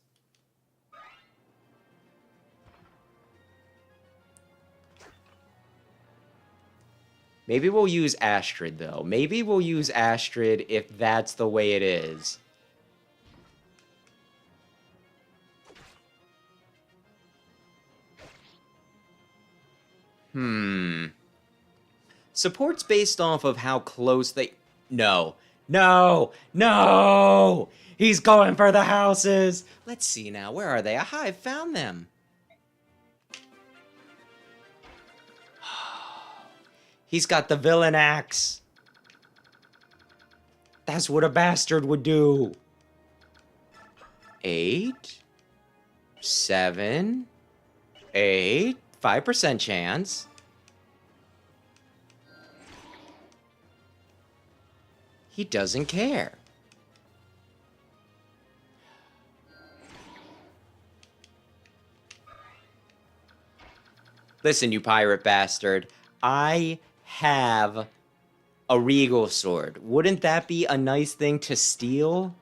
Maybe we'll use Astrid, though. Maybe we'll use Astrid if that's the way it is. Support's based off of how close they... No. No! No! He's going for the houses! Let's see now. Where are they? Aha, I found them. He's got the villain axe. That's what a bastard would do. 8, 7, 8, 5% chance. He doesn't care. Listen, you pirate bastard. I have a regal sword. Wouldn't that be a nice thing to steal?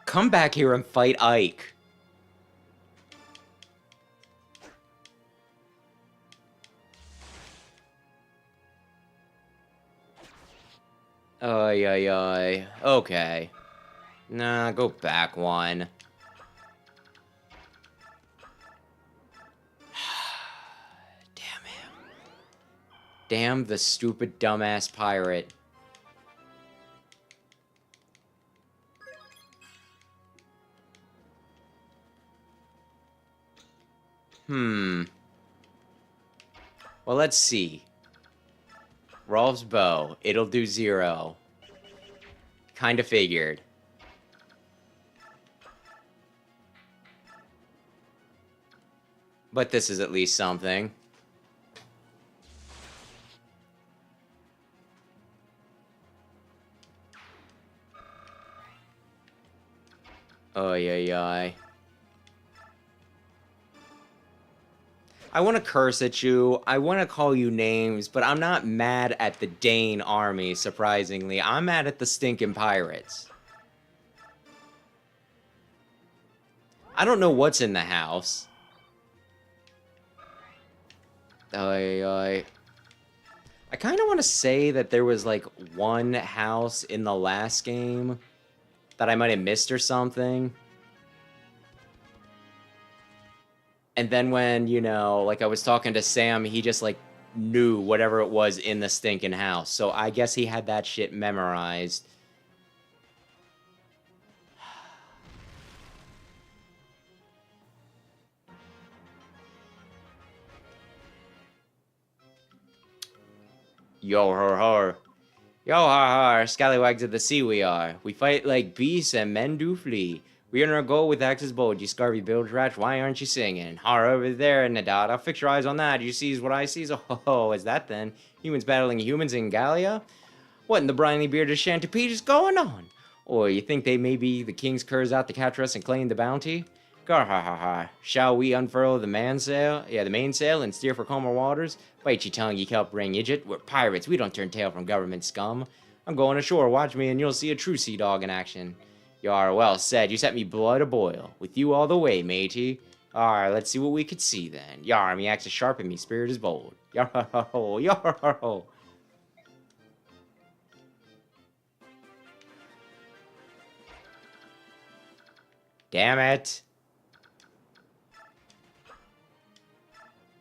Come back here and fight Ike. Ay, ay, ay. Okay. Nah, go back one. Damn him. Damn the stupid dumbass pirate. Well, let's see. Rolf's bow. It'll do 0. Kinda figured. But this is at least something. Ay, ay, ay. I want to curse at you, I want to call you names, but I'm not mad at the Dane army, surprisingly. I'm mad at the stinking pirates. I don't know what's in the house. I kind of want to say that there was, like, one house in the last game that I might have missed or something. And then when, you know, like I was talking to Sam, he just, like, knew whatever it was in the stinking house. So I guess he had that shit memorized. Yo, her, her. Yo, har, har. Scallywags of the sea we are. We fight like beasts and men do flee. We earn our goal with axes bold, you scarvy bilge rat, why aren't you singing? Har over there, Nadada, fix your eyes on that, you sees what I sees? Oh, is that then? Humans battling humans in Gallia? What in the briny bearded Chantipeach is going on? Or you think they may be the king's curs out to capture us and claim the bounty? Gar ha ha ha. Shall we unfurl the mainsail? Yeah, the mainsail and steer for calmer waters? Bite your tongue, you kelp ring idiot. We're pirates, we don't turn tail from government scum. I'm going ashore, watch me and you'll see a true sea dog in action. Yar, well said, you set me blood a boil. With you all the way, matey. Alright, let's see what we could see then. Yar, me axe is sharp and me spirit is bold. Yar ho ho, yar ho ho. Damn it.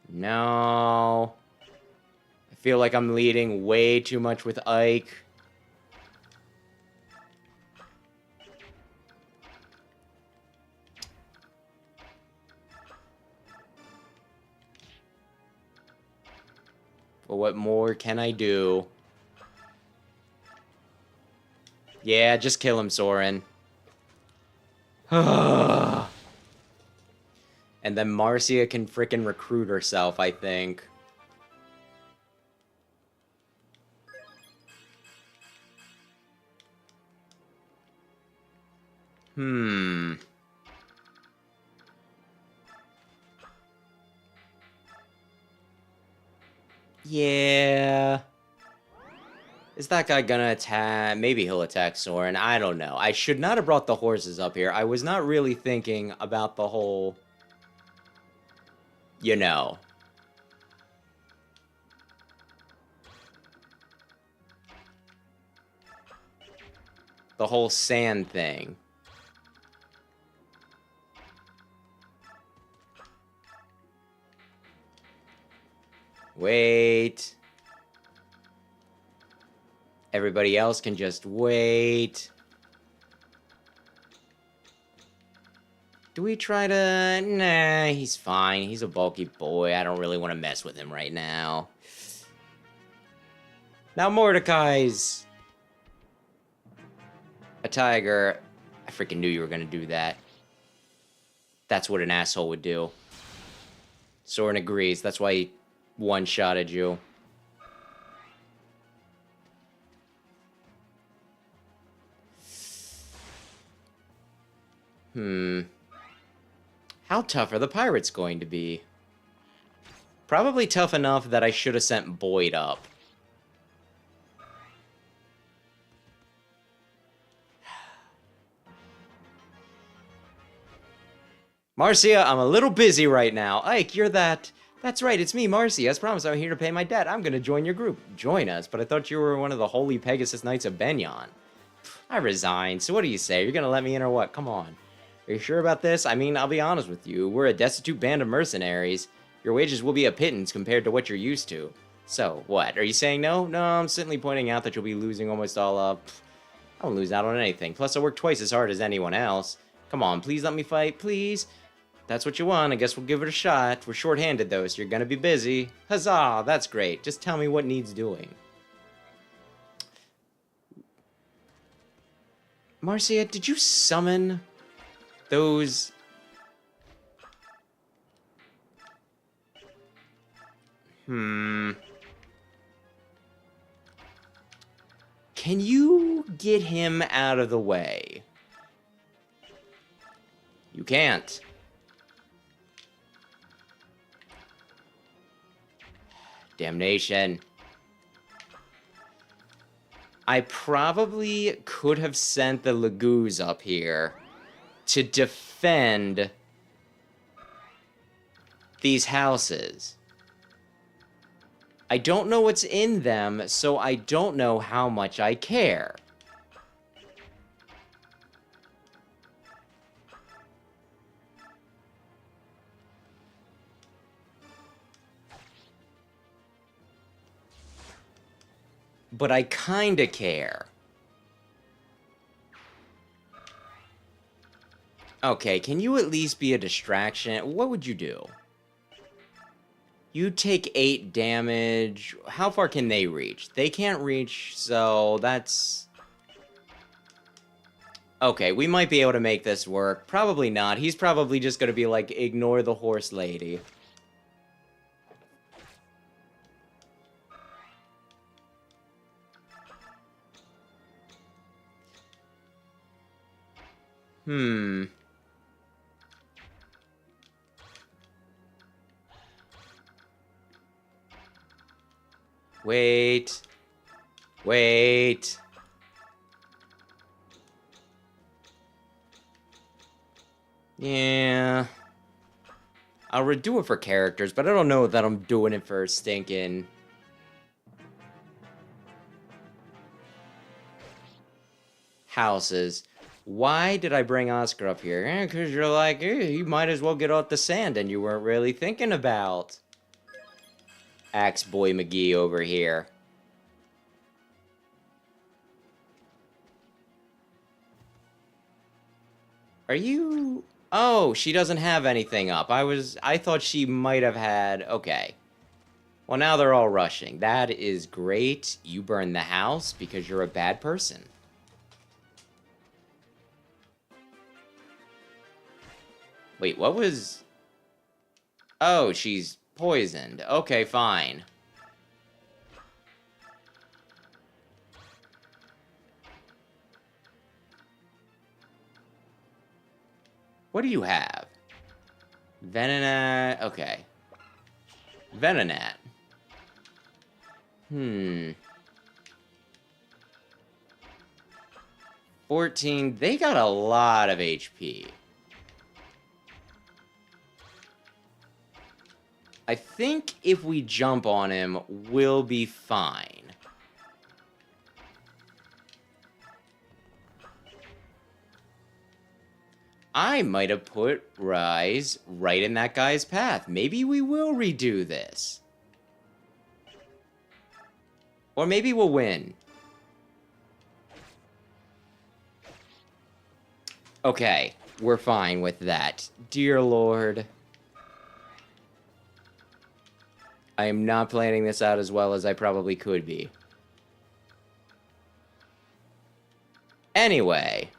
No. I feel like I'm leading way too much with Ike. But what more can I do? Yeah, just kill him, Soren. And then Marcia can frickin' recruit herself, I think. Yeah. Is that guy gonna attack? Maybe he'll attack Soren. I don't know. I should not have brought the horses up here. I was not really thinking about the whole... You know. The whole sand thing. Wait. Everybody else can just wait. Do we try to... Nah, he's fine. He's a bulky boy. I don't really want to mess with him right now. Now Mordecai's... a tiger. I freaking knew you were going to do that. That's what an asshole would do. Soren agrees. That's why he one-shotted you. How tough are the pirates going to be? Probably tough enough that I should have sent Boyd up. Marcia, I'm a little busy right now. Ike, you're that... That's right, it's me, Marcia. As promised, I'm here to pay my debt. I'm gonna join your group. Join us? But I thought you were one of the Holy Pegasus Knights of Benyon. I resigned, so what do you say? You're gonna let me in or what? Come on. Are you sure about this? I mean, I'll be honest with you. We're a destitute band of mercenaries. Your wages will be a pittance compared to what you're used to. So, what? Are you saying no? No, I'm simply pointing out that you'll be losing almost all up. I won't lose out on anything. Plus, I work twice as hard as anyone else. Come on, please let me fight, please. That's what you want. I guess we'll give it a shot. We're short-handed, though, so you're gonna be busy. Huzzah! That's great. Just tell me what needs doing. Marcia, did you summon those... Can you get him out of the way? You can't. Damnation. I probably could have sent the Lagoos up here to defend these houses. I don't know what's in them, so I don't know how much I care. But I kinda care. Okay, can you at least be a distraction? What would you do? You take 8 damage. How far can they reach? They can't reach, so that's... Okay, we might be able to make this work. Probably not. He's probably just gonna be like, ignore the horse lady. Wait. Wait. Yeah. I'll redo it for characters, but I don't know that I'm doing it for stinking... houses. Why did I bring Oscar up here? Because you're like, you might as well get off the sand and you weren't really thinking about Axe Boy McGee over here. Are you... Oh, she doesn't have anything up. I thought she might have had... Okay. Well, now they're all rushing. That is great. You burn the house because you're a bad person. Wait, what was... Oh, she's poisoned. Okay, fine. What do you have? Venonat... Okay. Venonat. 14. They got a lot of HP. I think if we jump on him, we'll be fine. I might have put Rise right in that guy's path. Maybe we will redo this. Or maybe we'll win. Okay, we're fine with that. Dear Lord. I am not planning this out as well as I probably could be. Anyway.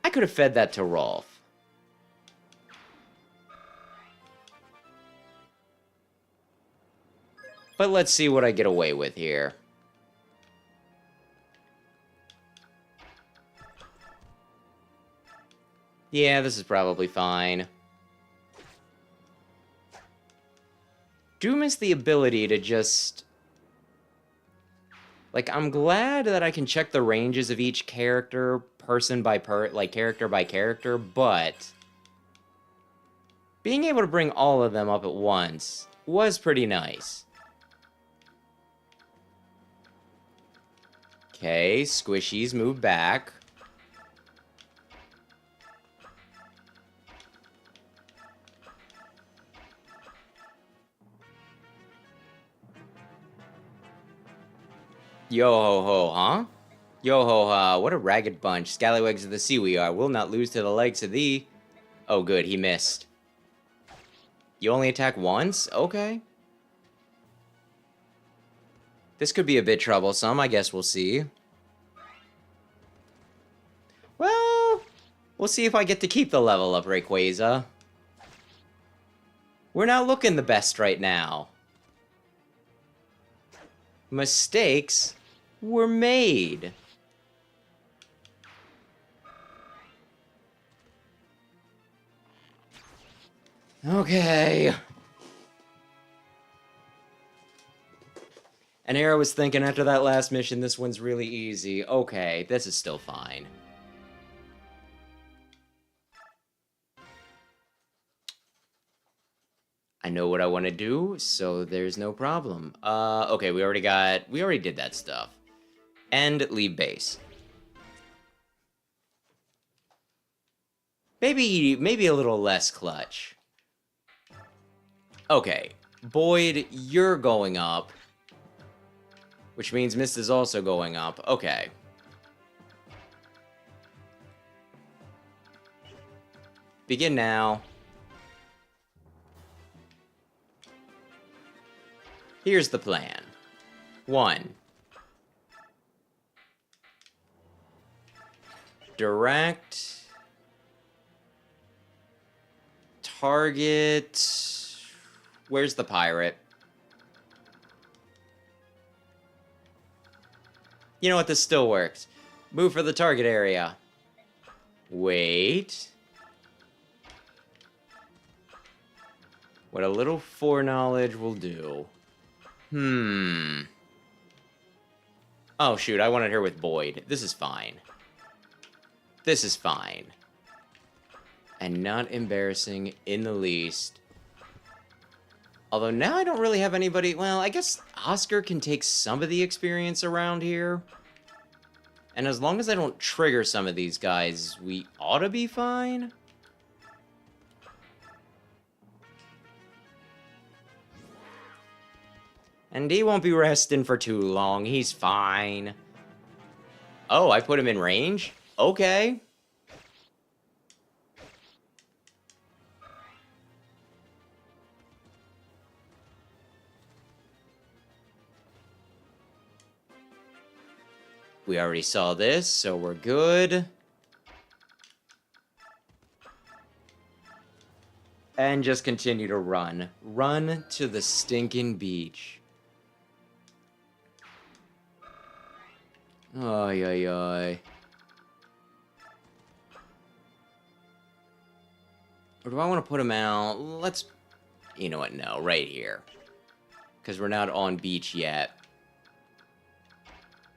I could have fed that to Rolf. But let's see what I get away with here. Yeah, this is probably fine. Do miss the ability to just... Like, I'm glad that I can check the ranges of each character, character by character, but... being able to bring all of them up at once was pretty nice. Okay, squishies move back. Yo ho ho, huh? Yo ho ha, what a ragged bunch. Scallywags of the sea we are. We'll not lose to the likes of thee. Oh good, he missed. You only attack once? Okay. This could be a bit troublesome, I guess we'll see. Well, we'll see if I get to keep the level up, Rayquaza. We're not looking the best right now. Mistakes were made. Okay. And here I was thinking after that last mission, this one's really easy. Okay, this is still fine. I know what I want to do, so there's no problem. Okay, we already did that stuff. And leave base. Maybe a little less clutch. Okay, Boyd, you're going up. Which means Mist is also going up. Okay. Begin now. Here's the plan. 1. Direct. Target. Where's the pirate? You know what? This still works. Move for the target area. Wait. What a little foreknowledge will do. Oh, shoot. I wanted her with Boyd. This is fine. This is fine. And not embarrassing in the least. Although now I don't really have anybody... Well, I guess Oscar can take some of the experience around here. And as long as I don't trigger some of these guys, we ought to be fine. And he won't be resting for too long. He's fine. Oh, I put him in range? Okay. We already saw this, so we're good. And just continue to run. Run to the stinking beach. Ay, ay, ay. Or do I want to put him out? Let's... You know what? No, right here. Because we're not on beach yet.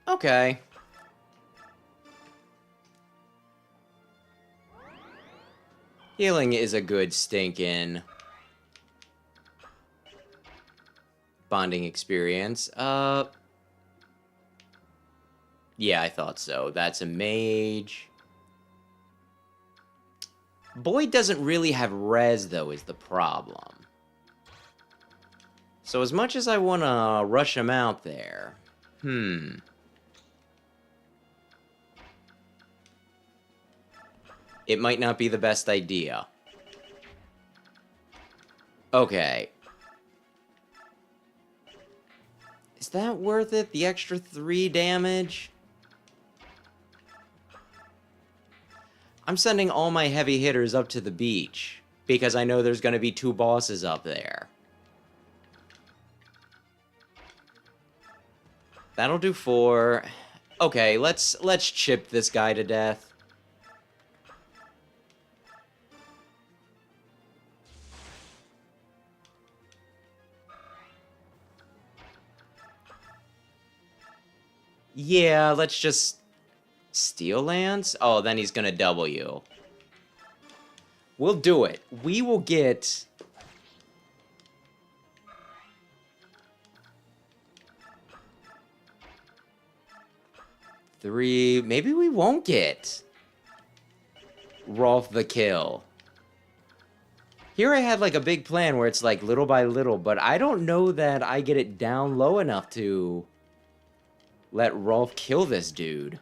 Okay. Healing is a good stinking bonding experience. Yeah, I thought so. That's a mage. Boyd doesn't really have res, though, is the problem. So as much as I want to rush him out there... It might not be the best idea. Okay. Is that worth it? The extra 3 damage? I'm sending all my heavy hitters up to the beach, because I know there's going to be 2 bosses up there. That'll do 4. Okay, let's chip this guy to death. Yeah, let's just... Steel Lance? Oh, then he's gonna double you. We'll do it. We will get... Three... Maybe we won't get... Rolf the kill. Here I had like a big plan where it's like little by little, but I don't know that I get it down low enough to... let Rolf kill this dude.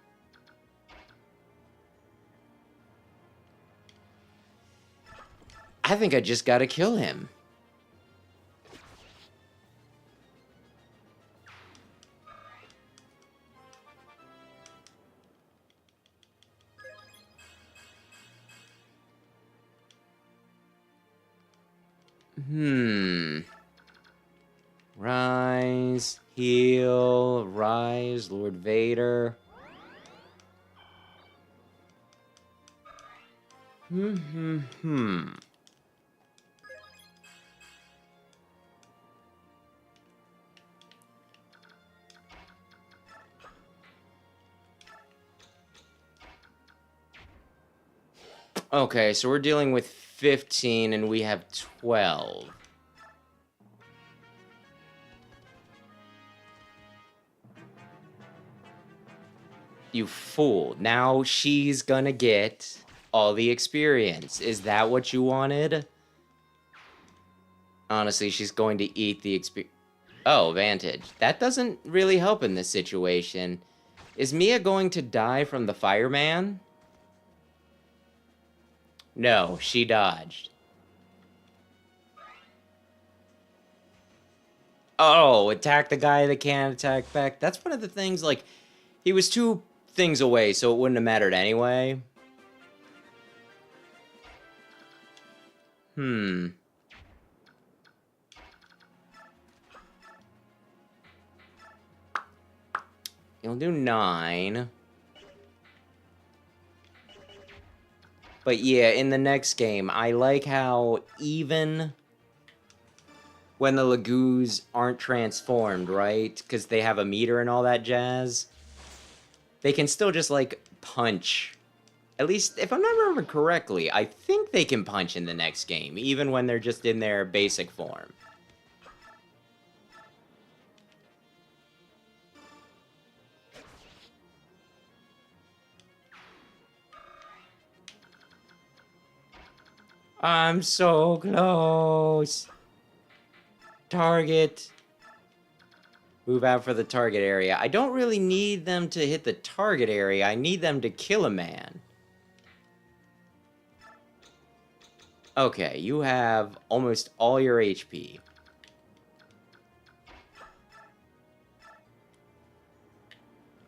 I think I just gotta kill him. Rise, heal, rise, Lord Vader. Okay, so we're dealing with 15 and we have 12. You fool. Now she's gonna get all the experience. Is that what you wanted? Honestly, she's going to eat the experience. Oh, Vantage. That doesn't really help in this situation. Is Mia going to die from the fireman? No, she dodged. Oh, attack the guy that can't attack back. That's one of the things, like, he was 2 things away, so it wouldn't have mattered anyway. You'll do 9. But yeah, in the next game, I like how even when the Lagoos aren't transformed, right? Because they have a meter and all that jazz. They can still just, like, punch. At least, if I'm not remembering correctly, I think they can punch in the next game, even when they're just in their basic form. I'm so close. Target. Move out for the target area. I don't really need them to hit the target area. I need them to kill a man. Okay, you have almost all your HP.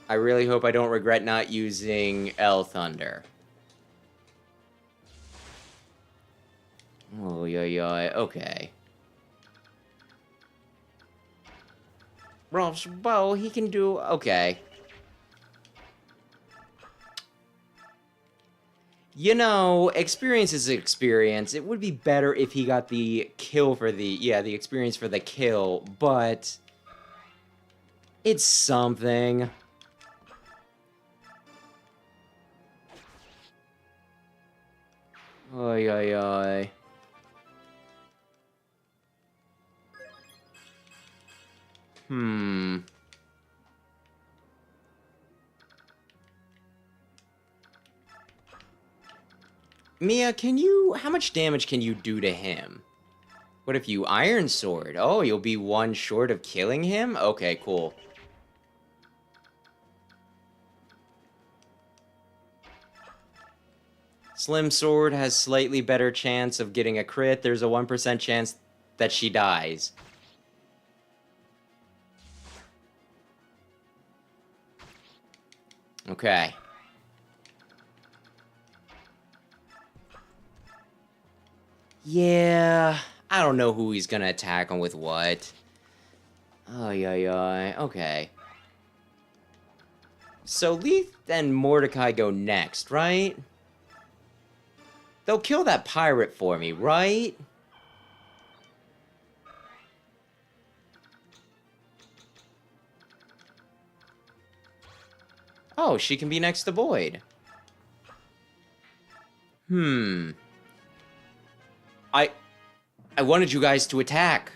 I really hope I don't regret not using L Thunder. Oh, yeah, okay. Rolf's bow, he can do... Okay. You know, experience is experience. It would be better if he got the kill for the... Yeah, the experience for the kill, but... It's something. Oy, oy, oy. Mia, can you... How much damage can you do to him? What if you Iron Sword? Oh, you'll be one short of killing him? Okay, cool. Slim Sword has slightly better chance of getting a crit. There's a 1% chance that she dies. Okay. Yeah, I don't know who he's gonna attack him with what. Oh, yeah, okay. So Leith and Mordecai go next, right? They'll kill that pirate for me, right? Oh, she can be next to Boyd. I wanted you guys to attack.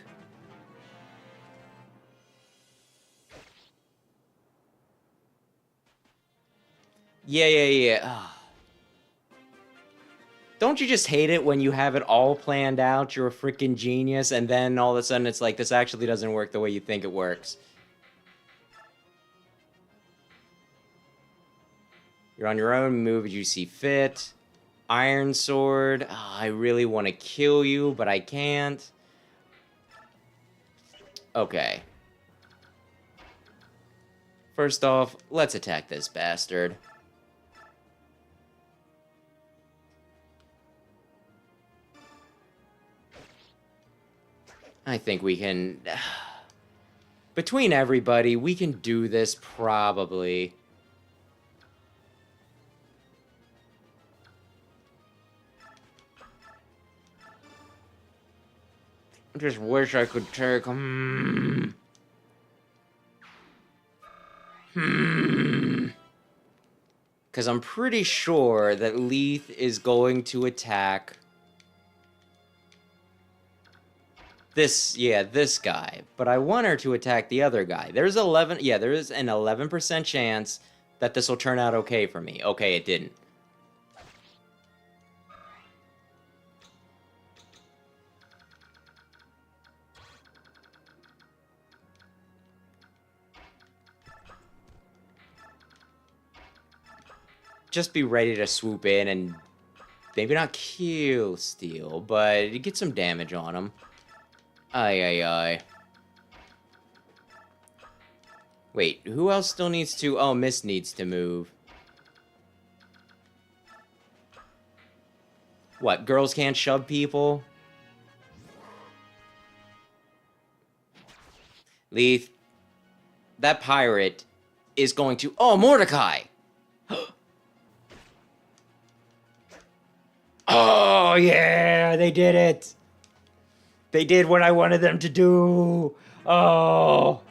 Yeah. Don't you just hate it when you have it all planned out, you're a freaking genius, and then all of a sudden it's like, this actually doesn't work the way you think it works. You're on your own, move as you see fit. Iron Sword. Oh, I really want to kill you, but I can't. Okay. First off, let's attack this bastard. I think we can... Between everybody, we can do this, probably. I just wish I could take him. Because I'm pretty sure that Leith is going to attack... this guy. But I want her to attack the other guy. There's there is an 11% chance that this will turn out okay for me. Okay, it didn't. Just be ready to swoop in and maybe not kill Steel, but get some damage on him. Aye. Wait, who else still needs to... Oh, Mist needs to move. What, girls can't shove people? Leith, that pirate is going to... Oh, Mordecai! Oh, yeah, they did it! They did what I wanted them to do! Oh!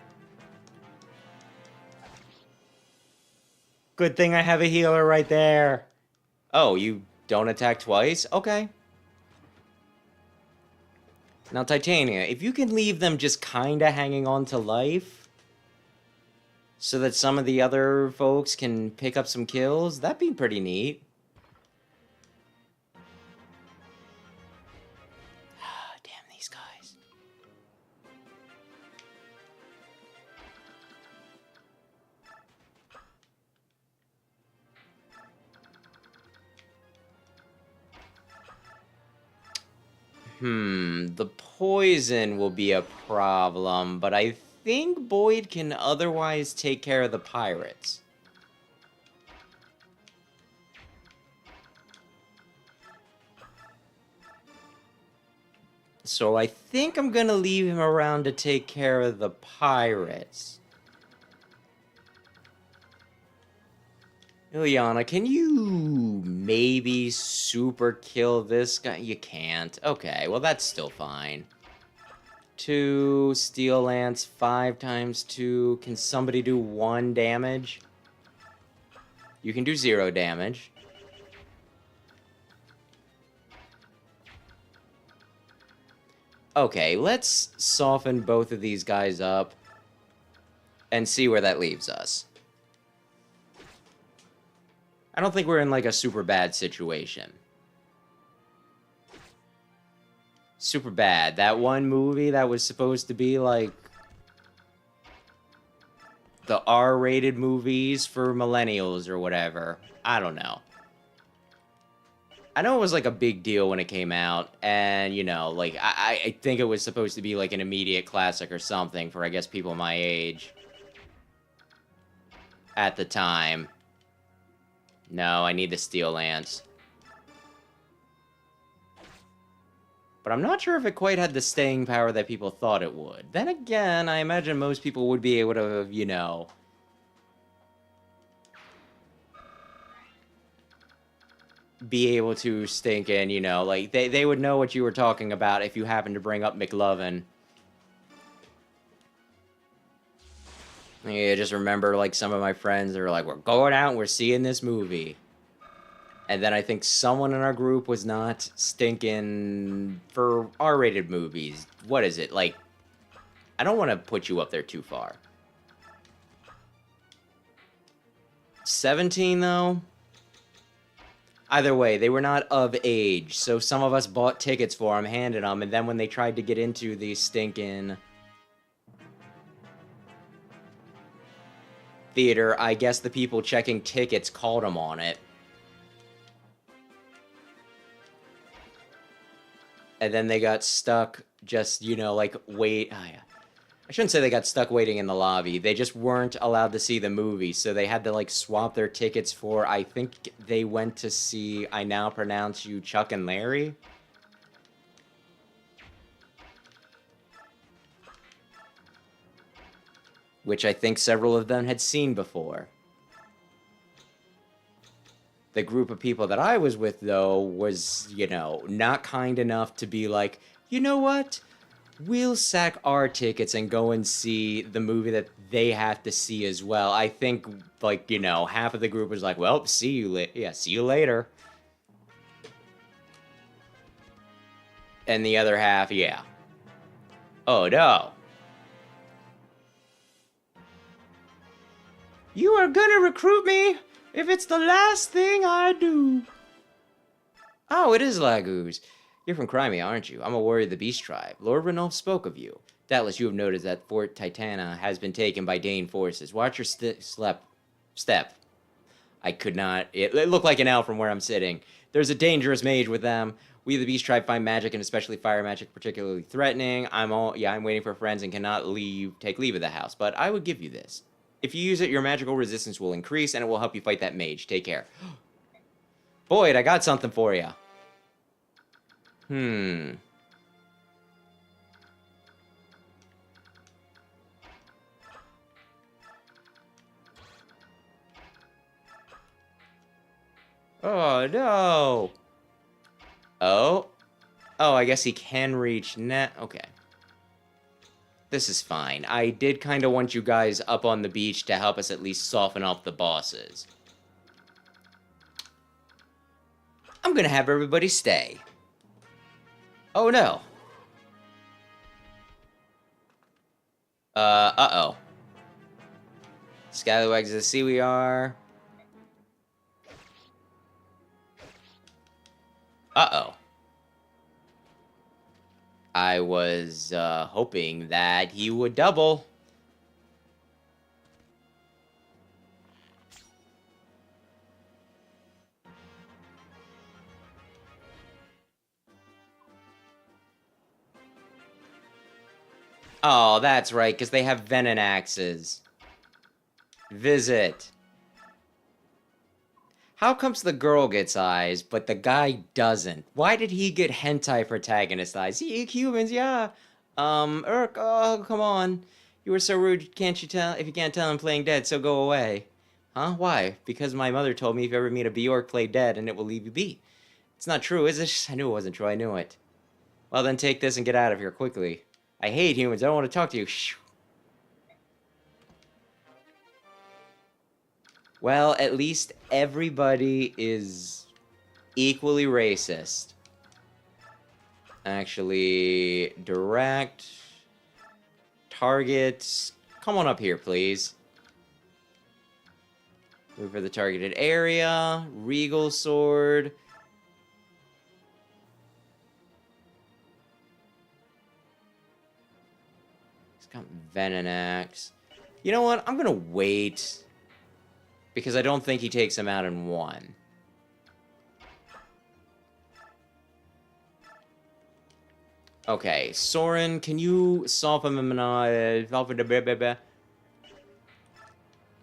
Good thing I have a healer right there. Oh, you don't attack twice? Okay. Now, Titania, if you can leave them just kinda hanging on to life, so that some of the other folks can pick up some kills, that'd be pretty neat. The poison will be a problem, but I think Boyd can otherwise take care of the pirates. So I think I'm gonna leave him around to take care of the pirates. Ilyana, can you maybe super kill this guy? You can't. Okay, well that's still fine. 2 steel lance, 5 times 2. Can somebody do 1 damage? You can do 0 damage. Okay, let's soften both of these guys up and see where that leaves us. I don't think we're in, like, a super bad situation. Super bad. That one movie that was supposed to be, like, the R-rated movies for millennials or whatever. I don't know. I know it was, like, a big deal when it came out, and, you know, like, I think it was supposed to be, like, an immediate classic or something for, I guess, people my age. At the time. No, I need the steel lance. But I'm not sure if it quite had the staying power that people thought it would. Then again, I imagine most people would be able to, you know, be able to stink in, you know, like, they would know what you were talking about if you happened to bring up McLovin. Yeah, just remember, like, some of my friends, they were like, we're going out and we're seeing this movie. And then I think someone in our group was not stinking for R-rated movies. What is it? Like, I don't want to put you up there too far. 17, though? Either way, they were not of age, so some of us bought tickets for them, handed them, and then when they tried to get into the stinking theater, I guess the people checking tickets called them on it. And then they got stuck just, you know, like, wait. Oh, yeah. I shouldn't say they got stuck waiting in the lobby. They just weren't allowed to see the movie, so they had to, like, swap their tickets for, I think they went to see I Now Pronounce You Chuck and Larry. Which I think several of them had seen before. The group of people that I was with, though, was, you know, not kind enough to be like, you know what? We'll sack our tickets and go and see the movie that they have to see as well. I think, like, you know, half of the group was like, well, see you later. And the other half, yeah. Oh, no. You are gonna recruit me if it's the last thing I do. Oh, it is Laguz. You're from Crimea, aren't you? I'm a warrior of the Beast Tribe. Lord Ranulf spoke of you. Doubtless you have noticed that Fort Titana has been taken by Dane forces. Watch your step. I could not... It looked like an L from where I'm sitting. There's a dangerous mage with them. We, the Beast Tribe, find magic, and especially fire magic, particularly threatening. I'm waiting for friends and cannot take leave of the house, but I would give you this. If you use it, your magical resistance will increase, and it will help you fight that mage. Take care. Boyd, I got something for you. Oh, no. Oh. Oh, I guess he can reach net. Okay. This is fine. I did kind of want you guys up on the beach to help us at least soften up the bosses. I'm gonna have everybody stay. Oh, no. Uh-oh. Scallywags of the sea we are. Uh-oh. I was, hoping that he would double. Oh, that's right, because they have venom axes. Visit. How comes the girl gets eyes, but the guy doesn't? Why did he get hentai protagonist eyes? Humans, yeah. Urk, oh, come on. You were so rude, can't you tell? If you can't tell, I'm playing dead, so go away. Huh? Why? Because my mother told me if you ever meet a Bjork, play dead, and it will leave you be. It's not true, is it? I knew it wasn't true, I knew it. Well, then take this and get out of here quickly. I hate humans, I don't want to talk to you. Shh. Well, at least everybody is equally racist. Actually, direct, targets. Come on up here, please. Move for the targeted area. Regal sword. He's got venom axe. You know what? I'm gonna wait. Because I don't think he takes him out in one. Okay, Soren, can you solve him?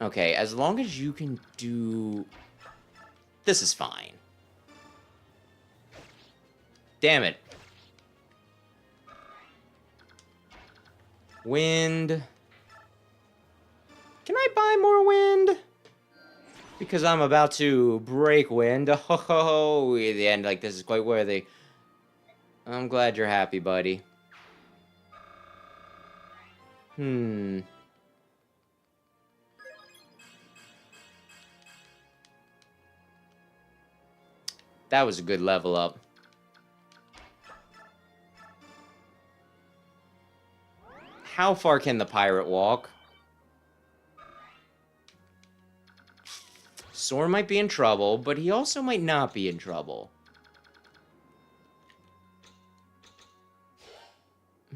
Okay, as long as you can do... This is fine. Damn it. Wind. Can I buy more wind? Because I'm about to break wind. Oh, at the end, like, this is quite worthy. I'm glad you're happy, buddy. That was a good level up. How far can the pirate walk? Soren might be in trouble, but he also might not be in trouble.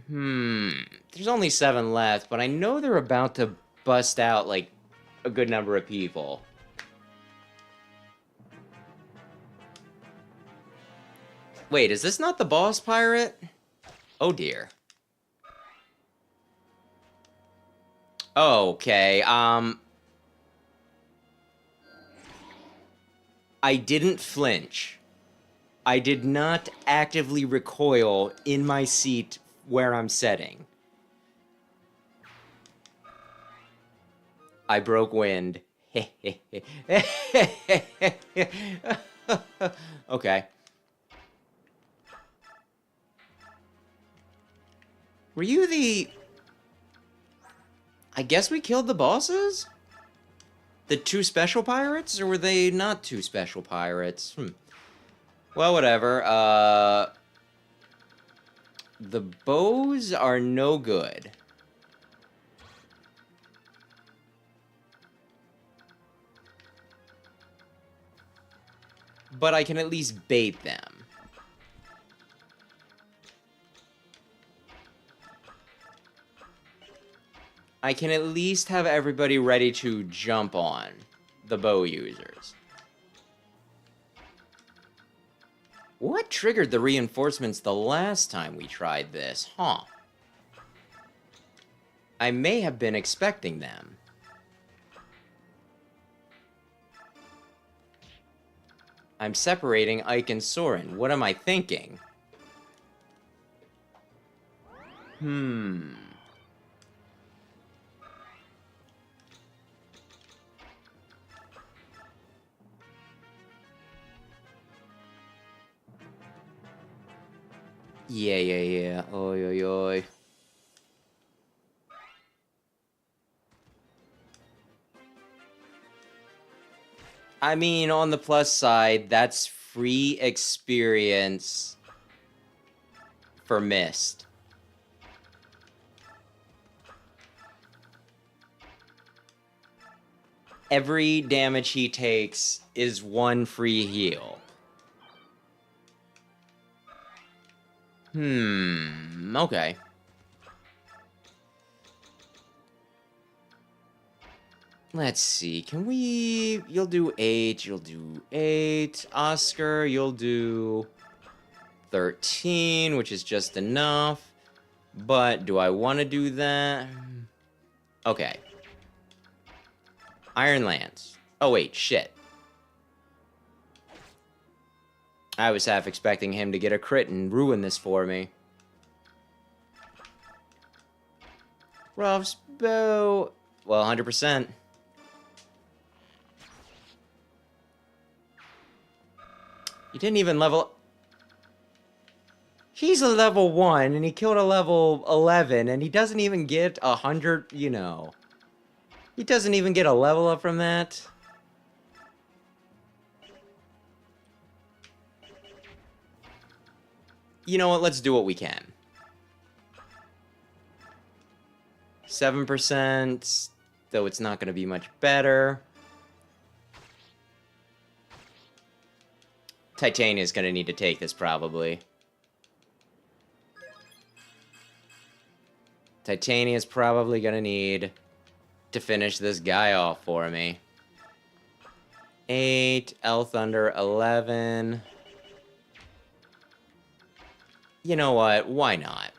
There's only 7 left, but I know they're about to bust out, like, a good number of people. Wait, is this not the boss pirate? Oh, dear. Okay, I didn't flinch. I did not actively recoil in my seat where I'm setting. I broke wind. Okay. Were you the... I guess we killed the bosses? The 2 special pirates? Or were they not 2 special pirates? Well, whatever. The bows are no good. But I can at least bait them. I can at least have everybody ready to jump on the bow users. What triggered the reinforcements the last time we tried this? Huh. I may have been expecting them. I'm separating Ike and Soren. What am I thinking? Yeah. Oi. I mean, on the plus side, that's free experience for Mist. Every damage he takes is 1 free heal. Okay. Let's see, can we... You'll do 8, you'll do 8. Oscar, you'll do 13, which is just enough. But do I want to do that? Okay. Iron Lance. Oh, wait, shit. I was half expecting him to get a crit and ruin this for me. Ruff's bow. Well, 100%. He didn't even level... He's a level 1, and he killed a level 11, and he doesn't even get 100, you know. He doesn't even get a level up from that. You know what? Let's do what we can. 7%, though it's not going to be much better. Titania's going to need to take this, probably. Titania's probably going to need to finish this guy off for me. 8, L Thunder, 11. You know what? Why not?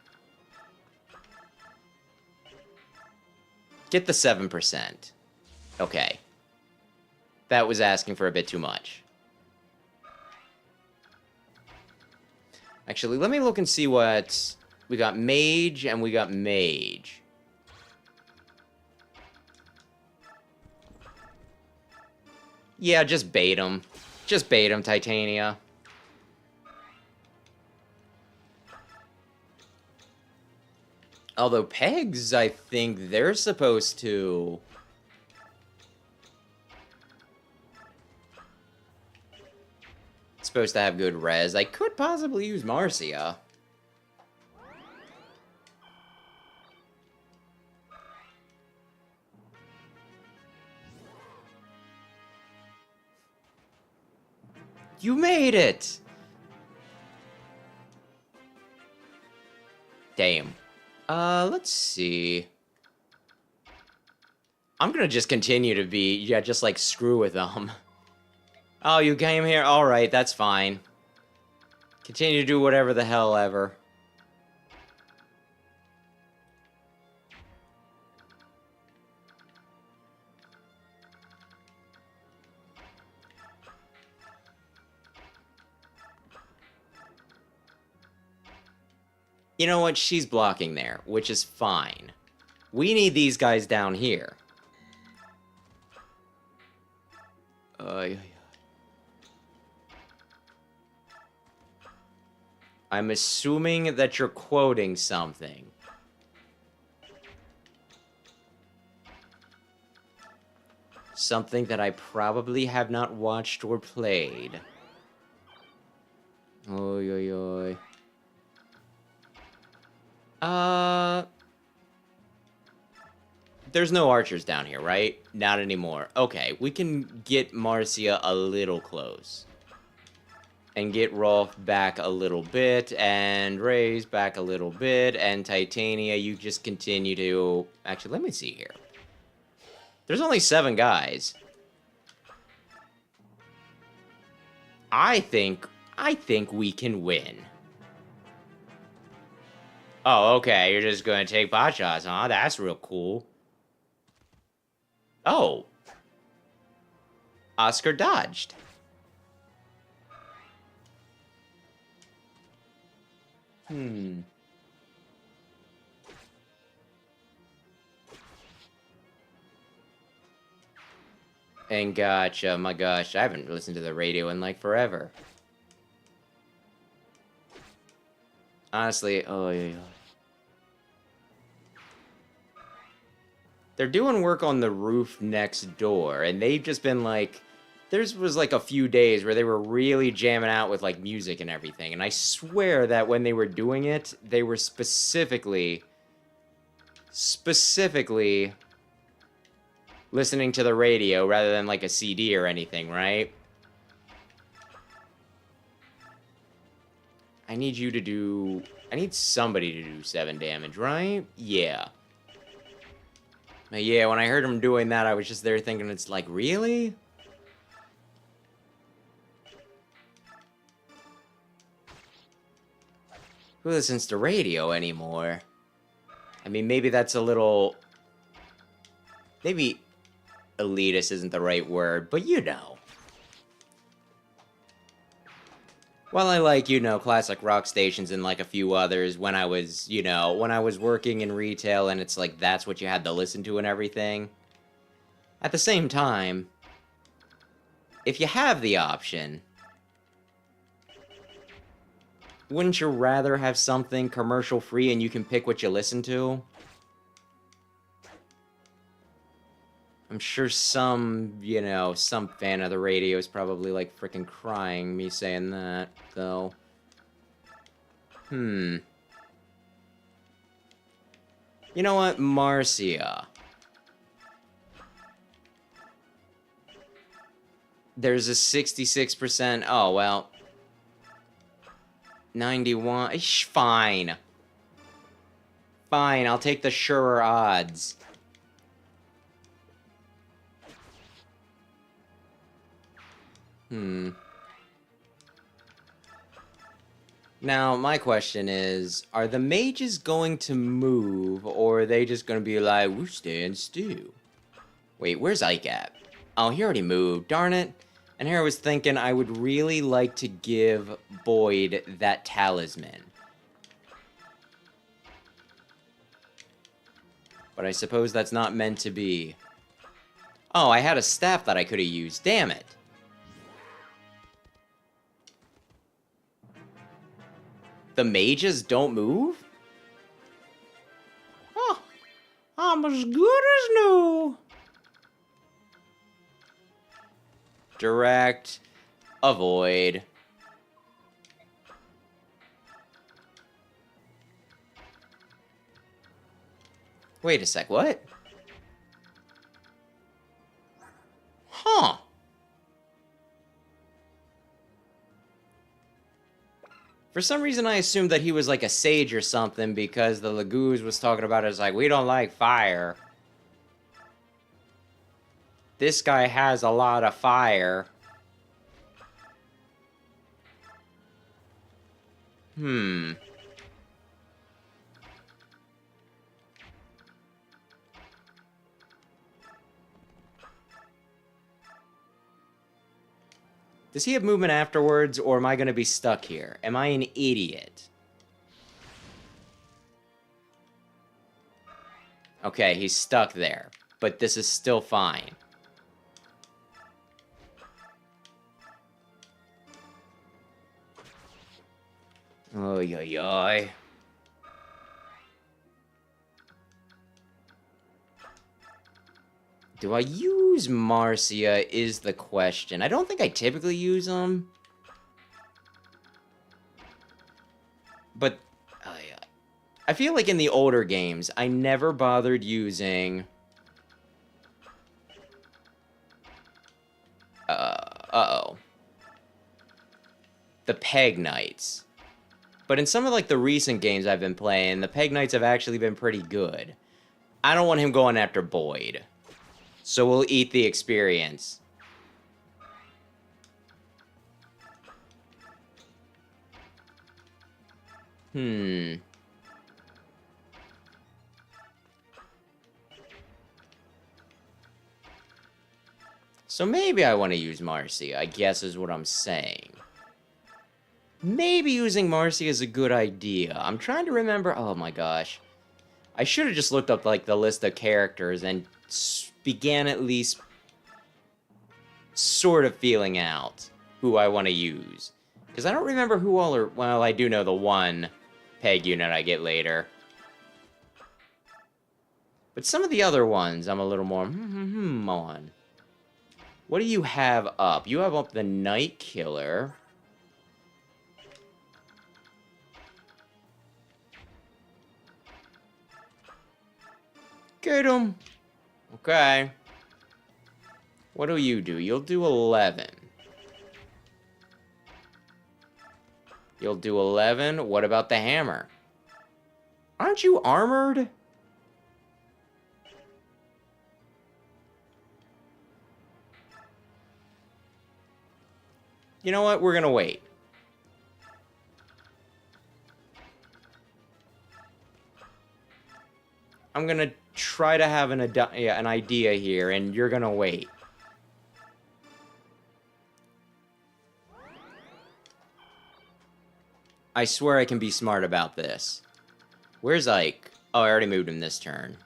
Get the 7%. Okay. That was asking for a bit too much. Actually, let me look and see what... We got Mage, and we got Mage. Yeah, just bait him. Just bait him, Titania. Although Pegs, I think they're supposed to... Supposed to have good res. I could possibly use Marcia. You made it! Damn. Let's see. I'm gonna just continue to be, yeah, just like screw with them. Oh, you came here? Alright, that's fine. Continue to do whatever the hell ever. You know what? She's blocking there, which is fine. We need these guys down here. I'm assuming that you're quoting something. Something that I probably have not watched or played. Oy, oy, oy. There's no archers down here, right? Not anymore. Okay, we can get Marcia a little close. And get Rolf back a little bit, and Ray's back a little bit, and Titania, you just continue to... Actually, let me see here. There's only 7 guys. I think we can win. Oh, okay, you're just gonna take pot shots, huh? That's real cool. Oh. Oscar dodged. And gotcha, my gosh, I haven't listened to the radio in like forever. Honestly, oh yeah. They're doing work on the roof next door, and they've just been like... Theirs was like a few days where they were really jamming out with like music and everything, and I swear that when they were doing it, they were specifically listening to the radio rather than like a CD or anything, right? I need you to do... I need somebody to do 7 damage, right? Yeah. Yeah, when I heard him doing that, I was just there thinking, it's like, really? Who listens to radio anymore? I mean, maybe that's a little... Maybe elitist isn't the right word, but you know. While I like, you know, classic rock stations and like a few others when I was, you know, when I was working in retail and it's like that's what you had to listen to and everything. At the same time, if you have the option, wouldn't you rather have something commercial free and you can pick what you listen to? I'm sure some, you know, some fan of the radio is probably, like, freaking crying me saying that, though. You know what? Marcia. There's a 66%... Oh, well. 91... Fine. Fine, I'll take the surer odds. Now, my question is, are the mages going to move, or are they just going to be like, we're staying still? Wait, where's Ike at? Oh, he already moved, darn it. And here I was thinking I would really like to give Boyd that talisman. But I suppose that's not meant to be. Oh, I had a staff that I could have used, damn it. The mages don't move? Oh, I'm as good as new. Direct. Avoid. Wait a sec, what? Huh. For some reason, I assumed that he was like a sage or something because the Lagoos was talking about it as like, we don't like fire. This guy has a lot of fire. Does he have movement afterwards, or am I going to be stuck here? Am I an idiot? Okay, he's stuck there, but this is still fine. Oy, oy, oy. Do I use Marcia is the question. I don't think I typically use them. But I feel like in the older games, I never bothered using... Uh-oh. The Peg Knights. But in some of like the recent games I've been playing, the Peg Knights have actually been pretty good. I don't want him going after Boyd. So we'll eat the experience. So maybe I want to use Marcia, I guess is what I'm saying. Maybe using Marcia is a good idea. I'm trying to remember... Oh my gosh. I should have just looked up like the list of characters and began at least sort of feeling out who I want to use. Because I don't remember who all are... Well, I do know the one Peg unit I get later. But some of the other ones I'm a little more on. What do you have up? You have up the Night Killer. Get him. Okay. What do? You'll do 11. You'll do 11. What about the hammer? Aren't you armored? You know what? We're gonna wait. I'm gonna try to have an idea here, and you're gonna wait. I swear I can be smart about this. Where's Ike? Oh, I already moved him this turn.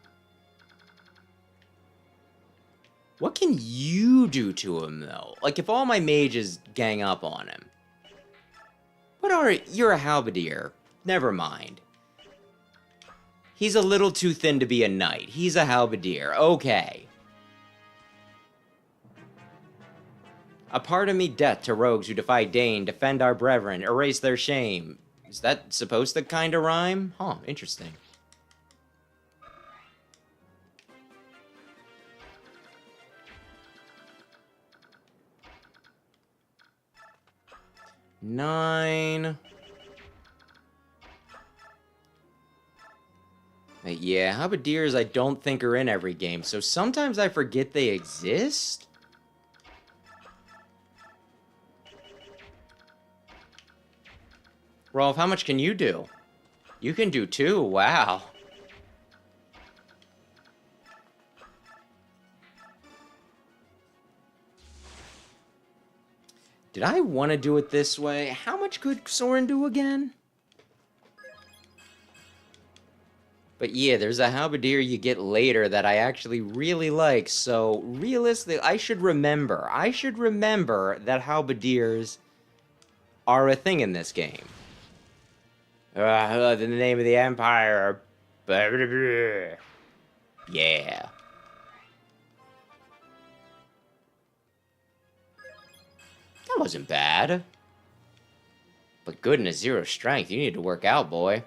What can you do to him, though? Like, if all my mages gang up on him. You're a halberdier. Never mind. He's a little too thin to be a knight. He's a halberdier. Okay. A part of me death to rogues who defy Dane, defend our brethren, erase their shame. Is that supposed to kind of rhyme? Huh, interesting. Nine. Yeah, halberdiers I don't think are in every game, so sometimes I forget they exist? Rolf, how much can you do? You can do 2, wow. Did I want to do it this way? How much could Soren do again? But yeah, there's a halberdier you get later that I actually really like, so realistically, I should remember that halberdiers are a thing in this game. In the name of the Empire. Yeah. That wasn't bad. But goodness, 0 strength. You need to work out, boy.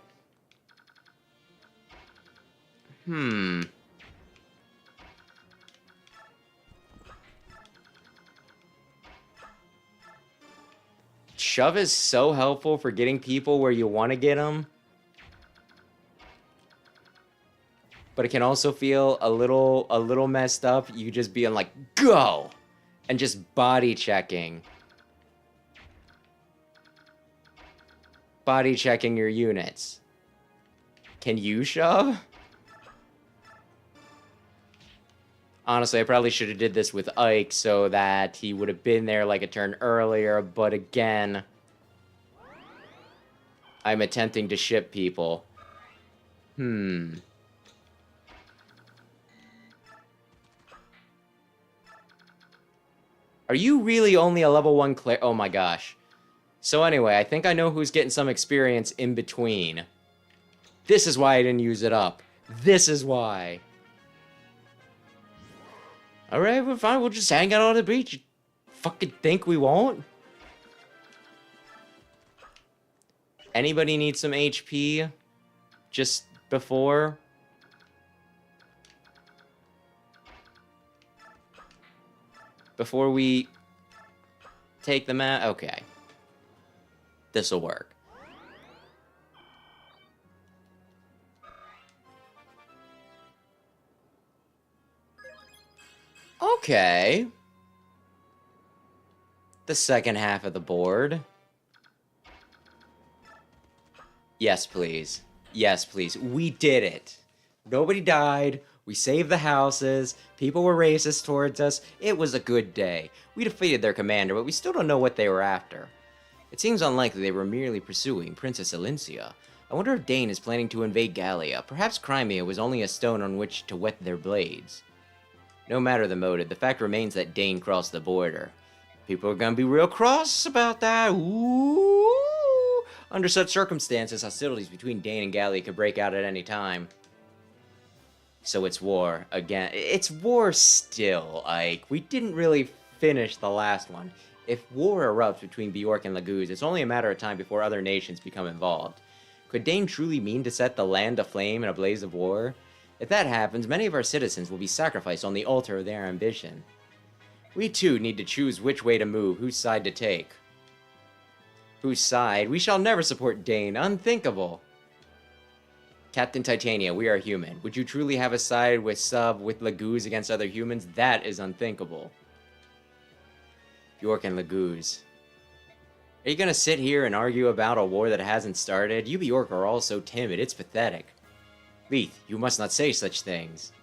Shove is so helpful for getting people where you want to get them. But it can also feel a little messed up. You just being like, go! And just body checking. Body checking your units. Can you shove? Honestly, I probably should have did this with Ike so that he would have been there like a turn earlier, but again, I'm attempting to ship people. Are you really only a level 1 cleric? Oh my gosh. So anyway, I think I know who's getting some experience in between. This is why I didn't use it up. This is why. Alright, we're fine. We'll just hang out on the beach. You fucking think we won't? Anybody need some HP? Just before? Before we take them out? Okay. This'll work. Okay. The second half of the board. Yes, please. Yes, please. We did it. Nobody died. We saved the houses. People were racist towards us. It was a good day. We defeated their commander, but we still don't know what they were after. It seems unlikely they were merely pursuing Princess Elincia. I wonder if Dane is planning to invade Gallia. Perhaps Crimea was only a stone on which to whet their blades. No matter the motive, the fact remains that Dane crossed the border. People are gonna be real cross about that. Ooh. Under such circumstances, hostilities between Dane and Gallia could break out at any time. So it's war again. It's war still, Ike. We didn't really finish the last one. If war erupts between Bjork and Laguz, it's only a matter of time before other nations become involved. Could Dane truly mean to set the land aflame in a blaze of war? If that happens, many of our citizens will be sacrificed on the altar of their ambition. We too need to choose which way to move, whose side to take. Whose side? We shall never support Dane. Unthinkable. Captain Titania, we are human. Would you truly have a side with Laguz against other humans? That is unthinkable. Bjork and Laguz. Are you gonna sit here and argue about a war that hasn't started? You Bjork are all so timid, it's pathetic. Leith, you must not say such things.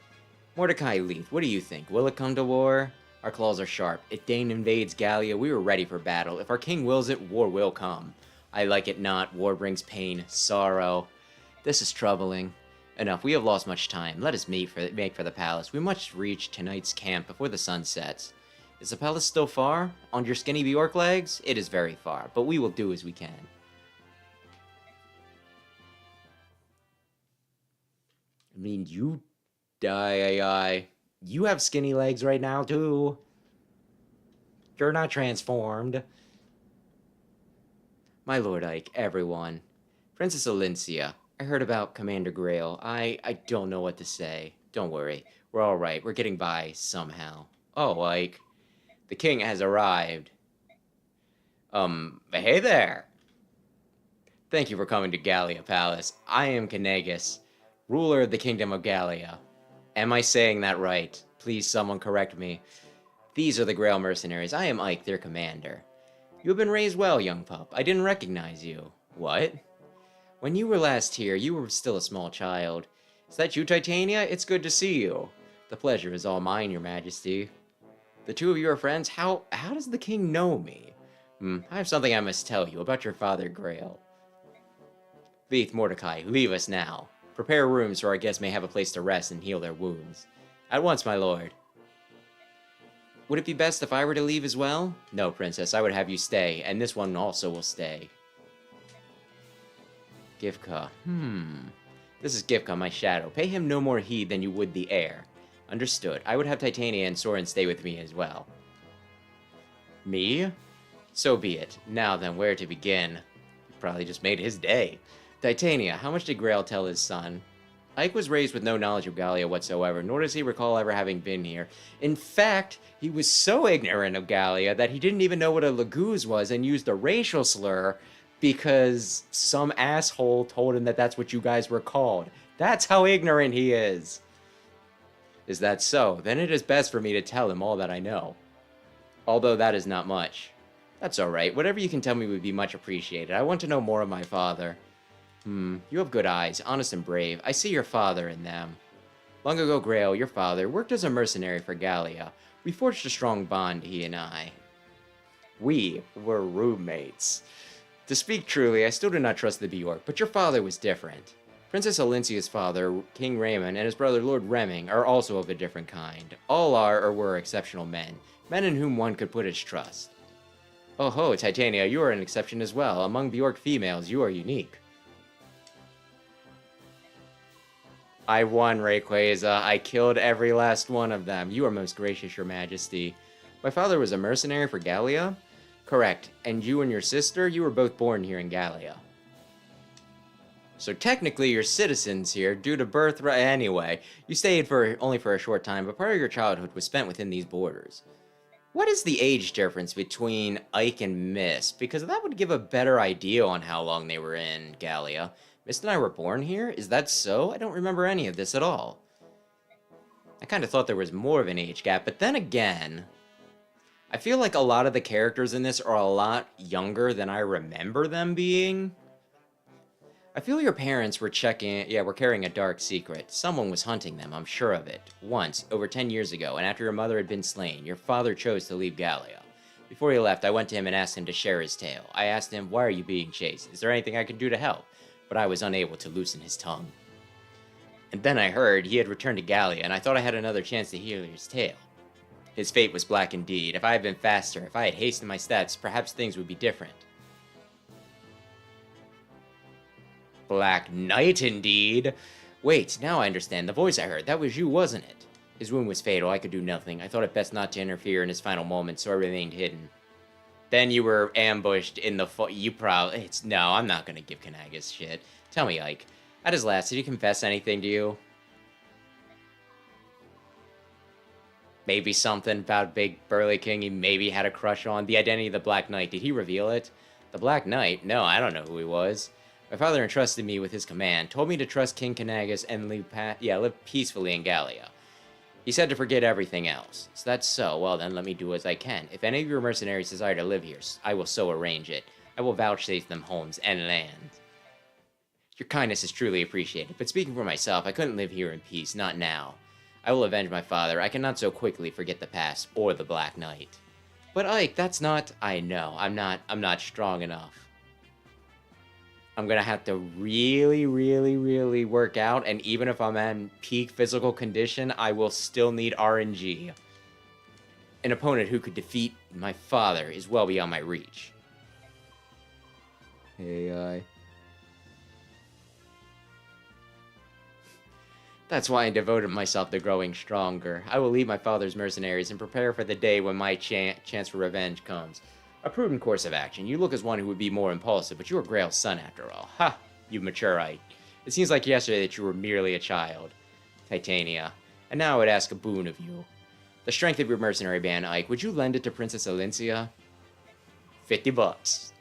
Mordecai, Leith, what do you think? Will it come to war? Our claws are sharp. If Dane invades Gallia, we are ready for battle. If our king wills it, war will come. I like it not. War brings pain, sorrow. This is troubling. Enough, we have lost much time. Let us make for the palace. We must reach tonight's camp before the sun sets. Is the palace still far? On your skinny Bjork legs? It is very far, but we will do as we can. I mean, you have skinny legs right now, too. You're not transformed. My lord Ike, everyone. Princess Olyncia, I heard about Commander Greil. I don't know what to say. Don't worry. We're all right. We're getting by somehow. Oh, Ike. The king has arrived. Hey there. Thank you for coming to Gallia Palace. I am Kanagus, ruler of the Kingdom of Gallia. Am I saying that right? Please, someone correct me. These are the Greil mercenaries. I am Ike, their commander. You have been raised well, young pup. I didn't recognize you. What? When you were last here, you were still a small child. Is that you, Titania? It's good to see you. The pleasure is all mine, your majesty. The two of you are friends? How does the king know me? I have something I must tell you about your father, Greil. Leith, Mordecai, leave us now. Prepare rooms so our guests may have a place to rest and heal their wounds. At once, my lord. Would it be best if I were to leave as well? No, princess, I would have you stay, and this one also will stay. Gifka. This is Gifka, my shadow. Pay him no more heed than you would the air. Understood. I would have Titania and Soren stay with me as well. Me? So be it. Now then, where to begin? You probably just made his day. Titania, how much did Greil tell his son? Ike was raised with no knowledge of Gallia whatsoever, nor does he recall ever having been here. In fact, he was so ignorant of Gallia that he didn't even know what a Laguz was and used a racial slur because some asshole told him that that's what you guys were called. That's how ignorant he is. Is that so? Then it is best for me to tell him all that I know. Although that is not much. That's alright. Whatever you can tell me would be much appreciated. I want to know more of my father. You have good eyes, honest and brave. I see your father in them. Long ago, Greil, your father, worked as a mercenary for Gallia. We forged a strong bond, he and I. We were roommates. To speak truly, I still do not trust the Bjork, but your father was different. Princess Olyncia's father, King Raymond, and his brother Lord Remming are also of a different kind. All are or were exceptional men in whom one could put his trust. Oh ho, Titania, you are an exception as well. Among Bjork females, you are unique. I won, Rayquaza. I killed every last one of them. You are most gracious, your majesty. My father was a mercenary for Gallia? Correct. And you and your sister, you were both born here in Gallia. So technically you're citizens here due to birthright. Anyway, you stayed only for a short time, but part of your childhood was spent within these borders. What is the age difference between Ike and Mist? Because that would give a better idea on how long they were in Gallia. Mist and I were born here? Is that so? I don't remember any of this at all. I kind of thought there was more of an age gap, but then again, I feel like a lot of the characters in this are a lot younger than I remember them being. I feel your parents were were carrying a dark secret. Someone was hunting them, I'm sure of it. Once, over 10 years ago, and after your mother had been slain, your father chose to leave Gallia. Before he left, I went to him and asked him to share his tale. I asked him, why are you being chased? Is there anything I can do to help? But I was unable to loosen his tongue. And then I heard he had returned to Gallia, and I thought I had another chance to hear his tale. His fate was black indeed. If I had been faster, if I had hastened my steps, perhaps things would be different. Black Knight, indeed. Wait, now I understand. The voice I heard, that was you, wasn't it? His wound was fatal. I could do nothing. I thought it best not to interfere in his final moments, so I remained hidden. Then you were ambushed in the No, I'm not gonna give Kanagas shit. Tell me, Ike, at his last, did he confess anything to you? Maybe something about Big Burly King he maybe had a crush on? The identity of the Black Knight, did he reveal it? The Black Knight? No, I don't know who he was. My father entrusted me with his command, told me to trust King Kanagas and live peacefully in Gallia. He said to forget everything else. So that's so. Well then, let me do as I can. If any of your mercenaries desire to live here, I will so arrange it. I will vouchsafe them homes and land. Your kindness is truly appreciated, but speaking for myself, I couldn't live here in peace, not now. I will avenge my father. I cannot so quickly forget the past, or the Black Knight. But Ike, that's not... I know, I'm not strong enough. I'm gonna have to really, really, really work out, and even if I'm in peak physical condition, I will still need RNG. An opponent who could defeat my father is well beyond my reach. Hey, That's why I devoted myself to growing stronger. I will lead my father's mercenaries and prepare for the day when my chance for revenge comes. A prudent course of action. You look as one who would be more impulsive, but you are Greil's son after all. Ha! You matureite. It seems like yesterday that you were merely a child. Titania. And now I would ask a boon of you. The strength of your mercenary band, Ike, would you lend it to Princess Alincia? $50.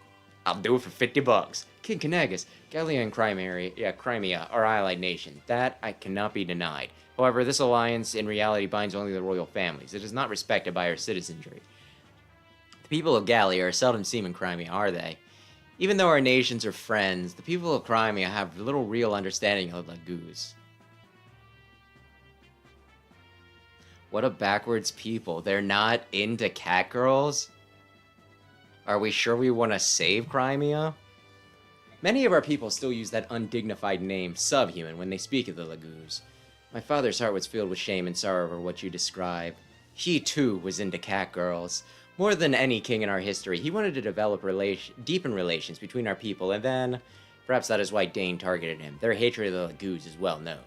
I'll do it for $50. King Kanagas, Gallia and Crimea are allied nations. That I cannot be denied. However, this alliance in reality binds only the royal families. It is not respected by our citizenry. The people of Gallia are seldom seen in Crimea, are they? Even though our nations are friends, the people of Crimea have little real understanding of Laguz. What a backwards people. They're not into cat girls? Are we sure we want to save Crimea? Many of our people still use that undignified name, subhuman, when they speak of the Laguz. My father's heart was filled with shame and sorrow over what you describe. He, too, was into cat girls. More than any king in our history, he wanted to develop deepen relations between our people, and then... Perhaps that is why Dane targeted him. Their hatred of the Laguz is well known.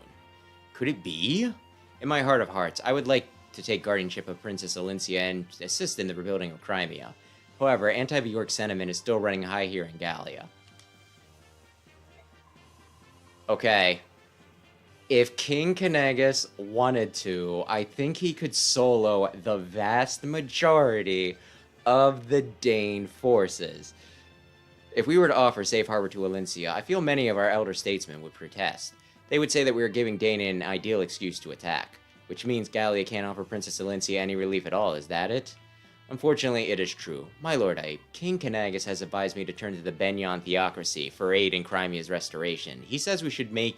Could it be? In my heart of hearts, I would like to take guardianship of Princess Alincia and assist in the rebuilding of Crimea. However, anti-Bjork sentiment is still running high here in Gallia. Okay. If King Kanagas wanted to, I think he could solo the vast majority of the Dane forces. If we were to offer safe harbor to Alincia, I feel many of our elder statesmen would protest. They would say that we are giving Dane an ideal excuse to attack, which means Gallia can't offer Princess Alincia any relief at all, is that it? Unfortunately, it is true. My lord, King Kanagas has advised me to turn to the Benyon theocracy for aid in Crimea's restoration. He says we should make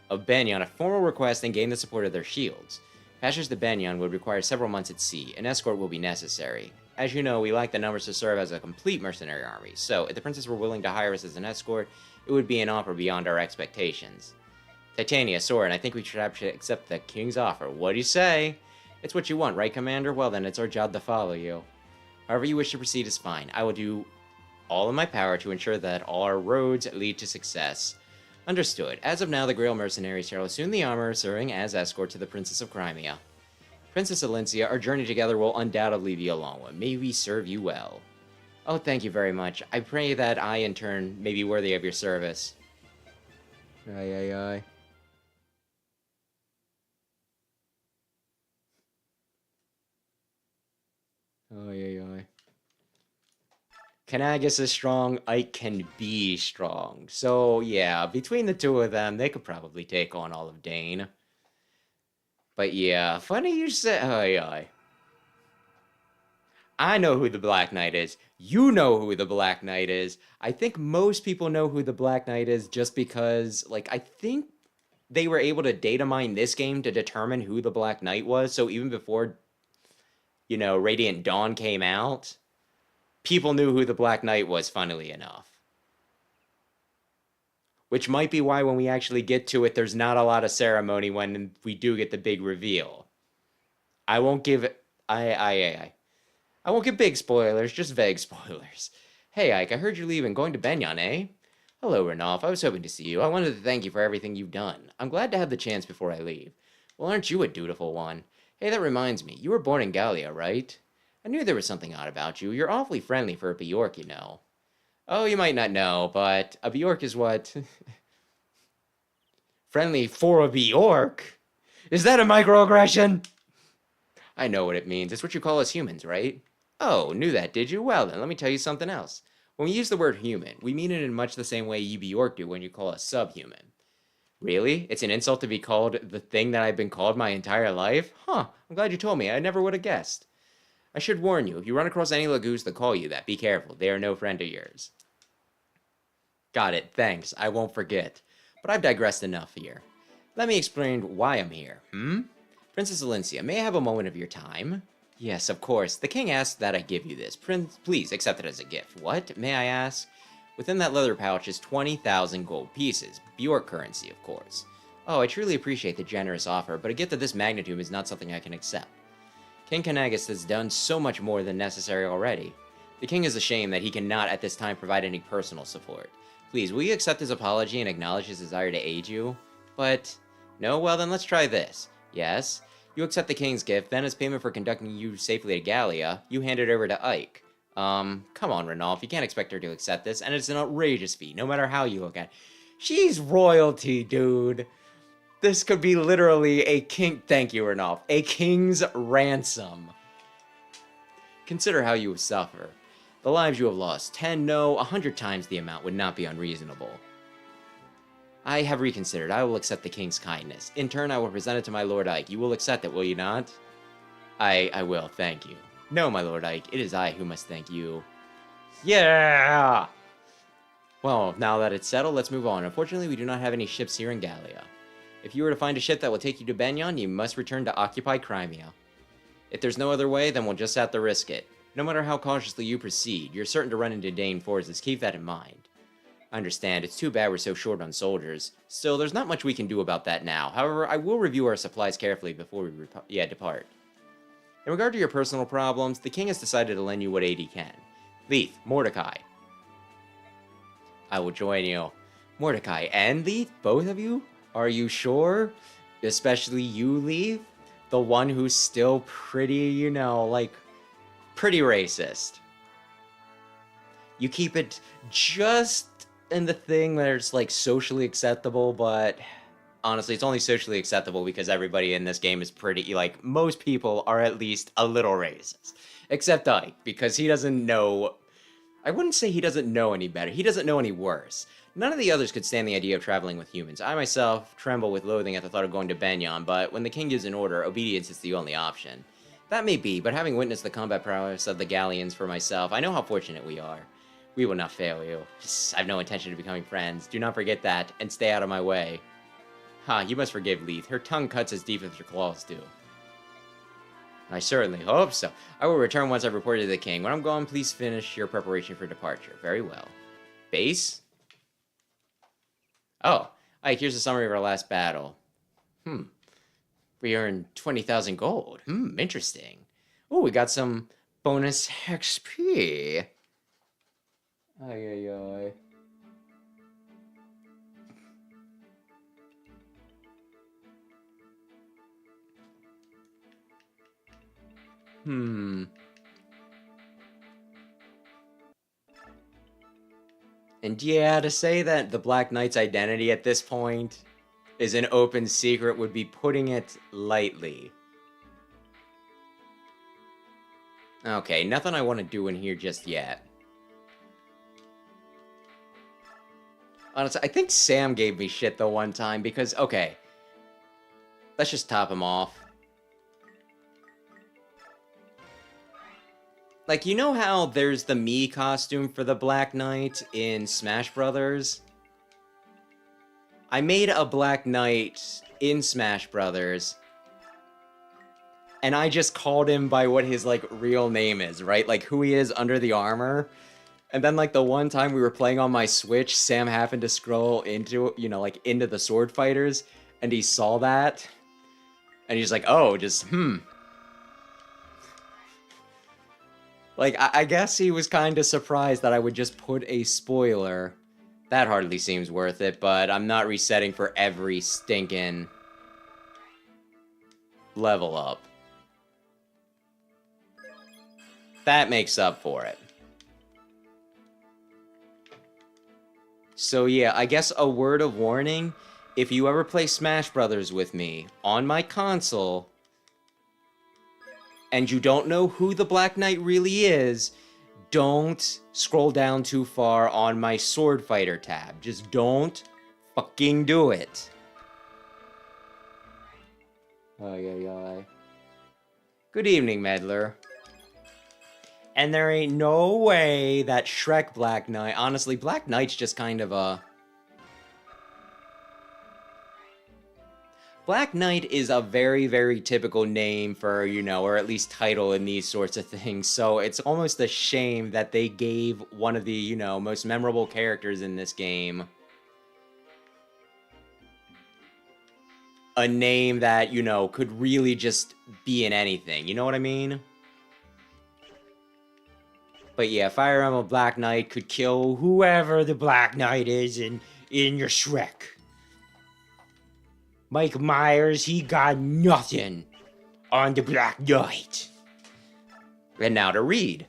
of Benyon a formal request and gain the support of their shields. Passage to Benyon would require several months at sea. An escort will be necessary. As you know, we lack the numbers to serve as a complete mercenary army, so if the princess were willing to hire us as an escort, it would be an offer beyond our expectations. Titania, Soren, I think we should accept the king's offer. What do you say? It's what you want, right, Commander? Well then, it's our job to follow you. However you wish to proceed is fine. I will do all in my power to ensure that all our roads lead to success. Understood. As of now, the Greil mercenaries shall assume the armor, serving as escort to the Princess of Crimea. Princess Alincia, our journey together will undoubtedly be a long one. May we serve you well. Oh, thank you very much. I pray that I, in turn, may be worthy of your service. Aye. Aye. Kanagas is strong, Ike can be strong. So, yeah, between the two of them, they could probably take on all of Dane. But yeah, funny you say, aye. I know who the Black Knight is. You know who the Black Knight is. I think most people know who the Black Knight is just because, like, I think they were able to data mine this game to determine who the Black Knight was. So even before, you know, Radiant Dawn came out, people knew who the Black Knight was, funnily enough. Which might be why when we actually get to it, there's not a lot of ceremony when we do get the big reveal. I won't give it... I won't give big spoilers, just vague spoilers. Hey, Ike, I heard you're leaving, going to Benyon, eh? Hello, Ranulph. I was hoping to see you. I wanted to thank you for everything you've done. I'm glad to have the chance before I leave. Well, aren't you a dutiful one? Hey, that reminds me. You were born in Gallia, right? I knew there was something odd about you. You're awfully friendly for a Bjork, you know. Oh, you might not know, but a Bjork is what... Friendly for a Bjork? Is that a microaggression? I know what it means. It's what you call us humans, right? Oh, knew that, did you? Well, then, let me tell you something else. When we use the word human, we mean it in much the same way you Bjork do when you call us subhuman. Really? It's an insult to be called the thing that I've been called my entire life? Huh, I'm glad you told me. I never would have guessed. I should warn you, if you run across any Laguz that call you that, be careful. They are no friend of yours. Got it, thanks. I won't forget. But I've digressed enough here. Let me explain why I'm here, Princess Valencia, may I have a moment of your time? Yes, of course. The king asked that I give you this. Prince, please accept it as a gift. What, may I ask? Within that leather pouch is 20,000 gold pieces. Bjork currency, of course. Oh, I truly appreciate the generous offer, but a gift of this magnitude is not something I can accept. King Kanagas has done so much more than necessary already. The king is ashamed that he cannot at this time provide any personal support. Please, will you accept his apology and acknowledge his desire to aid you? But, no? Well then let's try this. Yes? You accept the king's gift, then as payment for conducting you safely to Gallia, you hand it over to Ike. Come on, Ranulph, you can't expect her to accept this, and it's an outrageous fee, no matter how you look at it. She's royalty, dude. This could be literally a king... Thank you, Ranulph. A king's ransom. Consider how you would suffer. The lives you have lost, 10, no, 100 times the amount would not be unreasonable. I have reconsidered. I will accept the king's kindness. In turn, I will present it to my Lord Ike. You will accept it, will you not? I will, thank you. No, my Lord Ike, it is I who must thank you. Yeah! Well, now that it's settled, let's move on. Unfortunately, we do not have any ships here in Gallia. If you were to find a ship that will take you to Benyon, you must return to occupy Crimea. If there's no other way, then we'll just have to risk it. No matter how cautiously you proceed, you're certain to run into Dane forces. Keep that in mind. I understand, it's too bad we're so short on soldiers. Still, there's not much we can do about that now. However, I will review our supplies carefully before we depart. In regard to your personal problems, the king has decided to lend you what aid he can. Leith, Mordecai. I will join you. Mordecai and Leith, both of you? Are you sure? Especially you, Leith? The one who's still pretty, you know, like, pretty racist. You keep it just in the thing where it's, like, socially acceptable, but honestly, it's only socially acceptable because everybody in this game is pretty, like, most people are at least a little racist. Except Ike, because he doesn't know... I wouldn't say he doesn't know any better. He doesn't know any worse. None of the others could stand the idea of traveling with humans. I myself tremble with loathing at the thought of going to Benyon, but when the king gives an order, obedience is the only option. That may be, but having witnessed the combat prowess of the Gallians for myself, I know how fortunate we are. We will not fail you. I have no intention of becoming friends. Do not forget that, and stay out of my way. You must forgive Leith. Her tongue cuts as deep as her claws do. I certainly hope so. I will return once I've reported to the king. When I'm gone, please finish your preparation for departure. Very well. Base? Oh, Ike, here's a summary of our last battle. We earned 20,000 gold. Interesting. Oh, we got some bonus XP. Ay. And yeah, to say that the Black Knight's identity at this point is an open secret would be putting it lightly. Okay, nothing I want to do in here just yet. Honestly, I think Sam gave me shit the one time because, okay, let's just top him off. Like, you know how there's the Mii costume for the Black Knight in Smash Brothers? I made a Black Knight in Smash Brothers, and I just called him by what his, like, real name is, right? Like, who he is under the armor. And then, like, the one time we were playing on my Switch, Sam happened to scroll into, you know, like, into the Sword Fighters, and he saw that, and he's like, oh, just, Like, I guess he was kind of surprised that I would just put a spoiler. That hardly seems worth it, but I'm not resetting for every stinking level up. That makes up for it. So yeah, I guess a word of warning, if you ever play Smash Brothers with me on my console, and you don't know who the Black Knight really is, don't scroll down too far on my Sword Fighter tab. Just don't fucking do it. Ay. Good evening, meddler. And there ain't no way that Shrek Black Knight... Honestly, Black Knight's just kind of a... Black Knight is a very, very typical name for, you know, or at least title in these sorts of things. So it's almost a shame that they gave one of the, you know, most memorable characters in this game a name that, you know, could really just be in anything. You know what I mean? But yeah, Fire Emblem Black Knight could kill whoever the Black Knight is in your Shrek. Mike Myers, he got nothing on the Black Knight. And now to read.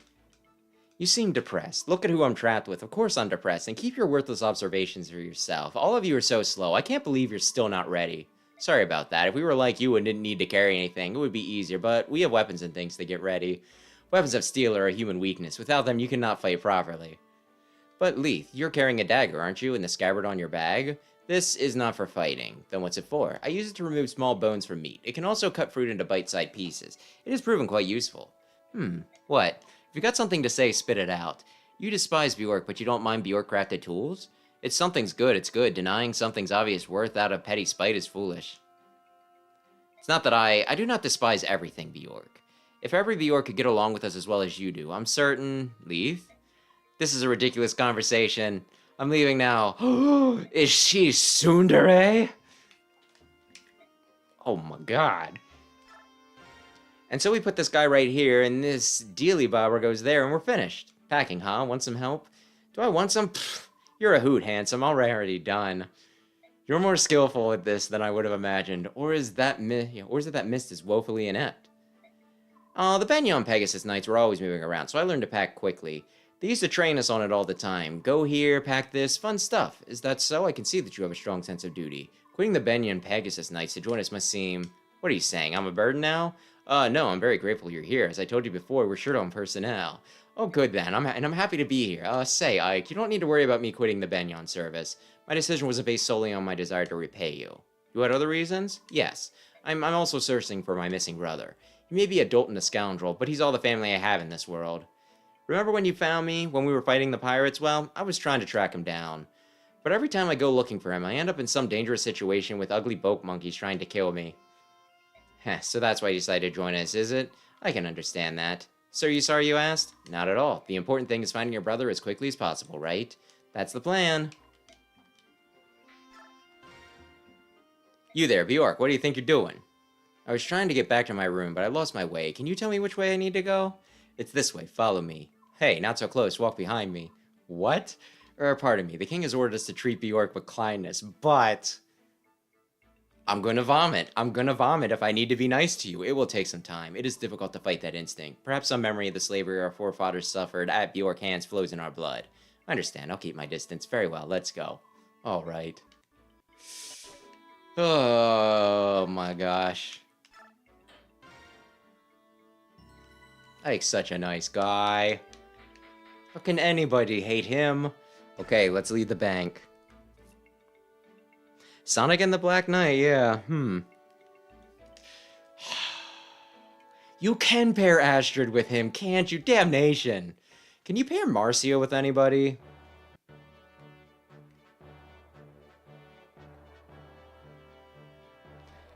You seem depressed. Look at who I'm trapped with. Of course I'm depressed. And keep your worthless observations for yourself. All of you are so slow. I can't believe you're still not ready. Sorry about that. If we were like you and didn't need to carry anything, it would be easier. But we have weapons and things to get ready. Weapons of steel are a human weakness. Without them, you cannot fight properly. But Leith, you're carrying a dagger, aren't you? And the scabbard on your bag? This is not for fighting. Then what's it for? I use it to remove small bones from meat. It can also cut fruit into bite-sized pieces. It has proven quite useful. What? If you got something to say, spit it out. You despise Bjork, but you don't mind Bjork-crafted tools? If something's good, it's good. Denying something's obvious worth out of petty spite is foolish. It's not that I do not despise everything Bjork. If every Bjork could get along with us as well as you do, I'm certain... Leith? This is a ridiculous conversation. I'm leaving now. Is she tsundere? Oh my god. And so we put this guy right here, and this dealy bobber goes there, and we're finished. Packing, huh? Want some help? Do I want some? Pfft, you're a hoot, handsome. Already done. You're more skillful at this than I would have imagined. Or is it that mist is woefully inept? The Benyon Pegasus Knights were always moving around, so I learned to pack quickly. They used to train us on it all the time. Go here, pack this, fun stuff. Is that so? I can see that you have a strong sense of duty. Quitting the Benyon Pegasus Knights to join us must seem... What are you saying, I'm a burden now? No, I'm very grateful you're here. As I told you before, we're short on personnel. Oh, good then, I'm happy to be here. Say, Ike, you don't need to worry about me quitting the Benyon service. My decision wasn't based solely on my desire to repay you. You had other reasons? Yes. I'm also searching for my missing brother. He may be a dolt and a scoundrel, but he's all the family I have in this world. Remember when you found me, when we were fighting the pirates? Well, I was trying to track him down. But every time I go looking for him, I end up in some dangerous situation with ugly boat monkeys trying to kill me. Heh, so that's why you decided to join us, is it? I can understand that. So are you sorry you asked? Not at all. The important thing is finding your brother as quickly as possible, right? That's the plan. You there, Bjork, what do you think you're doing? I was trying to get back to my room, but I lost my way. Can you tell me which way I need to go? It's this way, follow me. Hey, not so close, walk behind me. What? Pardon me, the king has ordered us to treat Bjork with kindness, but... I'm gonna vomit. I'm gonna vomit if I need to be nice to you. It will take some time. It is difficult to fight that instinct. Perhaps some memory of the slavery our forefathers suffered at Bjork hands flows in our blood. I understand, I'll keep my distance. Very well, let's go. Alright. Oh my gosh. Ike's such a nice guy. How can anybody hate him? Okay, let's leave the bank. Sonic and the Black Knight, yeah, You can pair Astrid with him, can't you? Damnation! Can you pair Marcio with anybody?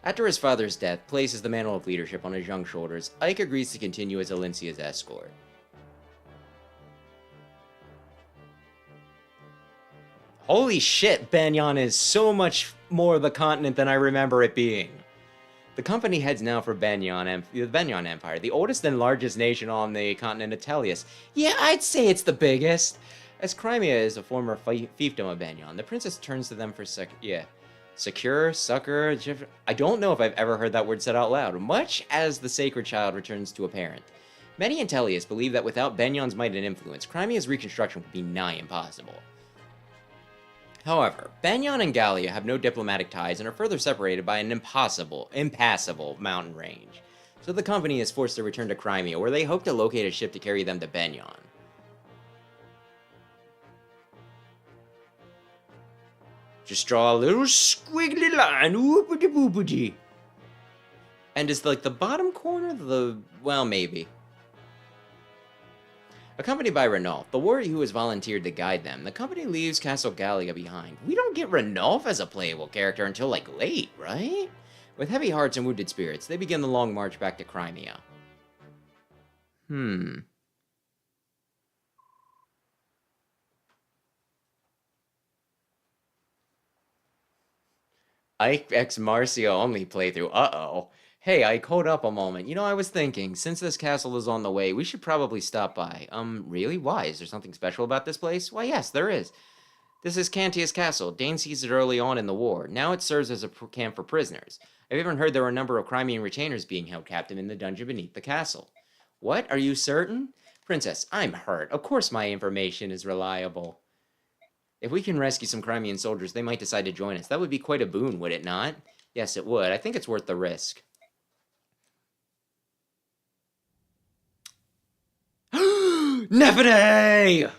After his father's death places the mantle of leadership on his young shoulders, Ike agrees to continue as Alincia's escort. Holy shit, Benyon is so much more of the continent than I remember it being. The company heads now for the Benyon Empire, the oldest and largest nation on the continent of Tellius. Yeah, I'd say it's the biggest. As Crimea is a former fiefdom of Benyon, the princess turns to them for secure, succor, I don't know if I've ever heard that word said out loud, much as the sacred child returns to a parent. Many in Tellius believe that without Benyon's might and influence, Crimea's reconstruction would be nigh impossible. However, Benyon and Gallia have no diplomatic ties and are further separated by an impassable mountain range. So the company is forced to return to Crimea, where they hope to locate a ship to carry them to Benyon. Just draw a little squiggly line, oopity boopity. And is like the bottom corner well, maybe. Accompanied by Ranulf, the warrior who has volunteered to guide them, the company leaves Castle Gallia behind. We don't get Ranulf as a playable character until, like, late, right? With heavy hearts and wounded spirits, they begin the long march back to Crimea. Ike x Marcio only playthrough. Uh-oh. Hey, Ike, hold up a moment. You know, I was thinking, since this castle is on the way, we should probably stop by. Really? Why? Is there something special about this place? Why, yes, there is. This is Cantia's Castle. Dane seized it early on in the war. Now it serves as a camp for prisoners. I've even heard there are a number of Crimean retainers being held captive in the dungeon beneath the castle. What? Are you certain? Princess, I'm hurt. Of course my information is reliable. If we can rescue some Crimean soldiers, they might decide to join us. That would be quite a boon, would it not? Yes, it would. I think it's worth the risk. Nefide!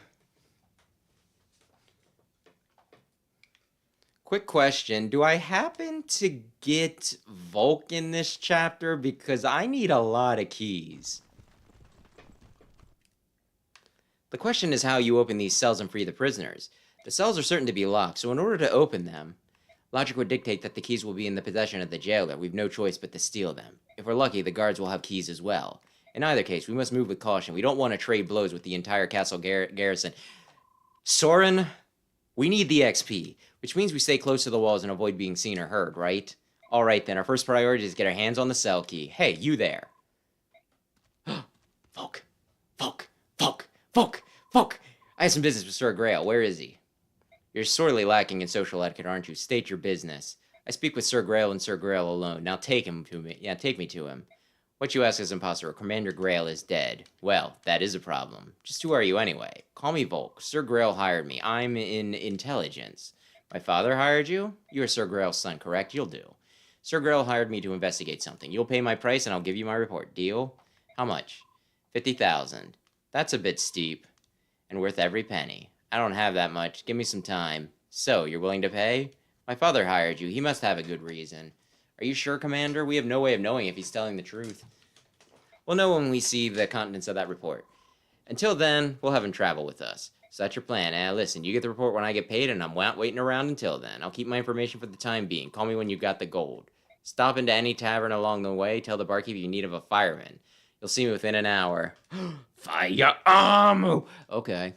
Quick question. Do I happen to get Volk in this chapter? Because I need a lot of keys. The question is how you open these cells and free the prisoners. The cells are certain to be locked, so in order to open them, logic would dictate that the keys will be in the possession of the jailer. We've no choice but to steal them. If we're lucky, the guards will have keys as well. In either case, we must move with caution. We don't want to trade blows with the entire castle garrison. Soren, we need the XP, which means we stay close to the walls and avoid being seen or heard, right? Alright then, our first priority is to get our hands on the cell key. Hey, you there. Volk, Volk, Volk, Volk, Volk. I have some business with Sir Greil. Where is he? You're sorely lacking in social etiquette, aren't you? State your business. I speak with Sir Greil and Sir Greil alone. Now take him to me. Yeah, take me to him. What you ask is impossible. Commander Greil is dead. Well, that is a problem. Just who are you anyway? Call me Volk. Sir Greil hired me. I'm in intelligence. My father hired you? You are Sir Greil's son, correct? You'll do. Sir Greil hired me to investigate something. You'll pay my price and I'll give you my report. Deal? How much? 50,000. That's a bit steep. And worth every penny. I don't have that much. Give me some time. So, you're willing to pay? My father hired you. He must have a good reason. Are you sure, Commander? We have no way of knowing if he's telling the truth. We'll know when we see the contents of that report. Until then, we'll have him travel with us. So that's your plan. Now, listen, you get the report when I get paid, and I'm waiting around until then. I'll keep my information for the time being. Call me when you've got the gold. Stop into any tavern along the way. Tell the barkeep you need of a fireman. You'll see me within an hour. Firearm! Okay.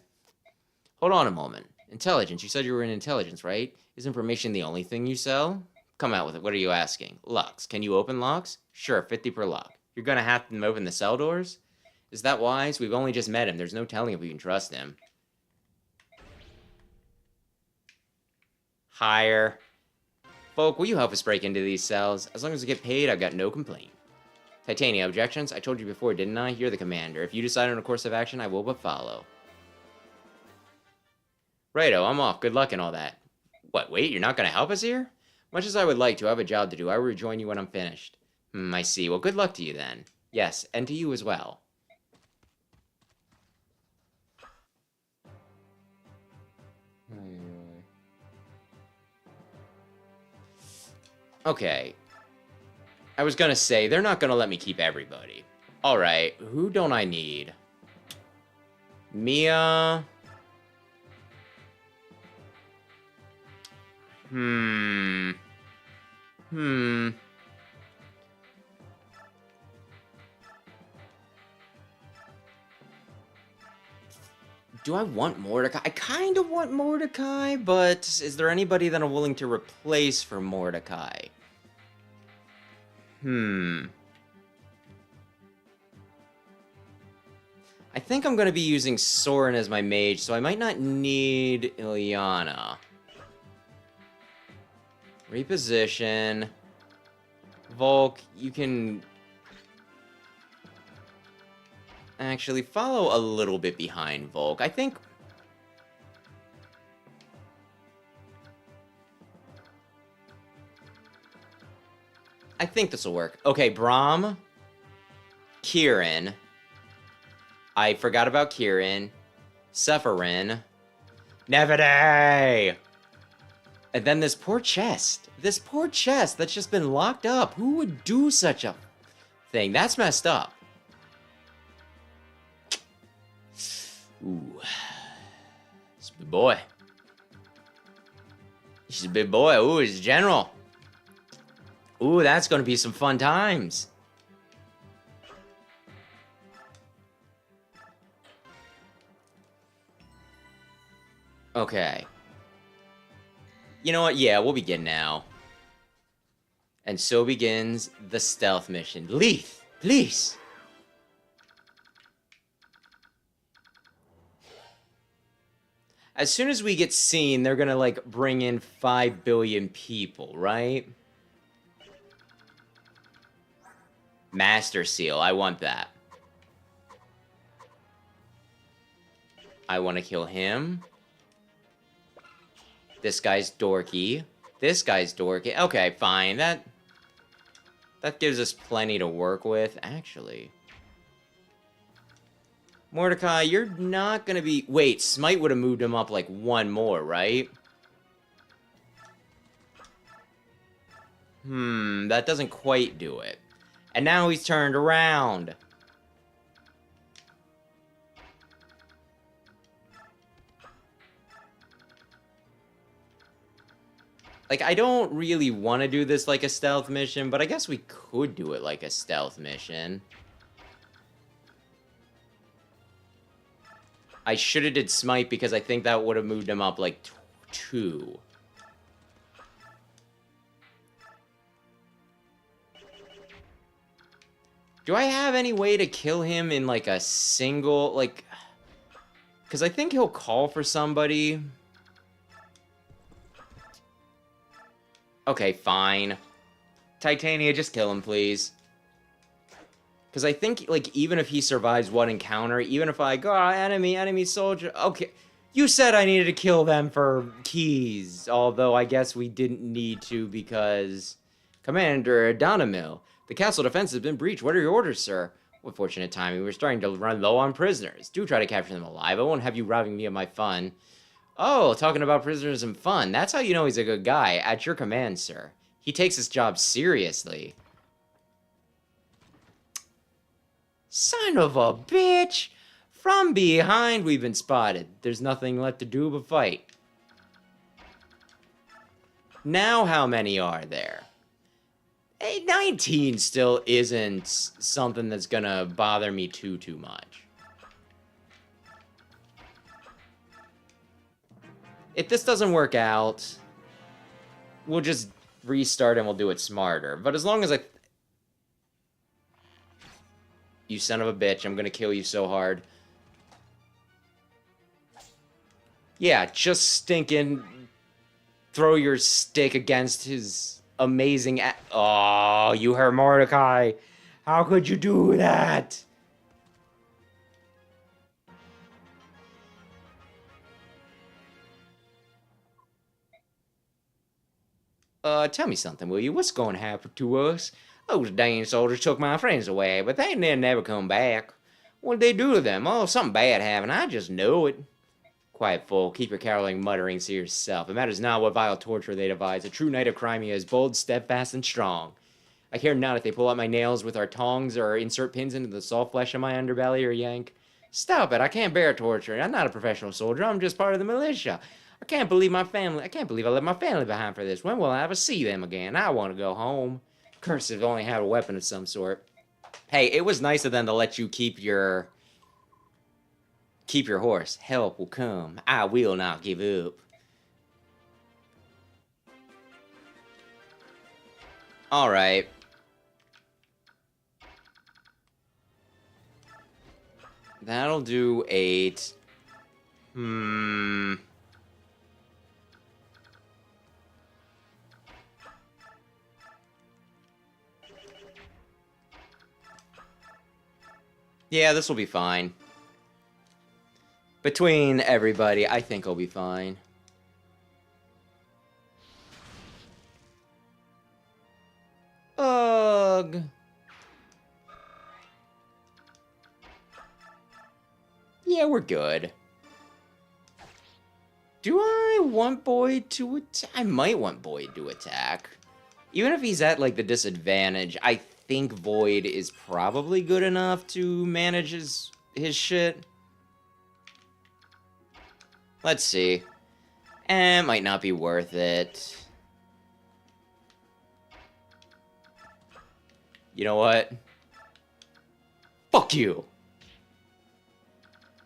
Hold on a moment. Intelligence. You said you were in intelligence, right? Is information the only thing you sell? Come out with it. What are you asking? Locks. Can you open locks? Sure, 50 per lock. You're gonna have to open the cell doors? Is that wise? We've only just met him. There's no telling if we can trust him. Hire. Folk, will you help us break into these cells? As long as we get paid, I've got no complaint. Titania, objections? I told you before, didn't I? You're the commander. If you decide on a course of action, I will but follow. Righto, I'm off. Good luck and all that. What, wait, you're not going to help us here? Much as I would like to, I have a job to do. I will rejoin you when I'm finished. I see. Well, good luck to you then. Yes, and to you as well. Okay. I was gonna say, they're not gonna let me keep everybody. Alright, who don't I need? Mia... Do I want Mordecai? I kind of want Mordecai, but is there anybody that I'm willing to replace for Mordecai? I think I'm going to be using Soren as my mage, so I might not need Ilyana. Reposition. Volk, you can... actually follow a little bit behind Volk. I think... this will work. Okay, Brahm. Kieran. I forgot about Kieran. Sephirin. Nefide! And then this poor chest. This poor chest that's just been locked up. Who would do such a thing? That's messed up. Ooh. It's a big boy. He's a big boy. Ooh, he's a general. Ooh, that's gonna be some fun times. Okay. You know what? Yeah, we'll begin now. And so begins the stealth mission. Leith, please. As soon as we get seen, they're gonna, like, bring in 5 billion people, right? Master Seal, I want that. I want to kill him. This guy's dorky. This guy's dorky. Okay, fine. That gives us plenty to work with, actually. Mordecai, you're not gonna be... Wait, Smite would have moved him up, like, one more, right? That doesn't quite do it. And now he's turned around. Like, I don't really want to do this like a stealth mission, but I guess we could do it like a stealth mission. I should have did Smite because I think that would have moved him up, like, 2. Do I have any way to kill him in, like, a single, like... Because I think he'll call for somebody. Okay, fine. Titania, just kill him, please. Because I think, like, even if he survives one encounter, even if I go, oh, enemy soldier... Okay, you said I needed to kill them for keys, although I guess we didn't need to because... Commander Donamil, the castle defense has been breached. What are your orders, sir? What fortunate timing. We're starting to run low on prisoners. Do try to capture them alive. I won't have you robbing me of my fun. Oh, talking about prisoners and fun. That's how you know he's a good guy. At your command, sir. He takes his job seriously. Son of a bitch! From behind, we've been spotted. There's nothing left to do but fight. Now how many are there? 19 still isn't something that's gonna bother me too much. If this doesn't work out, we'll just restart and we'll do it smarter. But as long as I... You son of a bitch, I'm gonna kill you so hard. Yeah, just stinking throw your stick against his amazing... Oh, you heard Mordecai. How could you do that? Tell me something, will you? What's going to happen to us? Those dang soldiers took my friends away, but they never come back. What'd they do to them? Oh, something bad happened. I just know it. Quiet, fool. Keep your caroling mutterings to yourself. It matters not what vile torture they devise. A true knight of Crimea is bold, steadfast, and strong. I care not if they pull out my nails with our tongs or insert pins into the soft flesh of my underbelly or yank. Stop it. I can't bear torture. I'm not a professional soldier. I'm just part of the militia. I can't believe I left my family behind for this. When will I ever see them again? I want to go home. Curse if only had a weapon of some sort. Hey, it was nice of them to let you keep your horse. Help will come. I will not give up. Alright. That'll do 8. Yeah, this will be fine. Between everybody, I think I'll be fine. Ugh. Yeah, we're good. Do I want Boyd to attack? I might want Boyd to attack. Even if he's at, like, the disadvantage, I think Void is probably good enough to manage his shit. Let's see. It might not be worth it. You know what? Fuck you!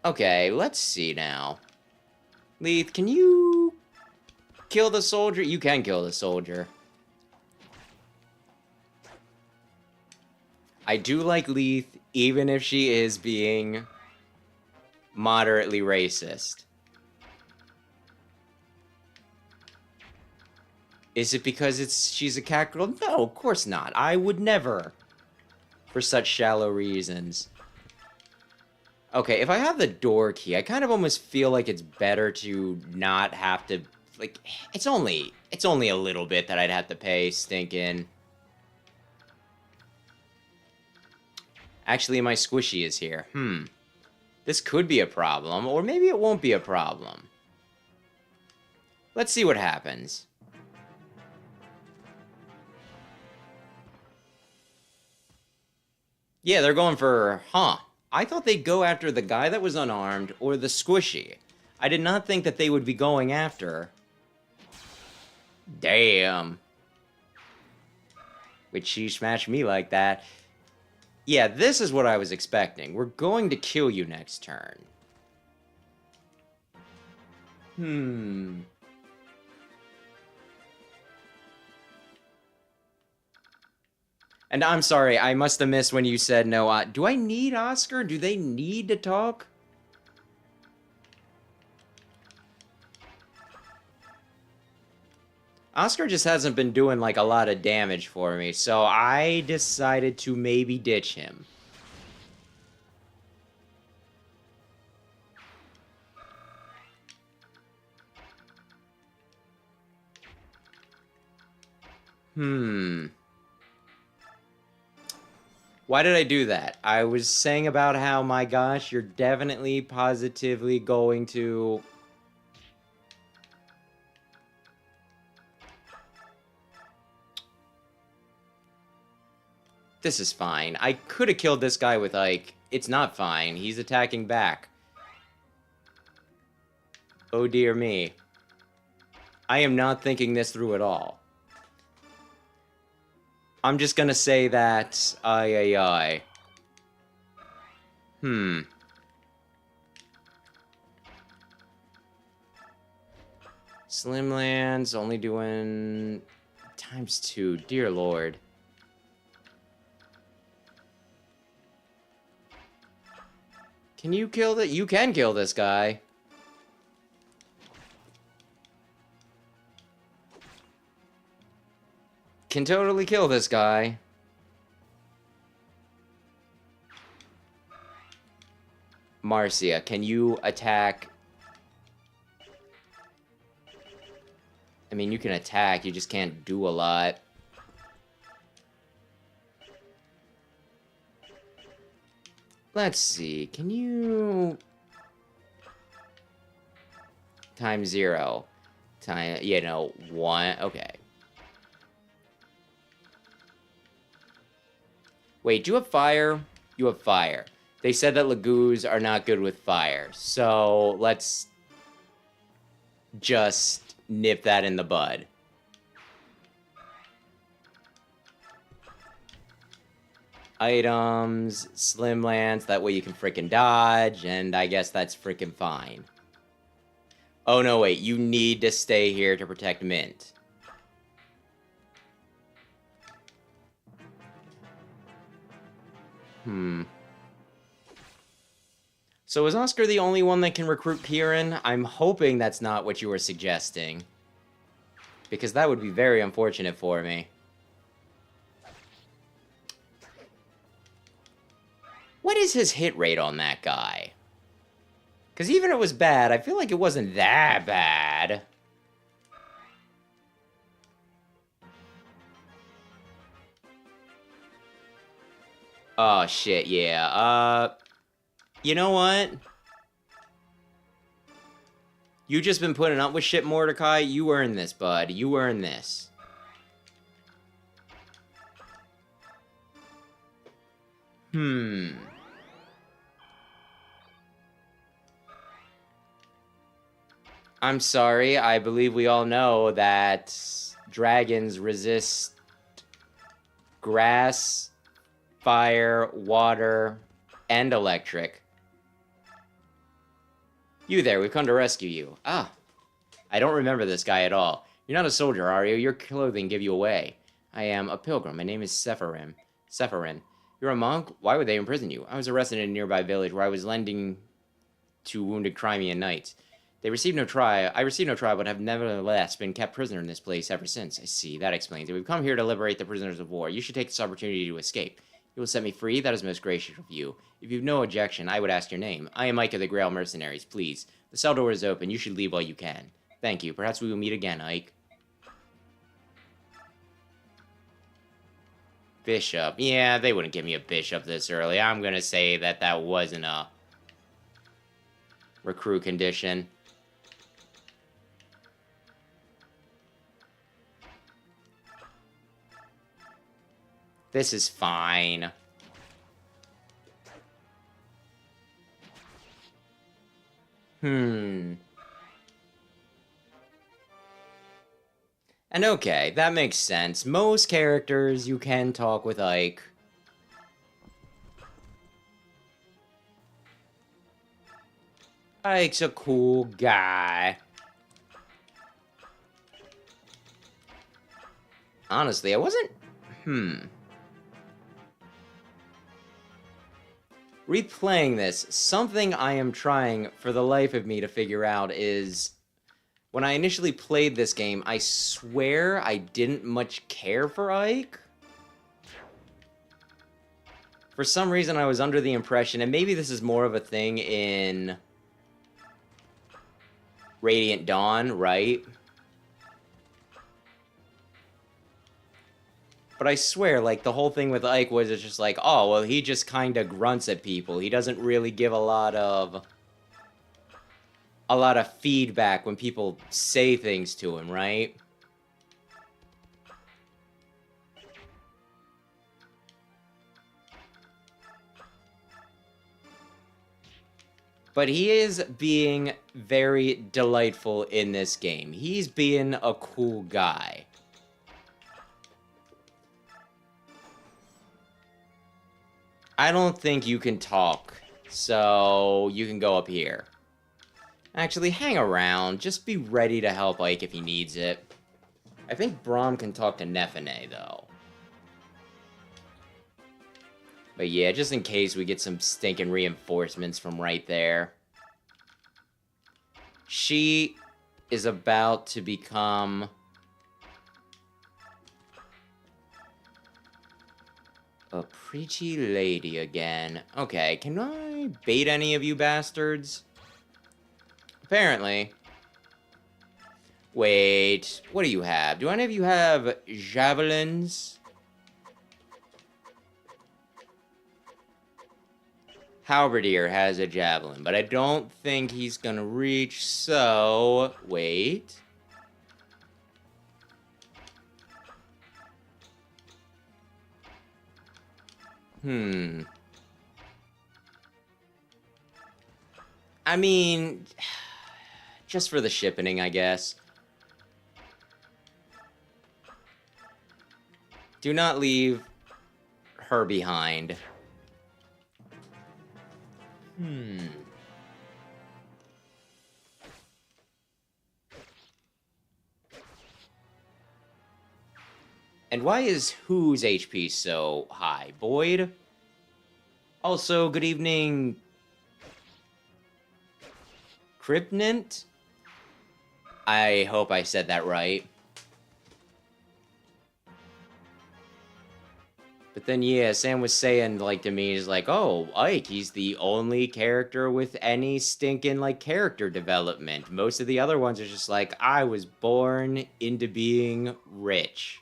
Okay, let's see now. Leith, can you kill the soldier? You can kill the soldier. I do like Leith, even if she is being moderately racist. Is it because she's a cat girl? No, of course not. I would never. For such shallow reasons. Okay, if I have the door key, I kind of almost feel like it's better to not have to, like, it's only a little bit that I'd have to pay, stinking. Actually, my squishy is here. This could be a problem, or maybe it won't be a problem. Let's see what happens. Yeah, they're going for, I thought they'd go after the guy that was unarmed or the squishy. I did not think that they would be going after. Damn. Which she smashed me like that. Yeah, this is what I was expecting. We're going to kill you next turn. And I'm sorry, I must have missed when you said no. Do I need Oscar? Do they need to talk? Oscar just hasn't been doing, like, a lot of damage for me, so I decided to maybe ditch him. Why did I do that? I was saying about how, my gosh, you're definitely, positively going to... This is fine. I could have killed this guy with, like... It's not fine. He's attacking back. Oh dear me. I am not thinking this through at all. I'm just gonna say that... Aye. Slimlands only doing... ×2. Dear Lord. Can you kill that? You can kill this guy. Can totally kill this guy. Marcia, can you attack? I mean, you can attack, you just can't do a lot. Let's see, can you... ×0. You know, 1, okay. Wait, do you have fire? You have fire. They said that Lagoos are not good with fire, so let's just nip that in the bud. Items, Slimlands, that way you can frickin' dodge, and I guess that's frickin' fine. Oh no, wait, you need to stay here to protect Mint. So is Oscar the only one that can recruit Kieran? I'm hoping that's not what you were suggesting. Because that would be very unfortunate for me. What is his hit rate on that guy? Because even if it was bad, I feel like it wasn't that bad. Oh, shit, yeah. You know what? You just been putting up with shit, Mordecai. You earned this, bud. You earned this. I'm sorry, I believe we all know that dragons resist grass, fire, water, and electric. You there, we've come to rescue you. Ah, I don't remember this guy at all. You're not a soldier, are you? Your clothing give you away. I am a pilgrim. My name is Sephirin. Sephirin. You're a monk? Why would they imprison you? I was arrested in a nearby village where I was lending to wounded Crimean knights. I received no trial, but have nevertheless been kept prisoner in this place ever since. I see, that explains it. We've come here to liberate the prisoners of war. You should take this opportunity to escape. You will set me free? That is most gracious of you. If you've no objection, I would ask your name. I am Ike of the Greil mercenaries, please. The cell door is open. You should leave while you can. Thank you. Perhaps we will meet again, Ike. Bishop. Yeah, they wouldn't give me a bishop this early. I'm gonna say that that wasn't a recruit condition. This is fine. And okay, that makes sense. Most characters, you can talk with Ike. Ike's a cool guy. Honestly, I wasn't... Replaying this, something I am trying for the life of me to figure out is... When I initially played this game, I swear I didn't much care for Ike. For some reason, I was under the impression, and maybe this is more of a thing in Radiant Dawn, right? But I swear, like, the whole thing with Ike was it's just like, oh, well, he just kind of grunts at people. He doesn't really give a lot of feedback when people say things to him, right? But he is being very delightful in this game. He's being a cool guy. I don't think you can talk, so you can go up here. Actually, hang around. Just be ready to help Ike if he needs it. I think Braum can talk to Nefene, though. But yeah, just in case we get some stinking reinforcements from right there. She is about to become... a pretty lady again. Okay, can I bait any of you bastards? Apparently. Wait, what do you have? Do any of you have javelins? Halberdier has a javelin, but I don't think he's gonna reach, so... Wait. I mean... just for the shipping, I guess. Do not leave her behind. And why is whose HP so high? Boyd? Also, good evening... Crypnint? I hope I said that right. But then, yeah, Sam was saying, like, to me, he's like, oh, Ike, he's the only character with any stinking, like, character development. Most of the other ones are just like, I was born into being rich.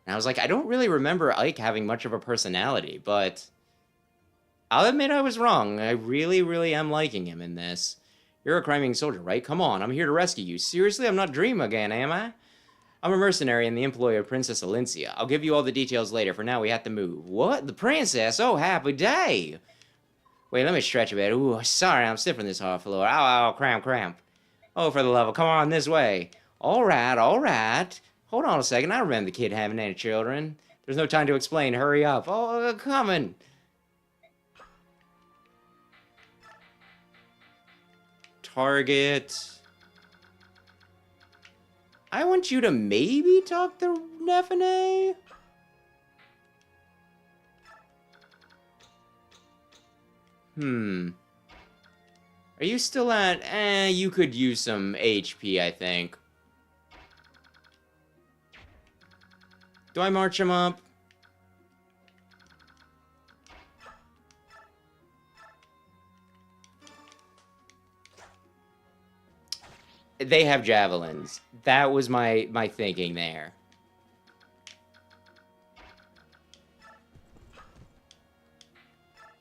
And I was like, I don't really remember Ike having much of a personality, but I'll admit I was wrong. I really, really am liking him in this. You're a Crimean soldier, right? Come on, I'm here to rescue you. Seriously, I'm not dreaming again, am I? I'm a mercenary in the employ of Princess Alencia. I'll give you all the details later. For now, we have to move. What? The princess? Oh, happy day! Wait, let me stretch a bit. Ooh, sorry, I'm stiff on this hard floor. Ow, ow, cramp, cramp. Oh, for the love of... Come on, this way. All right, all right. Hold on a second. I remember the kid having any children. There's no time to explain. Hurry up. Oh, coming. Target. I want you to maybe talk to Nefene? Are you still at... you could use some HP, I think. Do I march him up? They have javelins. That was my thinking there.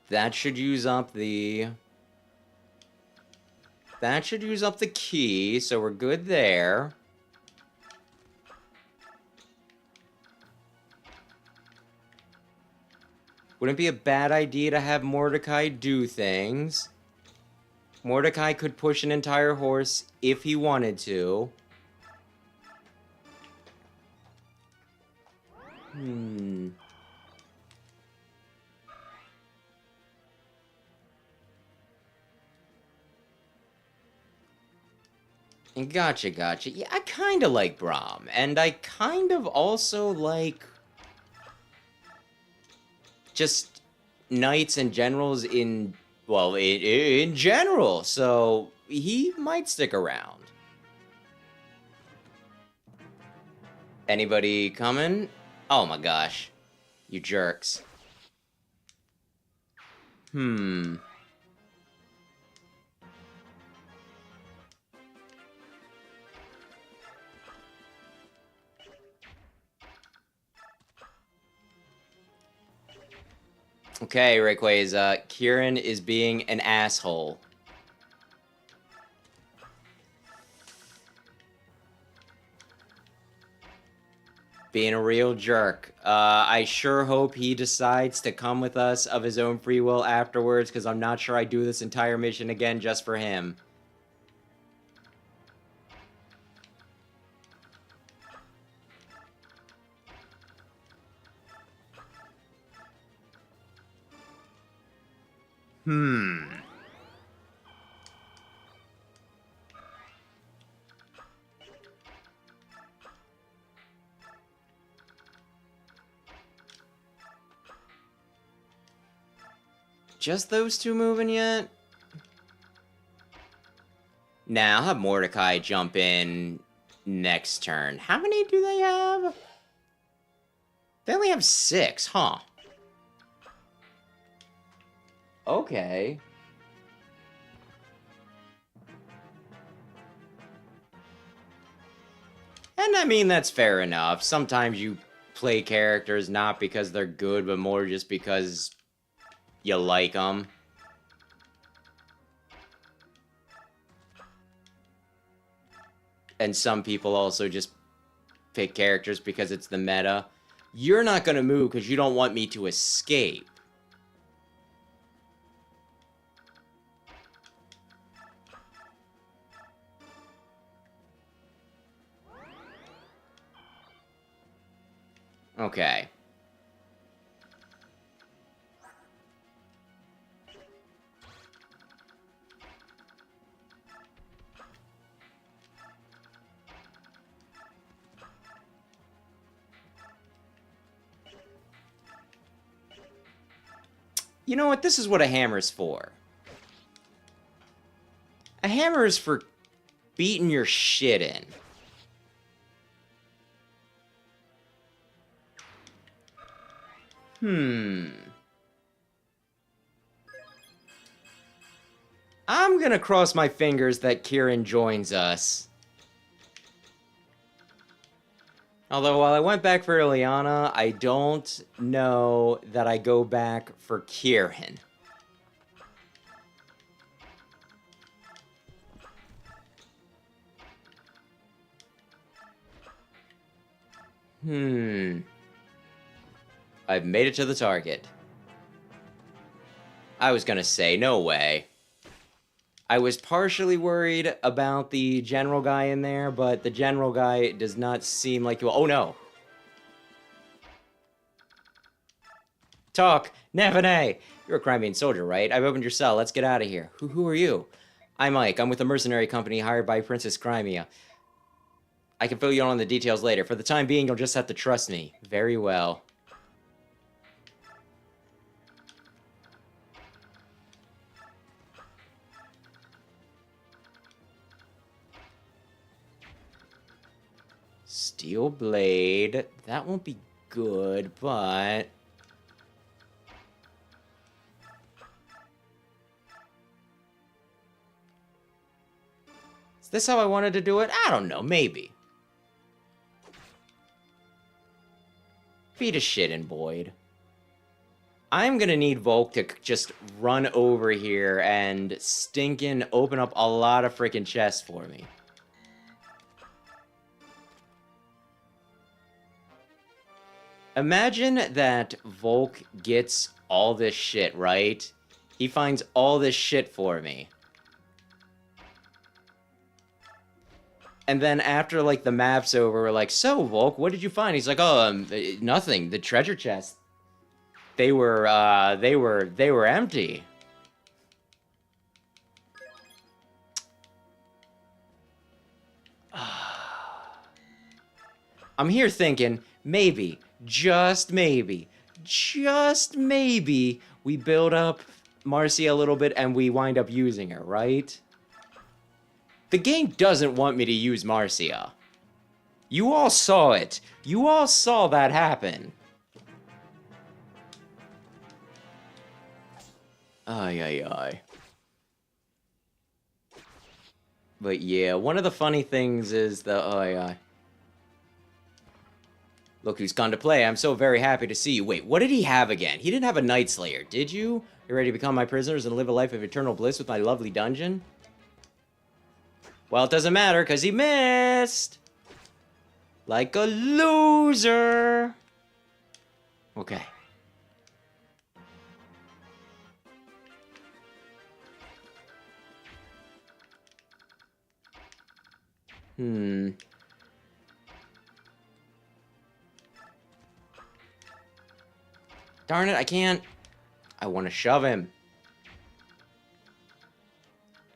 That should use up the... That should use up the key, so we're good there. Wouldn't be a bad idea to have Mordecai do things. Mordecai could push an entire horse if he wanted to. Gotcha, gotcha. Yeah, I kind of like Brahm, and I kind of also like just knights and generals in, well, in general, so he might stick around. Anybody coming? Oh my gosh. You jerks. Okay, Rayquaza, Kieran is being an asshole. Being a real jerk. I sure hope he decides to come with us of his own free will afterwards, because I'm not sure I'd do this entire mission again just for him. Just those two moving yet? Nah, I'll have Mordecai jump in next turn. How many do they have? They only have 6, huh? Okay. And I mean, that's fair enough. Sometimes you play characters not because they're good, but more just because you like them. And some people also just pick characters because it's the meta. You're not going to move because you don't want me to escape. Okay. You know what? This is what a hammer's for. A hammer is for beating your shit in. I'm gonna cross my fingers that Kieran joins us. Although, while I went back for Ileana, I don't know that I go back for Kieran. I've made it to the target. I was gonna say, no way. I was partially worried about the general guy in there, but the general guy does not seem like you. Oh no! Talk! Navane! You're a Crimean soldier, right? I've opened your cell. Let's get out of here. Who are you? I'm Mike. I'm with a mercenary company hired by Princess Crimea. I can fill you in on the details later. For the time being, you'll just have to trust me. Very well. Steel blade. That won't be good, but... Is this how I wanted to do it? I don't know. Maybe. Beat a shit in Boyd. I'm gonna need Volk to just run over here and stinkin' open up a lot of freaking chests for me. Imagine that Volk gets all this shit, right? He finds all this shit for me. And then after, like, the map's over, we're like, so, Volk, what did you find? He's like, oh, nothing. The treasure chest. They were empty. I'm here thinking, maybe, just maybe, we build up Marcia a little bit and we wind up using her, right? The game doesn't want me to use Marcia. You all saw it. You all saw that happen. Ay, ay, ay. But yeah, one of the funny things is the... Ay, ay. Look who's gone to play. I'm so very happy to see you. Wait, what did he have again? He didn't have a Night Slayer, did you? You ready to become my prisoners and live a life of eternal bliss with my lovely dungeon? Well, it doesn't matter, because he missed! Like a loser! Okay. Darn it, I can't. I want to shove him.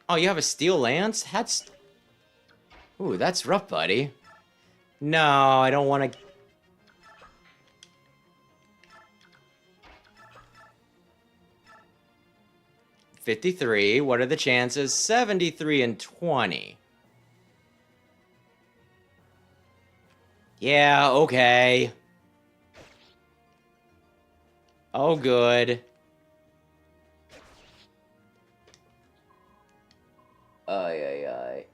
Oh, you have a steel lance? That's... Ooh, that's rough, buddy. No, I don't want to... $53. What are the chances? 73 and 20. Yeah, okay. Oh, good. Ay, ay, ay.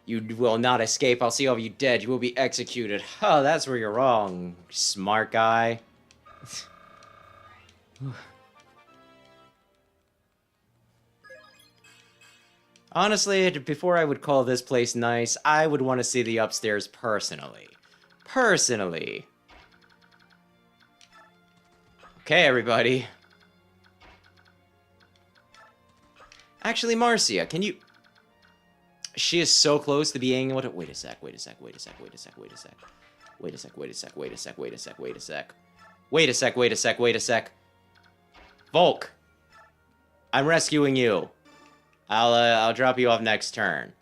You will not escape. I'll see all of you dead. You will be executed. Oh, that's where you're wrong, smart guy. Honestly, before I would call this place nice, I would want to see the upstairs personally. Personally. Okay, everybody. Actually, Marcia, can you... She is so close to being able to... Wait a sec, wait a sec, wait a sec, wait a sec, wait a sec. Wait a sec, wait a sec, wait a sec, wait a sec, wait a sec. Wait a sec, wait a sec, wait a sec. Volk! I'm rescuing you. I'll drop you off next turn.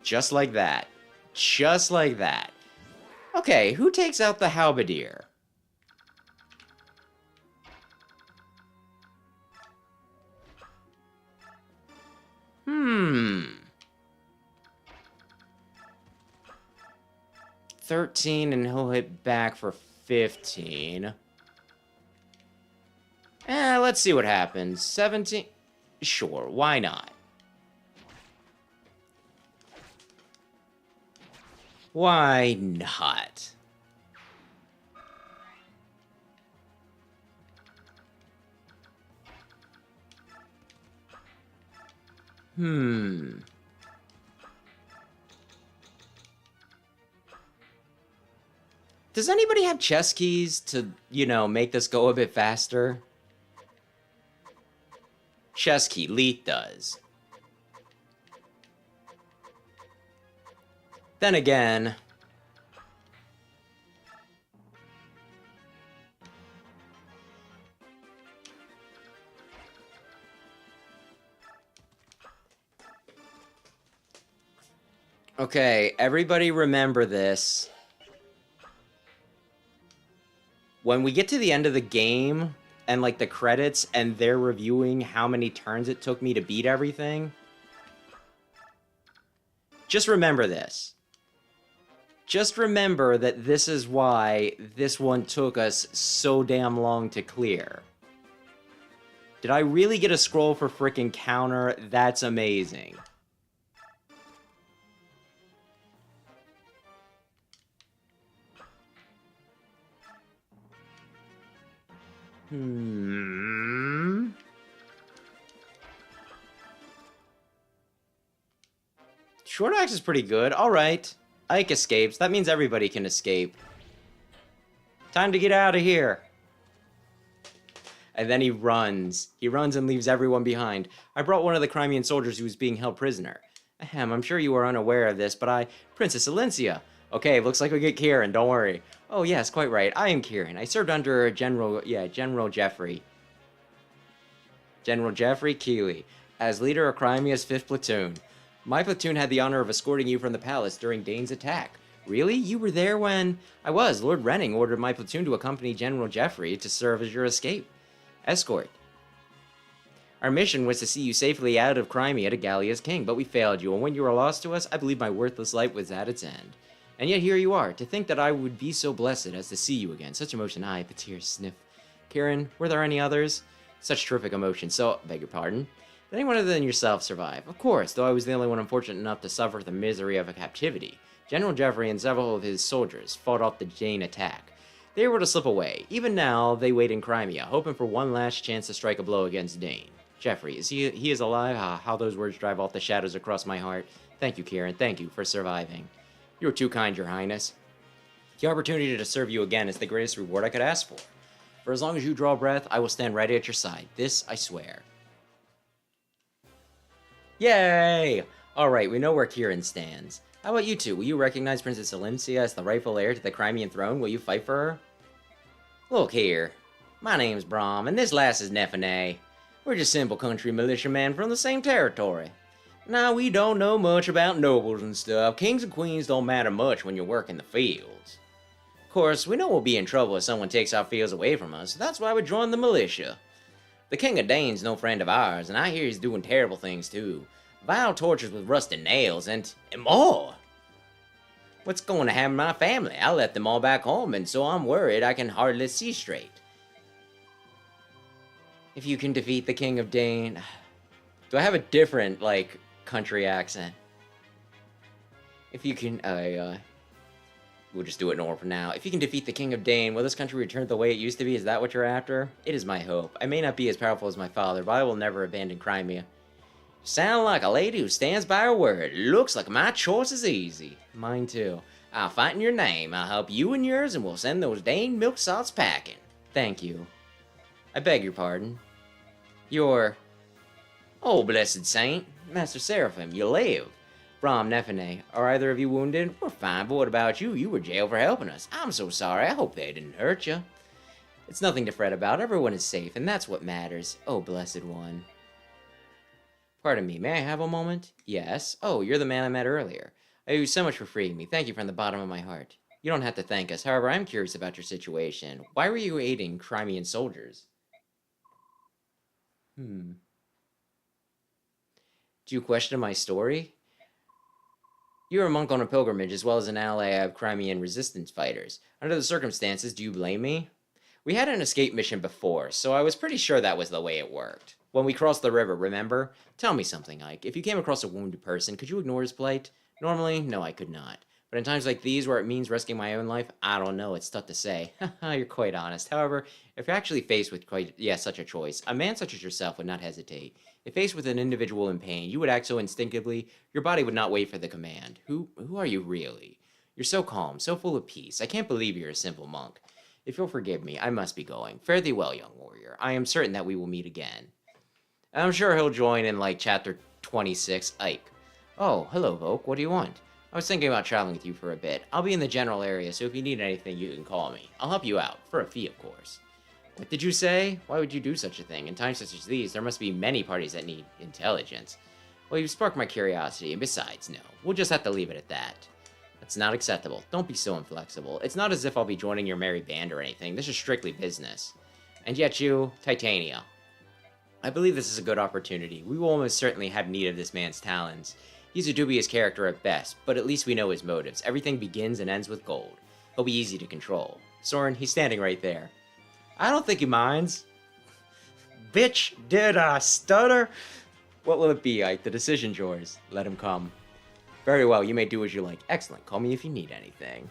Just like that. Just like that. Okay, who takes out the halberdier? Hmm. 13 and he'll hit back for 15. Let's see what happens. 17. Sure, why not? Why not? Does anybody have chess keys to, you know, make this go a bit faster? Chess key, Leet does. Then again... Okay, everybody remember this. When we get to the end of the game, and like the credits, and they're reviewing how many turns it took me to beat everything, just remember this. Just remember that this is why this one took us so damn long to clear. Did I really get a scroll for frickin' counter? That's amazing. Short axe is pretty good. Alright. Ike escapes. That means everybody can escape. Time to get out of here. And then he runs. He runs and leaves everyone behind. I brought one of the Crimean soldiers who was being held prisoner. Ahem, I'm sure you are unaware of this, but Princess Alencia. Okay, looks like we get Kieran, don't worry. Oh yes, quite right, I am Kieran. I served under General Jeffrey. General Jeffrey Keeley, as leader of Crimea's 5th Platoon. My platoon had the honor of escorting you from the palace during Dane's attack. Really? You were there when... I was. Lord Renning ordered my platoon to accompany General Jeffrey to serve as your escort. Our mission was to see you safely out of Crimea to Gallia's king, but we failed you, and when you were lost to us, I believe my worthless life was at its end. And yet here you are. To think that I would be so blessed as to see you again. Such emotion, the tears sniff. Kieran, were there any others? Such terrific emotion. So, beg your pardon. Did anyone other than yourself survive? Of course, though I was the only one unfortunate enough to suffer the misery of a captivity. General Jeffrey and several of his soldiers fought off the Dane attack. They were to slip away. Even now, they wait in Crimea, hoping for one last chance to strike a blow against Dane. Jeffrey, he is alive? How those words drive off the shadows across my heart. Thank you, Kieran. Thank you for surviving. You are too kind, Your Highness. The opportunity to serve you again is the greatest reward I could ask for. For as long as you draw breath, I will stand ready at your side. This I swear. Yay! Alright, we know where Kieran stands. How about you two? Will you recognize Princess Alencia as the rightful heir to the Crimean throne? Will you fight for her? Look here. My name's Brom, and this lass is Nephene. We're just simple country militiamen from the same territory. Now, we don't know much about nobles and stuff. Kings and queens don't matter much when you work in the fields. Of course, we know we'll be in trouble if someone takes our fields away from us. That's why we joined the militia. The King of Dane's no friend of ours, and I hear he's doing terrible things too. Vile tortures with rusted nails and more. What's going to happen to my family? I left them all back home, and so I'm worried I can hardly see straight. If you can defeat the King of Dane... Do I have a different, like, country accent? If you can... we'll just do it normal for now. If you can defeat the King of Dane, will this country return to the way it used to be? Is that what you're after? It is my hope. I may not be as powerful as my father, but I will never abandon Crimea. You sound like a lady who stands by her word. Looks like my choice is easy. Mine too. I'll fight in your name. I'll help you and yours, and we'll send those Dane milk salts packing. Thank you. I beg your pardon. You're... Oh, blessed saint. Master Seraphim, you live. Brom, Nephene, are either of you wounded? We're fine, but what about you? You were jailed for helping us. I'm so sorry. I hope they didn't hurt you. It's nothing to fret about. Everyone is safe, and that's what matters. Oh, blessed one. Pardon me, may I have a moment? Yes. Oh, you're the man I met earlier. I owe you so much for freeing me. Thank you from the bottom of my heart. You don't have to thank us. However, I'm curious about your situation. Why were you aiding Crimean soldiers? Do you question my story? You're a monk on a pilgrimage as well as an ally of Crimean resistance fighters. Under the circumstances, do you blame me? We had an escape mission before, so I was pretty sure that was the way it worked. When we crossed the river, remember? Tell me something, Ike. If you came across a wounded person, could you ignore his plight? Normally, no, I could not. But in times like these, where it means risking my own life, I don't know, it's tough to say. You're quite honest. However, if you're actually faced with such a choice, a man such as yourself would not hesitate. If faced with an individual in pain, you would act so instinctively, your body would not wait for the command. Who are you really? You're so calm, so full of peace. I can't believe you're a simple monk. If you'll forgive me, I must be going. Fare thee well, young warrior. I am certain that we will meet again. And I'm sure he'll join in, like, chapter 26, Ike. Oh, hello, Volk. What do you want? I was thinking about traveling with you for a bit. I'll be in the general area, so if you need anything, you can call me. I'll help you out, for a fee, of course. What did you say? Why would you do such a thing? In times such as these, there must be many parties that need intelligence. Well, you've sparked my curiosity, and besides, no. We'll just have to leave it at that. That's not acceptable. Don't be so inflexible. It's not as if I'll be joining your merry band or anything. This is strictly business. And yet you, Titania. I believe this is a good opportunity. We will almost certainly have need of this man's talents. He's a dubious character at best, but at least we know his motives. Everything begins and ends with gold. He'll be easy to control. Soren, he's standing right there. I don't think he minds. Bitch, did I stutter? What will it be, Ike? The decision's yours. Let him come. Very well, you may do as you like. Excellent. Call me if you need anything.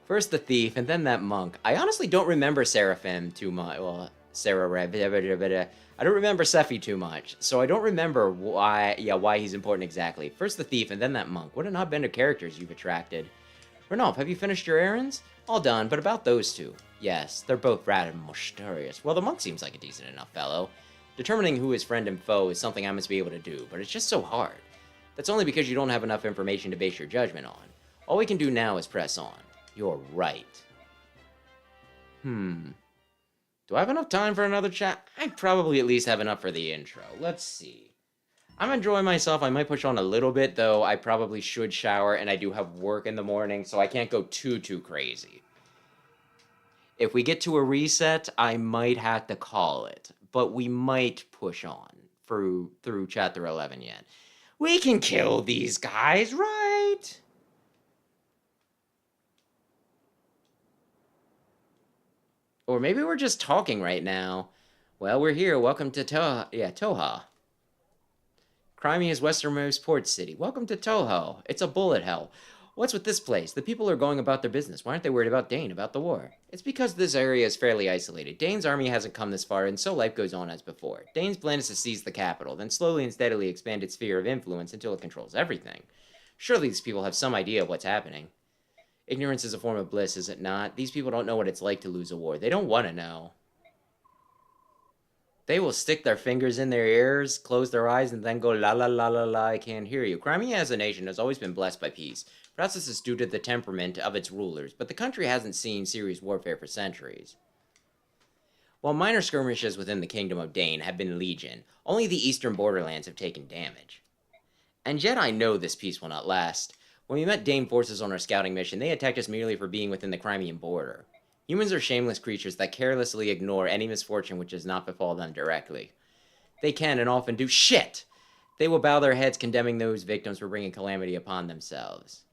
First the thief, and then that monk. I honestly don't remember Seraphim too much. Well, I don't remember Sephi too much, so I don't remember why he's important exactly. First the thief, and then that monk. What an odd band of characters you've attracted. Renalf, have you finished your errands? All done, but about those two. Yes, they're both rather mysterious. Well, the monk seems like a decent enough fellow. Determining who is friend and foe is something I must be able to do, but it's just so hard. That's only because you don't have enough information to base your judgment on. All we can do now is press on. You're right. Do I have enough time for another chat? I probably at least have enough for the intro. Let's see. I'm enjoying myself. I might push on a little bit, though I probably should shower, and I do have work in the morning, so I can't go too crazy. If we get to a reset, I might have to call it, but we might push on through chapter 11 yet. We can kill these guys, right? Or maybe we're just talking right now. Well, we're here. Welcome to Toha. Crimea's westernmost port city. Welcome to Toho. It's a bullet hell. What's with this place? The people are going about their business. Why aren't they worried about Dane, about the war? It's because this area is fairly isolated. Dane's army hasn't come this far, and so life goes on as before. Dane's plan is to seize the capital, then slowly and steadily expand its sphere of influence until it controls everything. Surely these people have some idea of what's happening. Ignorance is a form of bliss, is it not? These people don't know what it's like to lose a war. They don't want to know. They will stick their fingers in their ears, close their eyes, and then go la la la la la, I can't hear you. Crimea as a nation has always been blessed by peace. Perhaps this is due to the temperament of its rulers, but the country hasn't seen serious warfare for centuries. While minor skirmishes within the Kingdom of Dane have been legion, only the eastern borderlands have taken damage. And yet I know this peace will not last. When we met Dane forces on our scouting mission, they attacked us merely for being within the Crimean border. Humans are shameless creatures that carelessly ignore any misfortune which does not befall them directly. They can and often do shit! They will bow their heads condemning those victims for bringing calamity upon themselves.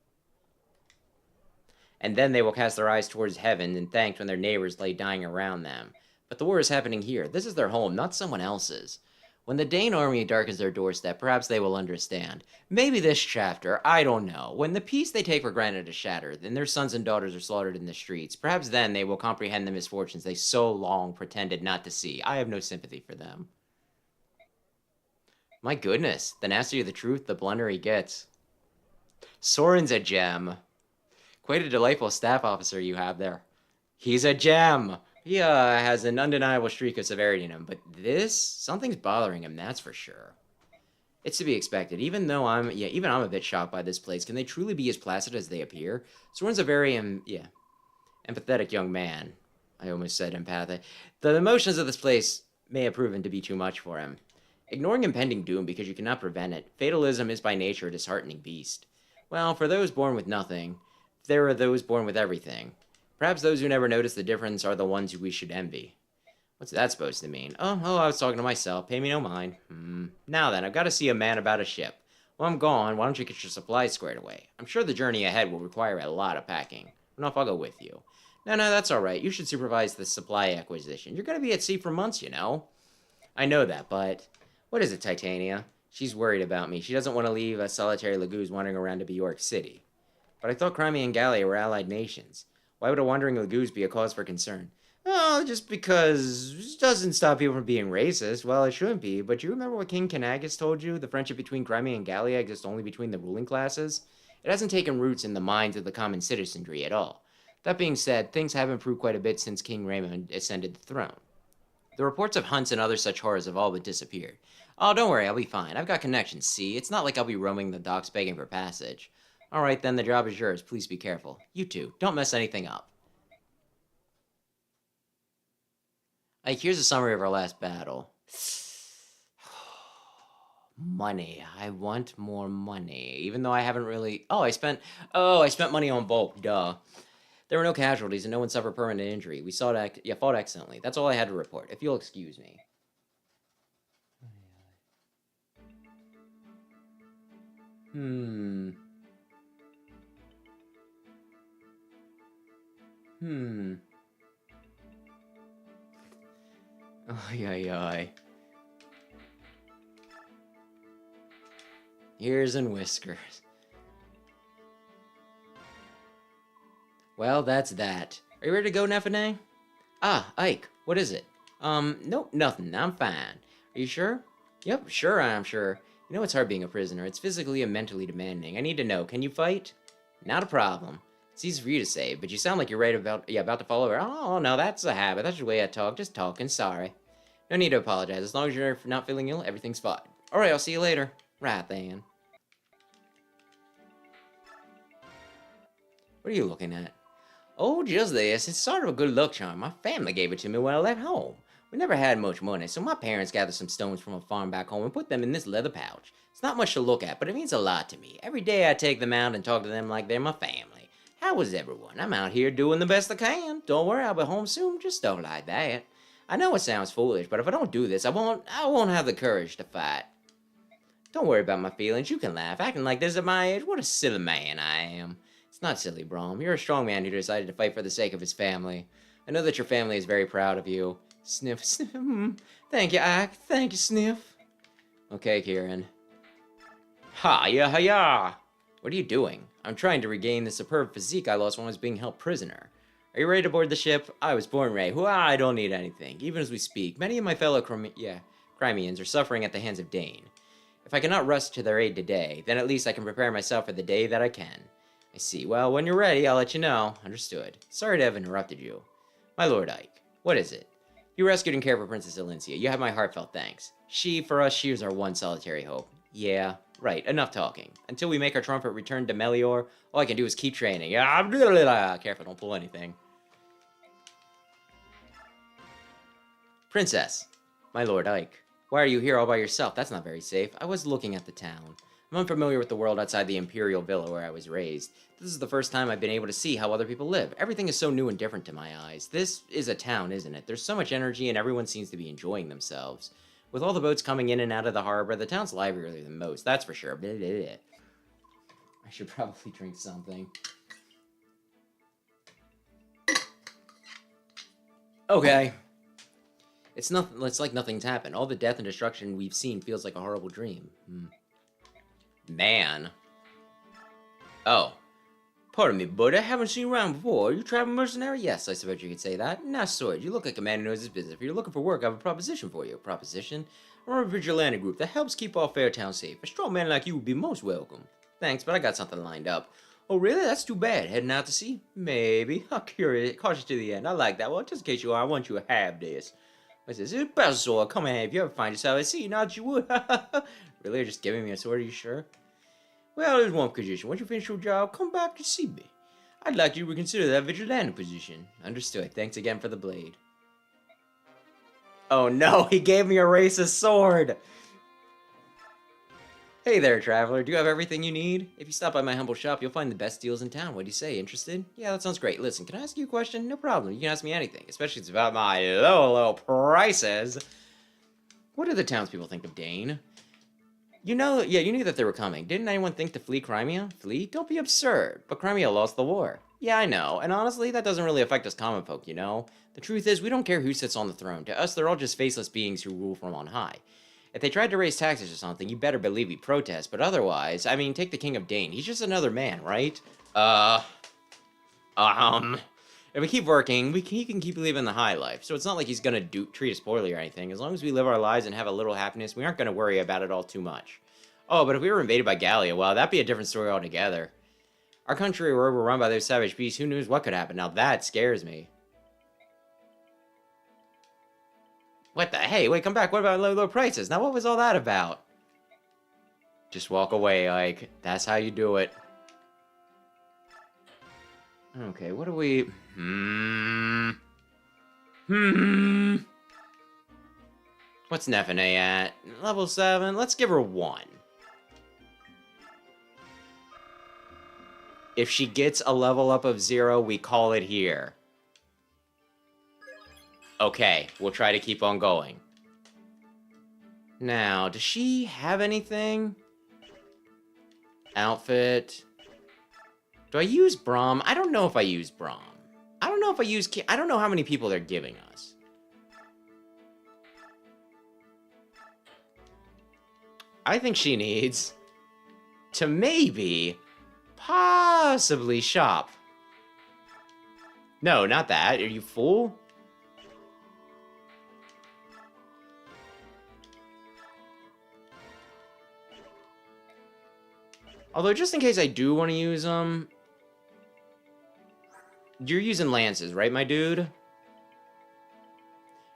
And then they will cast their eyes towards heaven and thank when their neighbors lay dying around them. But the war is happening here. This is their home, not someone else's. When the Dane army darkens their doorstep, perhaps they will understand. Maybe this chapter, I don't know. When the peace they take for granted is shattered, and their sons and daughters are slaughtered in the streets, perhaps then they will comprehend the misfortunes they so long pretended not to see. I have no sympathy for them. My goodness, the nastier the truth, the blunter he gets. Soren's a gem. Quite a delightful staff officer you have there. He's a gem. He has an undeniable streak of severity in him, but something's bothering him, that's for sure. It's to be expected. Even though I'm a bit shocked by this place. Can they truly be as placid as they appear? Soren's a very, empathetic young man. I almost said empathic. The emotions of this place may have proven to be too much for him. Ignoring impending doom because you cannot prevent it, fatalism is by nature a disheartening beast. Well, for those born with nothing, there are those born with everything. Perhaps those who never notice the difference are the ones who we should envy. What's that supposed to mean? Oh, I was talking to myself. Pay me no mind. Now then, I've got to see a man about a ship. While I'm gone, why don't you get your supplies squared away? I'm sure the journey ahead will require a lot of packing. Enough, I'll go with you. No, that's all right. You should supervise the supply acquisition. You're going to be at sea for months, you know. I know that, but... What is it, Titania? She's worried about me. She doesn't want to leave a solitary Laguz wandering around to York City. But I thought Crimea and Gallia were allied nations. Why would a wandering Laguz be a cause for concern? Oh, just because it doesn't stop people from being racist. Well, it shouldn't be, but you remember what King Canagus told you? The friendship between Crimea and Gallia exists only between the ruling classes? It hasn't taken roots in the minds of the common citizenry at all. That being said, things have improved quite a bit since King Raymond ascended the throne. The reports of hunts and other such horrors have all but disappeared. Oh, don't worry, I'll be fine. I've got connections, see? It's not like I'll be roaming the docks begging for passage. Alright then, the job is yours. Please be careful. You too. Don't mess anything up. Like, here's a summary of our last battle. Money. I want more money. Even though I haven't really... I spent money on Volk. Duh. There were no casualties and no one suffered permanent injury. We fought excellently. That's all I had to report. If you'll excuse me. Ay. Ears and whiskers. Well, that's that. Are you ready to go, Nefene? Ah, Ike, what is it? Nope, nothing. I'm fine. Are you sure? Yep, sure, I'm sure. You know it's hard being a prisoner. It's physically and mentally demanding. I need to know, can you fight? Not a problem. It's easy for you to say, but you sound like you're about to fall over. Oh, no, that's a habit. That's your way I talk. Just talking. Sorry. No need to apologize. As long as you're not feeling ill, everything's fine. Alright, I'll see you later. Right then. What are you looking at? Oh, just this. It's sort of a good luck charm. My family gave it to me when I left home. We never had much money, so my parents gathered some stones from a farm back home and put them in this leather pouch. It's not much to look at, but it means a lot to me. Every day I take them out and talk to them like they're my family. How is everyone? I'm out here doing the best I can. Don't worry, I'll be home soon. Just stuff like that. I know it sounds foolish, but if I don't do this, I won't have the courage to fight. Don't worry about my feelings. You can laugh. Acting like this at my age, what a silly man I am. It's not silly, Brom. You're a strong man who decided to fight for the sake of his family. I know that your family is very proud of you. Sniff, sniff. Thank you, Ike. Thank you, Sniff. Okay, Kieran. Ha-ya-ha-ya! What are you doing? I'm trying to regain the superb physique I lost when I was being held prisoner. Are you ready to board the ship? I was born ready. I don't need anything. Even as we speak, many of my fellow Crimeans are suffering at the hands of Dane. If I cannot rush to their aid today, then at least I can prepare myself for the day that I can. I see. Well, when you're ready, I'll let you know. Understood. Sorry to have interrupted you. My Lord Ike, what is it? You rescued and cared for Princess Alencia. You have my heartfelt thanks. She is our one solitary hope. Yeah, right. Enough talking. Until we make our triumphant return to Melior, all I can do is keep training. Careful, don't pull anything. Princess, my Lord Ike, why are you here all by yourself? That's not very safe. I was looking at the town. I'm unfamiliar with the world outside the Imperial Villa where I was raised. This is the first time I've been able to see how other people live. Everything is so new and different to my eyes. This is a town, isn't it? There's so much energy and everyone seems to be enjoying themselves. With all the boats coming in and out of the harbor, the town's livelier than most, that's for sure. Blah, blah, blah. I should probably drink something. Okay. It's like nothing's happened. All the death and destruction we've seen feels like a horrible dream. Man. Oh. Pardon me, bud. I haven't seen you around before. Are you a traveling mercenary? Yes, I suppose you could say that. Nice sword. You look like a man who knows his business. If you're looking for work, I have a proposition for you. Proposition? We're a vigilante group that helps keep our fair town safe. A strong man like you would be most welcome. Thanks, but I got something lined up. Oh, really? That's too bad. Heading out to sea? Maybe. I'm curious. Cautious to the end. I like that. Well, just in case you are, I want you to have this. What's this? It's a battle sword. Come on, if you ever find yourself at sea, not you would. Really? You're just giving me a sword? Are you sure? Well, there's one condition. Once you finish your job, come back to see me. I'd like you to reconsider that vigilante position. Understood. Thanks again for the blade. Oh no, he gave me a racist sword! Hey there, traveler. Do you have everything you need? If you stop by my humble shop, you'll find the best deals in town. What do you say? Interested? Yeah, that sounds great. Listen, can I ask you a question? No problem. You can ask me anything, especially if it's about my low prices. What do the townspeople think of Dane? You knew that they were coming. Didn't anyone think to flee Crimea? Flee? Don't be absurd. But Crimea lost the war. Yeah, I know. And honestly, that doesn't really affect us common folk, you know? The truth is, we don't care who sits on the throne. To us, they're all just faceless beings who rule from on high. If they tried to raise taxes or something, you better believe we'd protest. But otherwise, I mean, take the King of Dane. He's just another man, right? If If we keep working, he can keep living the high life. So it's not like he's gonna treat us poorly or anything. As long as we live our lives and have a little happiness, we aren't gonna worry about it all too much. Oh, but if we were invaded by Gallia, well, that'd be a different story altogether. Our country were overrun by those savage beasts. Who knows what could happen? Now that scares me. What the? Hey, wait, come back. What about low prices? Now what was all that about? Just walk away, Ike. That's how you do it. Okay, what do we... What's Nefene at? Level 7? Let's give her 1. If she gets a level up of 0, we call it here. Okay, we'll try to keep on going. Now, does she have anything? Outfit... Do I use Braum? I don't know if I use Braum. I don't know if I use... I don't know how many people they're giving us. I think she needs to maybe, possibly shop. No, not that. Are you fool? Although, just in case I do want to use them... You're using lances, right, my dude?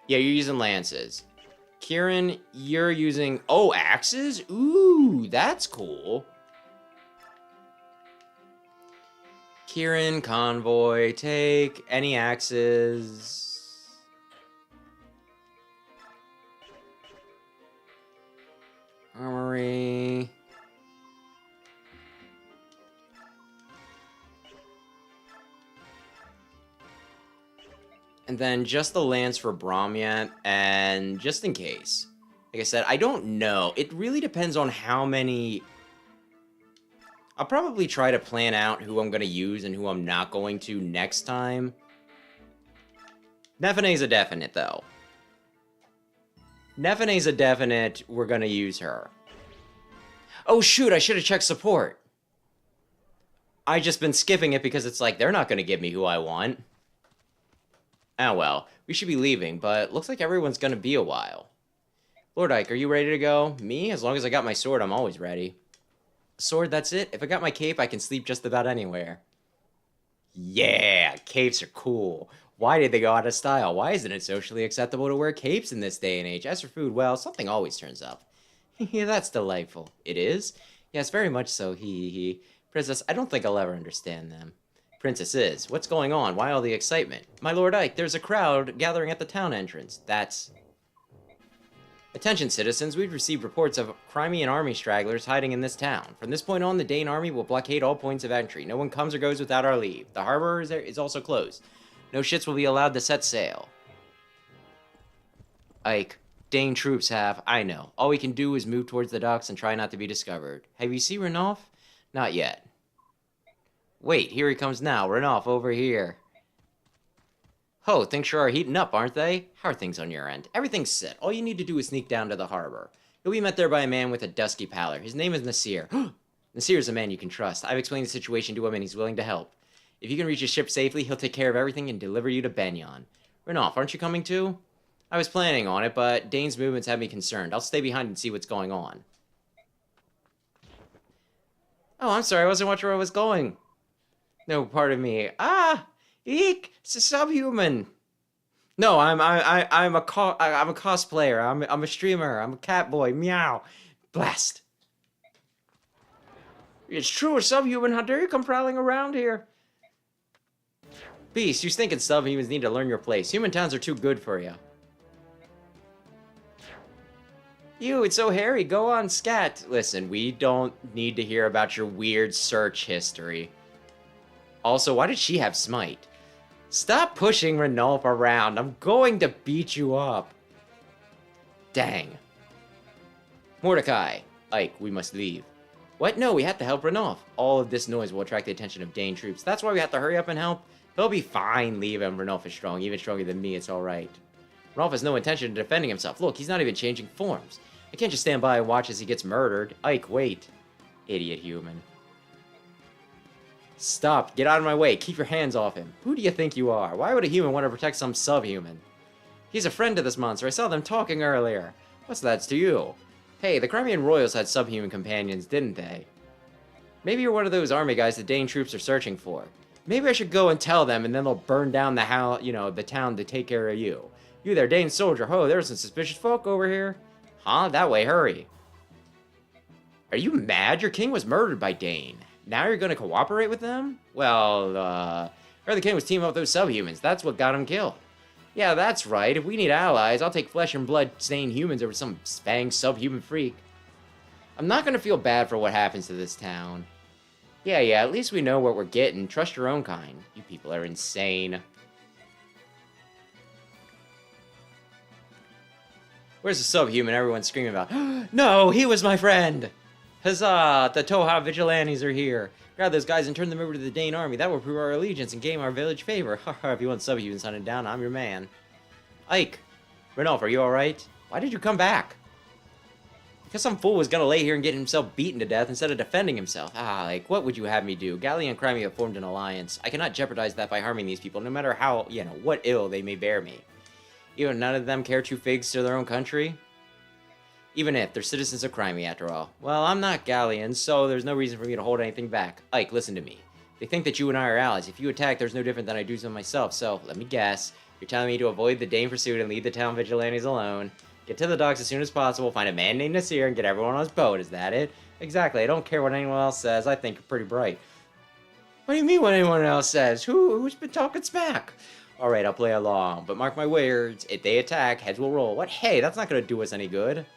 Yeah, you're using lances. Kieran, you're using... Oh, axes? Ooh, that's cool. Kieran, convoy, take any axes. Armory... And then just the lance for Braum yet, and just in case. Like I said, I don't know. It really depends on how many... I'll probably try to plan out who I'm going to use and who I'm not going to next time. Nefene's a definite, though. Nefene's a definite, we're going to use her. Oh shoot, I should have checked support. I just been skipping it because it's like, they're not going to give me who I want. Oh well, we should be leaving, but looks like everyone's gonna be a while. Lord Ike, are you ready to go? Me? As long as I got my sword, I'm always ready. Sword, that's it? If I got my cape, I can sleep just about anywhere. Yeah, capes are cool. Why did they go out of style? Why isn't it socially acceptable to wear capes in this day and age? As for food, well, something always turns up. Yeah, that's delightful. It is? Yes, very much so, he. Princess, I don't think I'll ever understand them. Princess is. What's going on? Why all the excitement? My Lord Ike, there's a crowd gathering at the town entrance. That's... Attention, citizens. We've received reports of Crimean army stragglers hiding in this town. From this point on, the Dane army will blockade all points of entry. No one comes or goes without our leave. The harbor is also closed. No ships will be allowed to set sail. Ike, Dane troops have... I know. All we can do is move towards the docks and try not to be discovered. Have you seen Ranulph? Not yet. Wait, here he comes now. Ranulph, over here. Ho, things sure are heating up, aren't they? How are things on your end? Everything's set. All you need to do is sneak down to the harbor. You'll be met there by a man with a dusky pallor. His name is Nasir. Nasir is a man you can trust. I've explained the situation to him and he's willing to help. If you can reach his ship safely, he'll take care of everything and deliver you to Benyon. Ranulph, aren't you coming too? I was planning on it, but Dane's movements have me concerned. I'll stay behind and see what's going on. Oh, I'm sorry. I wasn't watching where I was going. No, pardon me. Ah, eek, it's a subhuman. No, I'm a cosplayer. I'm a streamer. I'm a cat boy. Meow, blast. It's true, a subhuman. How dare you come prowling around here? Beast, you stinking subhumans need to learn your place. Human towns are too good for you. You, it's so hairy. Go on, scat. Listen, we don't need to hear about your weird search history. Also, why did she have smite? Stop pushing Ranulph around. I'm going to beat you up. Dang. Mordecai. Ike, we must leave. What? No, we have to help Ranulph. All of this noise will attract the attention of Dane troops. That's why we have to hurry up and help. He'll be fine. Leave him. Ranulph is strong. Even stronger than me. It's alright. Ranulph has no intention of defending himself. Look, he's not even changing forms. I can't just stand by and watch as he gets murdered. Ike, wait. Idiot human. Stop. Get out of my way. Keep your hands off him. Who do you think you are? Why would a human want to protect some subhuman? He's a friend to this monster. I saw them talking earlier. What's that to you? Hey, the Crimean royals had subhuman companions, didn't they? Maybe you're one of those army guys the Dane troops are searching for. Maybe I should go and tell them, and then they'll burn down the town to take care of you. You there, Dane soldier. Oh, there's some suspicious folk over here. Huh? That way, hurry. Are you mad? Your king was murdered by Dane. Now you're gonna cooperate with them? Well, or the king was teaming up with those subhumans. That's what got him killed. Yeah, that's right. If we need allies, I'll take flesh and blood stained humans over some fang subhuman freak. I'm not gonna feel bad for what happens to this town. Yeah, at least we know what we're getting. Trust your own kind. You people are insane. Where's the subhuman everyone's screaming about? No, he was my friend! Huzzah! The Toha Vigilantes are here. Grab those guys and turn them over to the Dane army. That will prove our allegiance and gain our village favor. Haha, if you want subhumans hunted down, I'm your man. Ike! Renolf, are you alright? Why did you come back? Because some fool was gonna lay here and get himself beaten to death instead of defending himself. Ike, what would you have me do? Gallia and Crimea have formed an alliance. I cannot jeopardize that by harming these people, no matter how, what ill they may bear me. Even none of them care two figs to their own country? Even if they're citizens of Crimea, after all. Well, I'm not Gallian, so there's no reason for me to hold anything back. Ike, listen to me. They think that you and I are allies. If you attack, there's no different than I do to myself. So, let me guess. You're telling me to avoid the Dane pursuit and leave the town vigilantes alone. Get to the docks as soon as possible, find a man named Nasir, and get everyone on his boat. Is that it? Exactly. I don't care what anyone else says. I think you're pretty bright. What do you mean what anyone else says? Who's been talking smack? Alright, I'll play along. But mark my words. If they attack, heads will roll. What? Hey, that's not going to do us any good.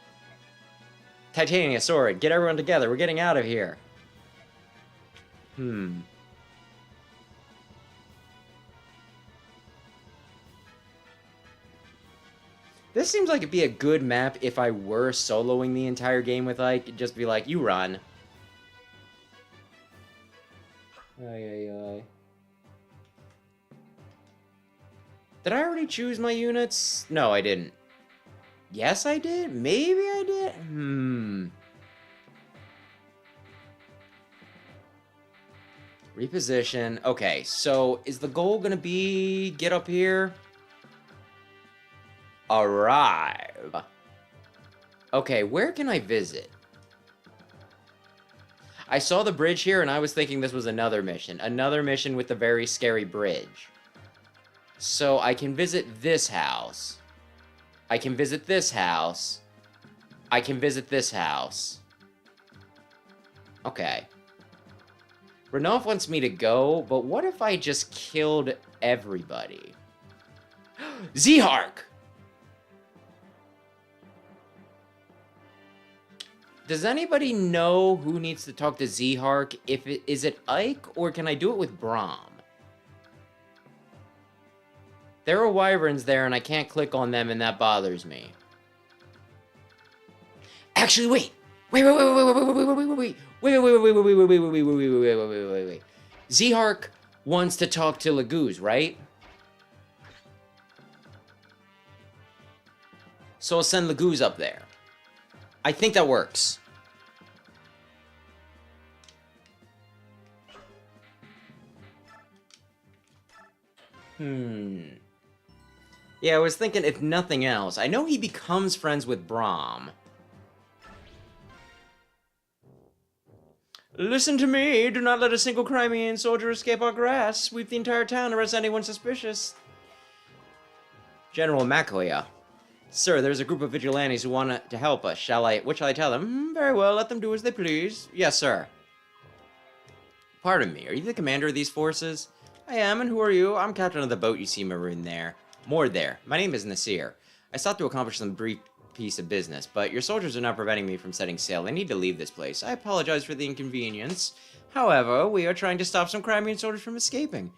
Titania, sword, get everyone together. We're getting out of here. This seems like it'd be a good map if I were soloing the entire game with Ike. Just be like, you run. Did I already choose my units? No, I didn't. Yes, I did? Maybe I did? Reposition. Okay, so is the goal gonna be get up here? Arrive. Okay, where can I visit? I saw the bridge here and I was thinking this was another mission. Another mission with the very scary bridge. So I can visit this house. I can visit this house. I can visit this house. Okay. Renolf wants me to go, but what if I just killed everybody? Zehark! Does anybody know who needs to talk to Zehark? Is it Ike, or can I do it with Brahm? There are wyverns there, and I can't click on them, and that bothers me. Actually, wait! Wait! Zehark wants to talk to Laguz, right? So I'll send Laguz up there. I think that works. Yeah, I was thinking, if nothing else, I know he becomes friends with Brahm. Listen to me! Do not let a single Crimean soldier escape our grasp. Sweep the entire town, arrest anyone suspicious. General Makoya. Sir, there's a group of vigilantes who want to help us. What shall I tell them? Very well, let them do as they please. Yes, sir. Pardon me, are you the commander of these forces? I am, and who are you? I'm captain of the boat you see marooned there. Moored there. My name is Nasir. I sought to accomplish some brief piece of business, but your soldiers are now preventing me from setting sail. I need to leave this place. I apologize for the inconvenience. However, we are trying to stop some Crimean soldiers from escaping.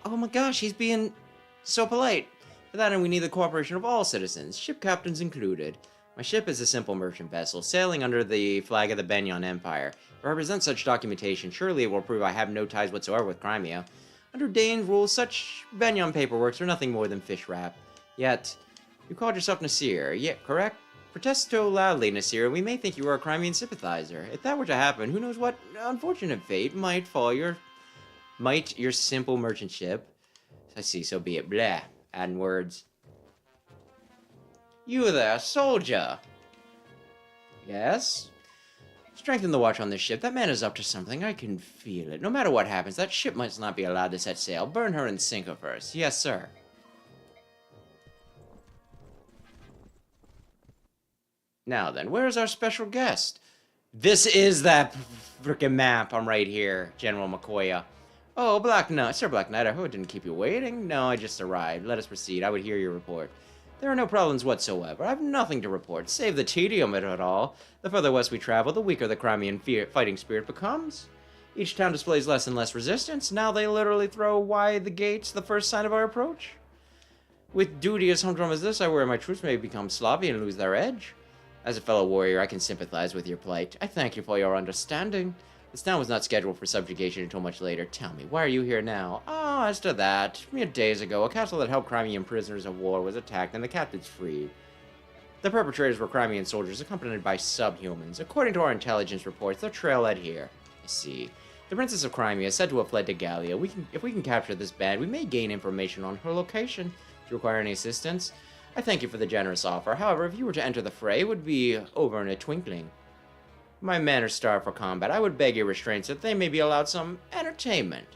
Oh my gosh, he's being so polite. For that, and we need the cooperation of all citizens, ship captains included. My ship is a simple merchant vessel, sailing under the flag of the Benyon Empire. If I present such documentation, surely it will prove I have no ties whatsoever with Crimea. Under Dane's rules, such Benyon paperworks are nothing more than fish wrap. Yet, you called yourself Nasir, correct? protest so loudly, Nasir, and we may think you are a Crimean sympathizer. If that were to happen, who knows what unfortunate fate might your simple merchant ship. I see, so be it. Blah. Adding words. You there, soldier! Yes? Strengthen the watch on this ship. That man is up to something. I can feel it. No matter what happens, that ship must not be allowed to set sail. Burn her and sink her first. Yes, sir. Now then, where's our special guest? This is that frickin' map. I'm right here, General McCoya. Oh, Black Knight. Sir Black Knight, I hope I didn't keep you waiting. No, I just arrived. Let us proceed. I would hear your report. There are no problems whatsoever. I have nothing to report, save the tedium of it all. The further west we travel, the weaker the Crimean fighting spirit becomes. Each town displays less and less resistance. Now they literally throw wide the gates the first sign of our approach. With duty as humdrum as this, I worry my troops may become sloppy and lose their edge. As a fellow warrior, I can sympathize with your plight. I thank you for your understanding. This town was not scheduled for subjugation until much later. Tell me, why are you here now? Oh, as to that, mere days ago, a castle that held Crimean prisoners of war was attacked and the captives freed. The perpetrators were Crimean soldiers accompanied by subhumans. According to our intelligence reports, their trail led here. I see. The Princess of Crimea is said to have fled to Gallia. If we can capture this band, we may gain information on her location. Do you require any assistance? I thank you for the generous offer. However, if you were to enter the fray, it would be over in a twinkling. My men are starved for combat. I would beg your restraints that they may be allowed some entertainment.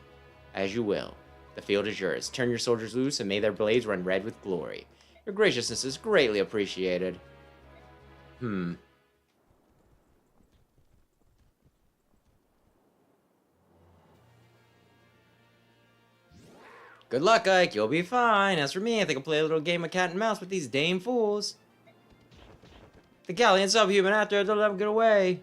As you will. The field is yours. Turn your soldiers loose, and may their blades run red with glory. Your graciousness is greatly appreciated. Good luck, Ike. You'll be fine. As for me, I think I'll play a little game of cat and mouse with these dame fools. The Gallia and subhuman out there, don't let them get away.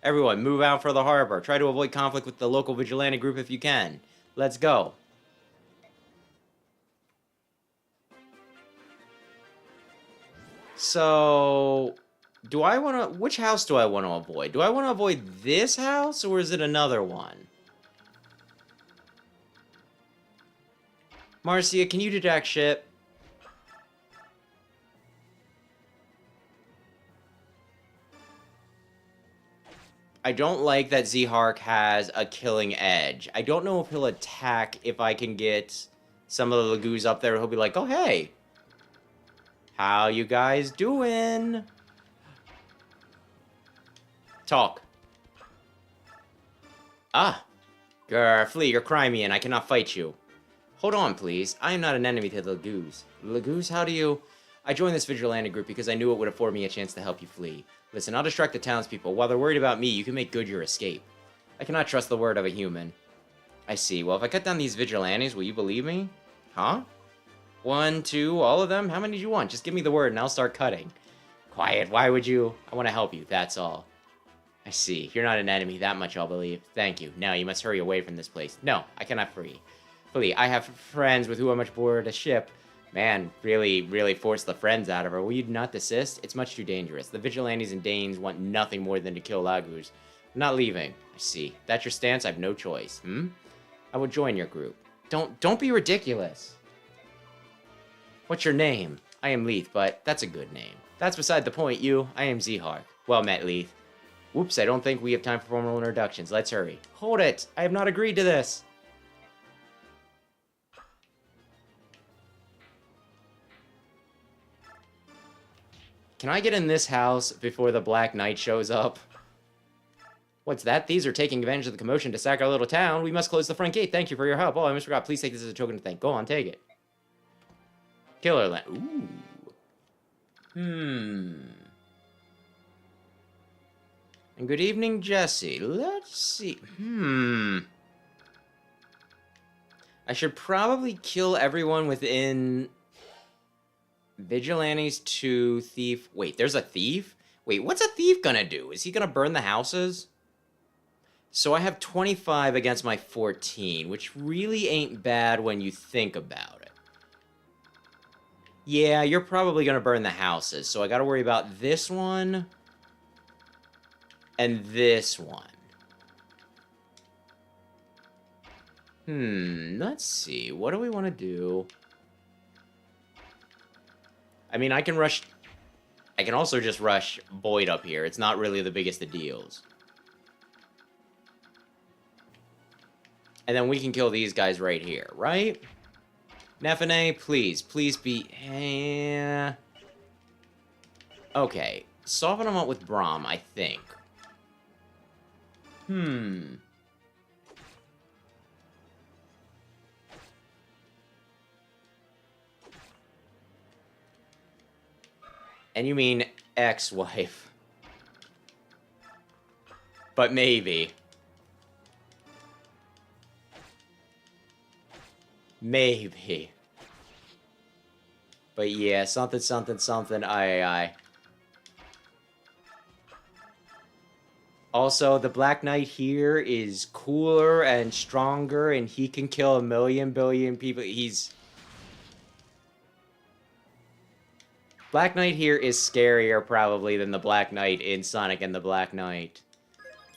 Everyone, move out for the harbor. Try to avoid conflict with the local vigilante group if you can. Let's go. So, which house do I want to avoid? Do I want to avoid this house, or is it another one? Marcia, can you detect ship? I don't like that Zehark has a killing edge. I don't know if he'll attack if I can get some of the Lagoos up there. He'll be like, oh, hey. How you guys doing? Talk. Ah. Grr, flee, you're Crimean. I cannot fight you. Hold on, please. I am not an enemy to the Lagoos. Lagoos, how do you... I joined this vigilante group because I knew it would afford me a chance to help you flee. Listen, I'll distract the townspeople. While they're worried about me, you can make good your escape. I cannot trust the word of a human. I see. Well, if I cut down these vigilantes, will you believe me? Huh? 1, 2, all of them? How many do you want? Just give me the word and I'll start cutting. Quiet, why would you? I want to help you, that's all. I see. You're not an enemy, that much I'll believe. Thank you. Now you must hurry away from this place. No, I cannot flee. I have friends with whom I'm aboard a ship. Man, really force the friends out of her. Will you not desist? It's much too dangerous. The vigilantes and Danes want nothing more than to kill Lagoos. I'm not leaving. I see. That's your stance? I have no choice. I will join your group. Don't be ridiculous. What's your name? I am Leith, but that's a good name. That's beside the point, I am Zehark. Well met, Leith. Whoops, I don't think we have time for formal introductions. Let's hurry. Hold it! I have not agreed to this! Can I get in this house before the Black Knight shows up? What's that? These are taking advantage of the commotion to sack our little town. We must close the front gate. Thank you for your help. Oh, I almost forgot. Please take this as a token of thanks. Go on, take it. Killer land. Ooh. And good evening, Jesse. Let's see. I should probably kill everyone within... Vigilantes to thief. Wait, there's a thief? Wait, what's a thief gonna do? Is he gonna burn the houses? So I have 25 against my 14, which really ain't bad when you think about it. Yeah, you're probably gonna burn the houses, so I gotta worry about this one and this one. Let's see. What do we want to do? I mean, I can rush... I can also just rush Boyd up here. It's not really the biggest of deals. And then we can kill these guys right here, right? Nefene, please. Please be... Okay. Soften them up with Braum, I think. And you mean ex-wife. But maybe. Maybe. But yeah, something, something, something, aye. Also, the Black Knight here is cooler and stronger, and he can kill a million billion people. Black Knight here is scarier, probably, than the Black Knight in Sonic and the Black Knight.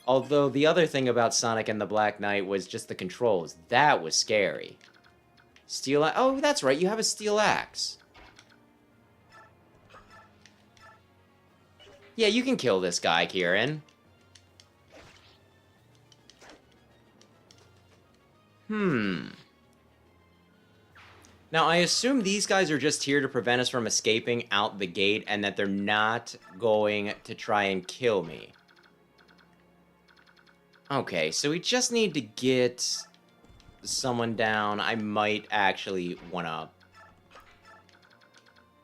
Although, the other thing about Sonic and the Black Knight was just the controls. That was scary. Steel axe. Oh, that's right, you have a steel axe. Yeah, you can kill this guy, Kieran. Now, I assume these guys are just here to prevent us from escaping out the gate, and that they're not going to try and kill me. Okay, so we just need to get someone down. I might actually want to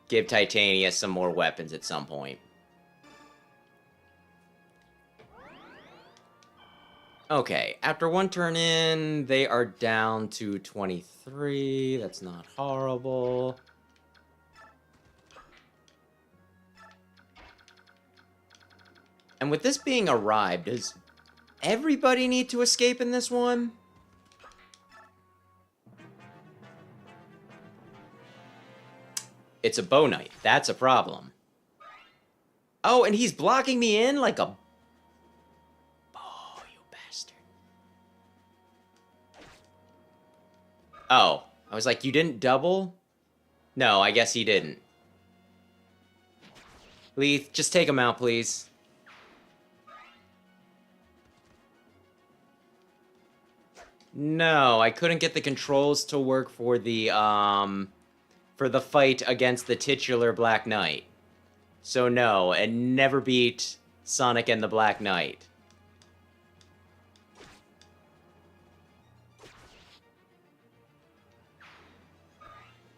give Titania some more weapons at some point. Okay, after one turn in, they are down to 23. That's not horrible. And with this being arrived, does everybody need to escape in this one? It's a bow knight. That's a problem. Oh, and he's blocking me in like a... Oh, I was like, you didn't double? No, I guess he didn't. Leith, just take him out, please. No, I couldn't get the controls to work for the fight against the titular Black Knight. So no, and never beat Sonic and the Black Knight.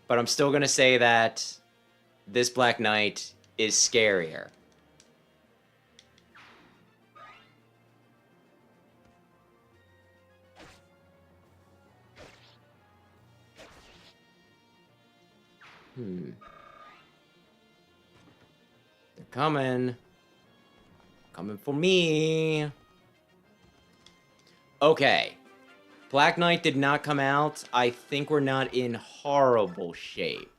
But I'm still gonna say that this Black Knight is scarier. They're coming. Coming for me. Okay. Black Knight did not come out. I think we're not in horrible shape.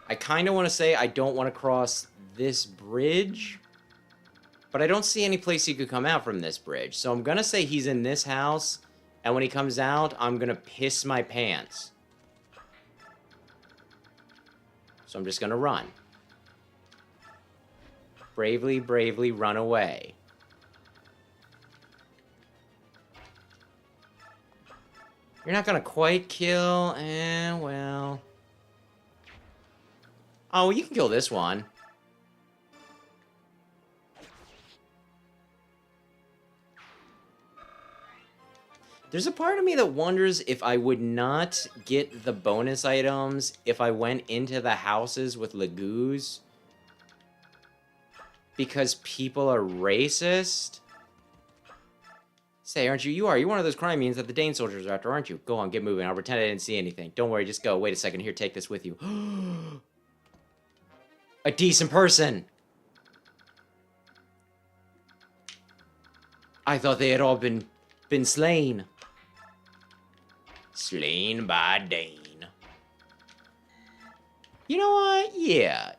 I kind of want to say I don't want to cross this bridge, but I don't see any place he could come out from this bridge. So I'm going to say he's in this house, and when he comes out, I'm going to piss my pants. So I'm just gonna run. Bravely, bravely run away. You're not gonna quite kill, well... Oh, you can kill this one. There's a part of me that wonders if I would not get the bonus items if I went into the houses with Lagoos. Because people are racist? Say, aren't you? You are. You're one of those crime means that the Dane soldiers are after, aren't you? Go on, get moving. I'll pretend I didn't see anything. Don't worry, just go. Wait a second. Here, take this with you. A decent person! I thought they had all been slain. Slain by Dane. You know what? Yeah.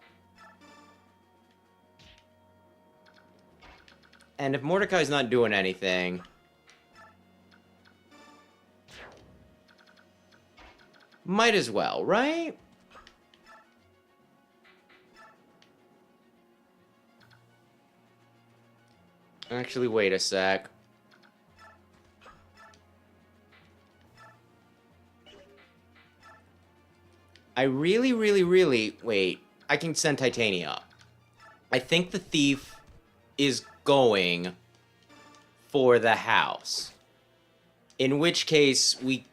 And if Mordecai's not doing anything... Might as well, right? Actually, wait a sec. I really... Wait, I can send Titania up. I think the thief is going for the house. In which case, we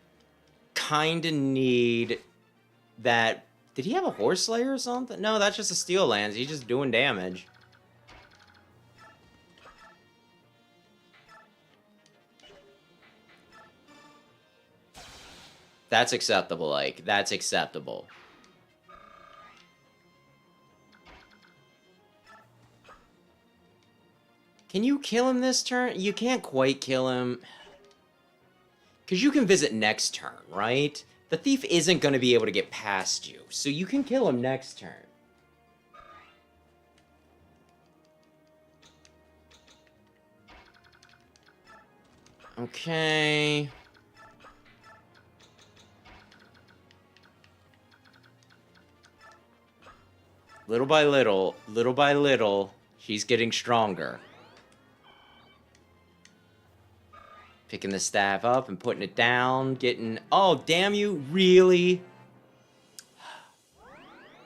kind of need that... Did he have a horse slayer or something? No, that's just a steel lance. He's just doing damage. That's acceptable, like, that's acceptable. Can you kill him this turn? You can't quite kill him. Because you can visit next turn, right? The thief isn't going to be able to get past you, so you can kill him next turn. Okay... Little by little, she's getting stronger. Picking the staff up and putting it down, getting... Oh, damn you, really?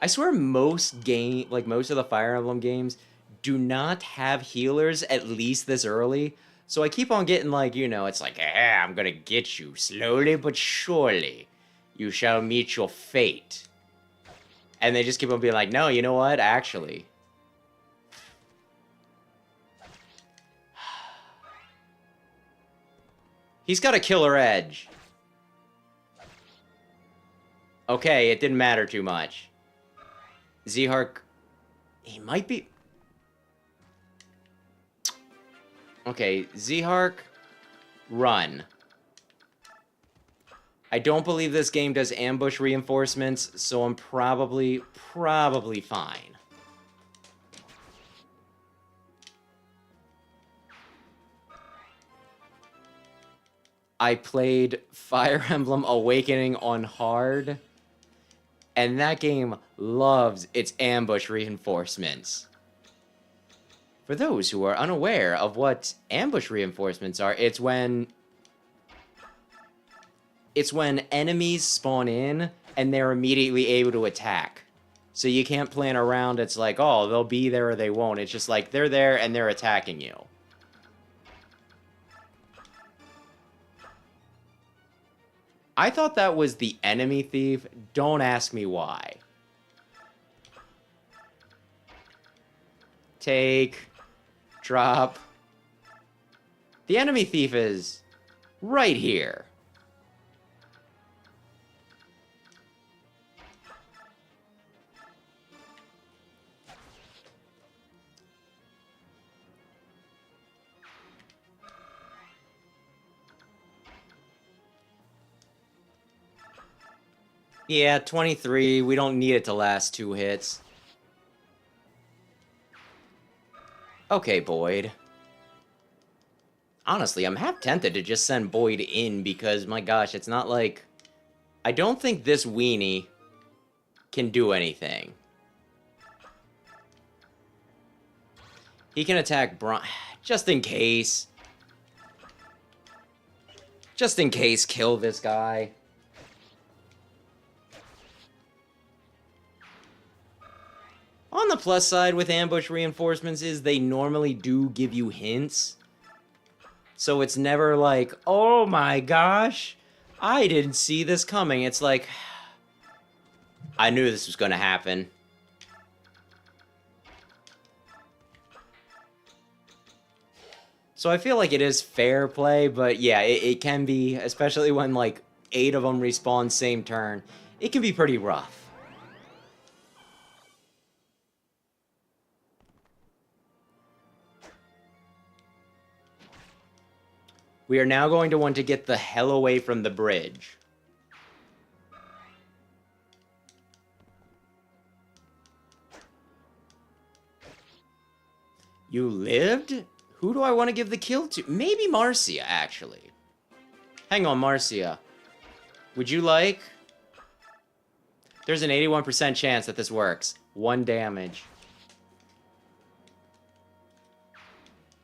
I swear most of the Fire Emblem games do not have healers at least this early. So I keep on getting like, you know, it's like, I'm gonna get you slowly but surely. You shall meet your fate. And they just keep on being like, no, you know what? Actually. He's got a killer edge. Okay, it didn't matter too much. Zehark... He might be... Okay, Zehark... Run. I don't believe this game does ambush reinforcements, so I'm probably fine. I played Fire Emblem Awakening on hard, and that game loves its ambush reinforcements. For those who are unaware of what ambush reinforcements are, it's when enemies spawn in and they're immediately able to attack. So you can't plan around, it's like, oh, they'll be there or they won't. It's just like, they're there and they're attacking you. I thought that was the enemy thief. Don't ask me why. Take. Drop. The enemy thief is right here. Yeah, 23. We don't need it to last 2 hits. Okay, Boyd. Honestly, I'm half tempted to just send Boyd in because, my gosh, it's not like... I don't think this weenie can do anything. He can attack just in case. Just in case, kill this guy. On the plus side with ambush reinforcements is they normally do give you hints. So it's never like, oh my gosh, I didn't see this coming. It's like, I knew this was going to happen. So I feel like it is fair play, but yeah, it can be, especially when like 8 of them respawn same turn, it can be pretty rough. We are now going to want to get the hell away from the bridge. You lived? Who do I want to give the kill to? Maybe Marcia, actually. Hang on, Marcia. Would you like... There's an 81% chance that this works. 1 damage.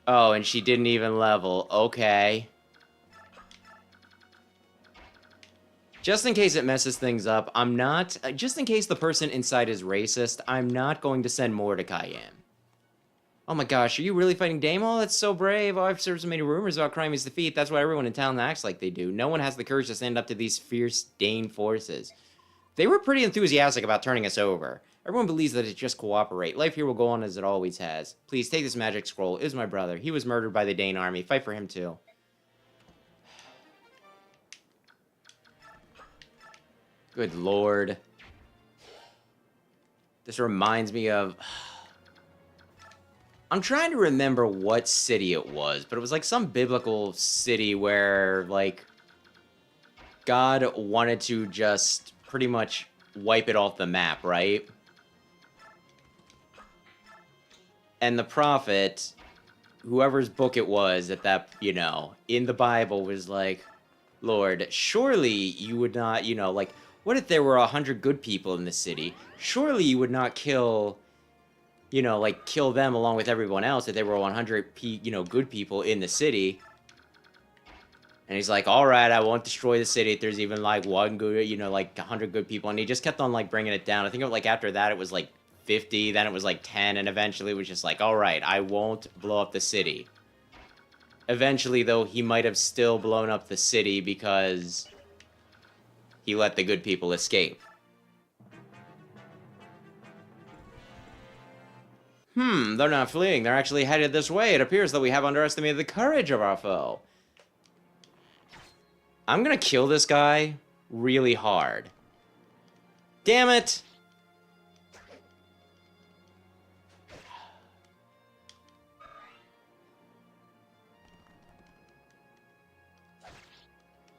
Oh, and she didn't even level. Okay. Just in case it messes things up, I'm not... just in case the person inside is racist, I'm not going to send Mordecai in. Oh my gosh, are you really fighting Damon? That's so brave. Oh, I've heard so many rumors about Crimey's defeat. That's why everyone in town acts like they do. No one has the courage to stand up to these fierce Dane forces. They were pretty enthusiastic about turning us over. Everyone believes that it's just cooperate. Life here will go on as it always has. Please, take this magic scroll. It was my brother. He was murdered by the Dane army. Fight for him, too. Good lord. This reminds me of... I'm trying to remember what city it was, but it was like some biblical city where, like, God wanted to just pretty much wipe it off the map, right? And the prophet, whoever's book it was at that, you know, in the Bible was like, Lord, surely you would not, you know, like, what if there were 100 good people in the city? Surely you would not kill... you know, like, kill them along with everyone else if there were 100, you know, good people in the city. And he's like, all right, I won't destroy the city if there's even, like, 1 good, you know, like, 100 good people. And he just kept on, like, bringing it down. I think, like, after that, it was, like, 50, then it was, like, 10, and eventually it was just like, all right, I won't blow up the city. Eventually, though, he might have still blown up the city because he let the good people escape. They're not fleeing. They're actually headed this way. It appears that we have underestimated the courage of our foe. I'm gonna kill this guy really hard. Damn it!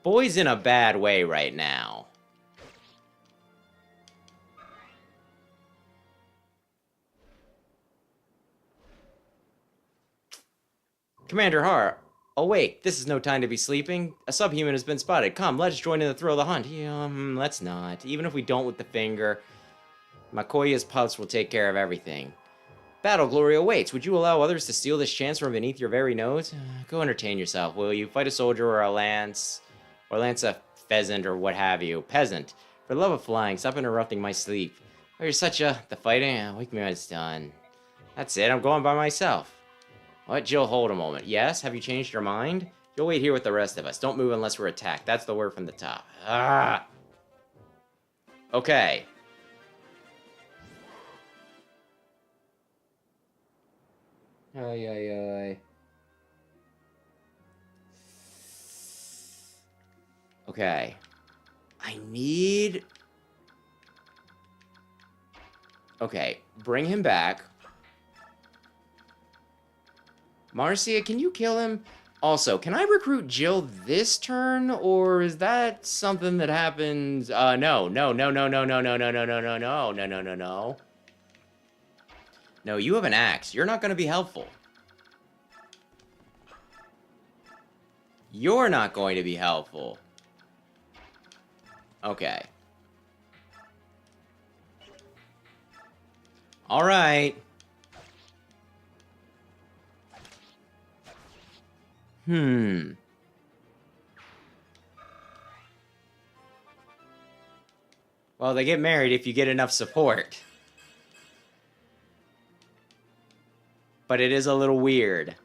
Boy's in a bad way right now. Commander Har, awake. This is no time to be sleeping. A subhuman has been spotted. Come, let us join in the thrill of the hunt. Let's not. Even if we don't with the finger, Makoya's pups will take care of everything. Battle glory awaits. Would you allow others to steal this chance from beneath your very nose? Go entertain yourself, will you? Fight a soldier or a lance a pheasant or what have you. Peasant, for the love of flying, stop interrupting my sleep. Oh, you're such a... The fighting? Wake me when it's done. That's it, I'm going by myself. What? Jill, hold a moment. Yes? Have you changed your mind? You'll wait here with the rest of us. Don't move unless we're attacked. That's the word from the top. Ah! Okay. Ay, ay, ay. Okay. I need... Okay, bring him back. Marcia, can you kill him? Also, can I recruit Jill this turn, or is that something that happens? No, no, no, no, no, no, no, no, no, no, no, no, no, no, no, no, no. No, you have an axe. You're not going to be helpful. You're not going to be helpful. Okay. All right. Well, they get married if you get enough support. But it is a little weird.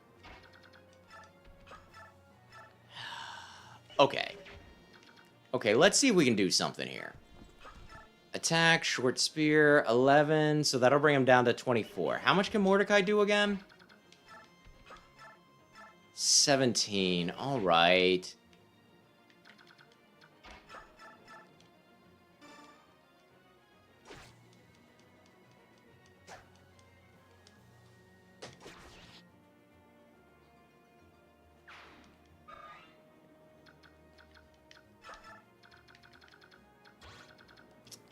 Okay. Okay, let's see if we can do something here. Attack, short spear, 11. So that'll bring him down to 24. How much can Mordecai do again? 17. All right.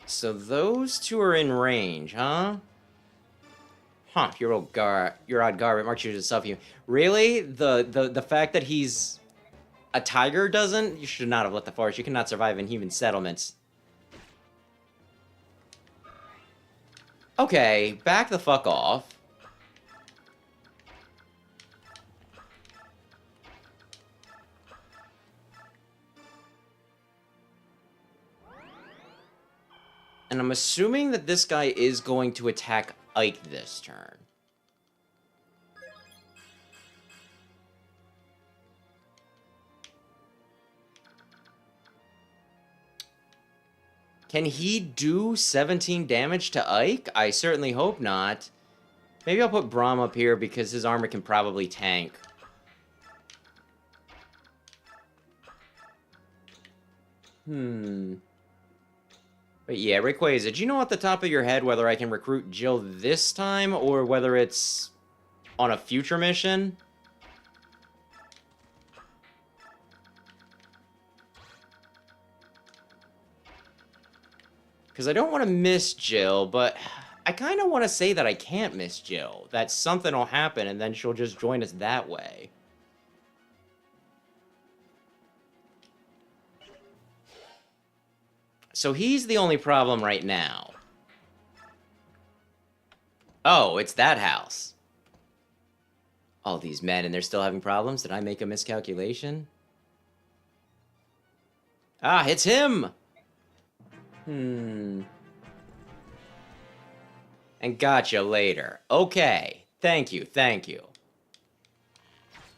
So those two are in range, huh? Huh, your odd Gar marks you as self-human. Really? The fact that he's a tiger doesn't? You should not have left the forest. You cannot survive in human settlements. Okay, back the fuck off. And I'm assuming that this guy is going to attack Ike this turn. Can he do 17 damage to Ike? I certainly hope not. Maybe I'll put Braum up here because his armor can probably tank. But yeah, Rayquaza, do you know off the top of your head whether I can recruit Jill this time or whether it's on a future mission? Because I don't want to miss Jill, but I kind of want to say that I can't miss Jill. That something will happen and then she'll just join us that way. So he's the only problem right now. Oh, it's that house. All these men and they're still having problems? Did I make a miscalculation? Ah, it's him! And gotcha later. Okay. Thank you, thank you.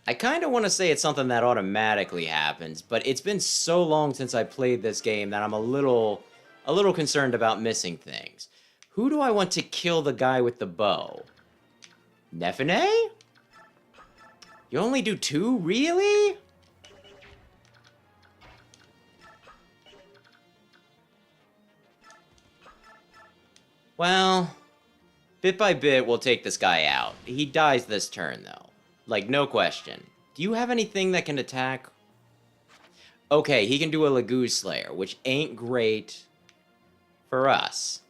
I kind of want to say it's something that automatically happens, but it's been so long since I played this game that I'm a little concerned about missing things. Who do I want to kill the guy with the bow? Nefene? You only do 2? Really? Well, bit by bit, we'll take this guy out. He dies this turn, though. Like, no question. Do you have anything that can attack? Okay, he can do a Lagoo Slayer, which ain't great for us.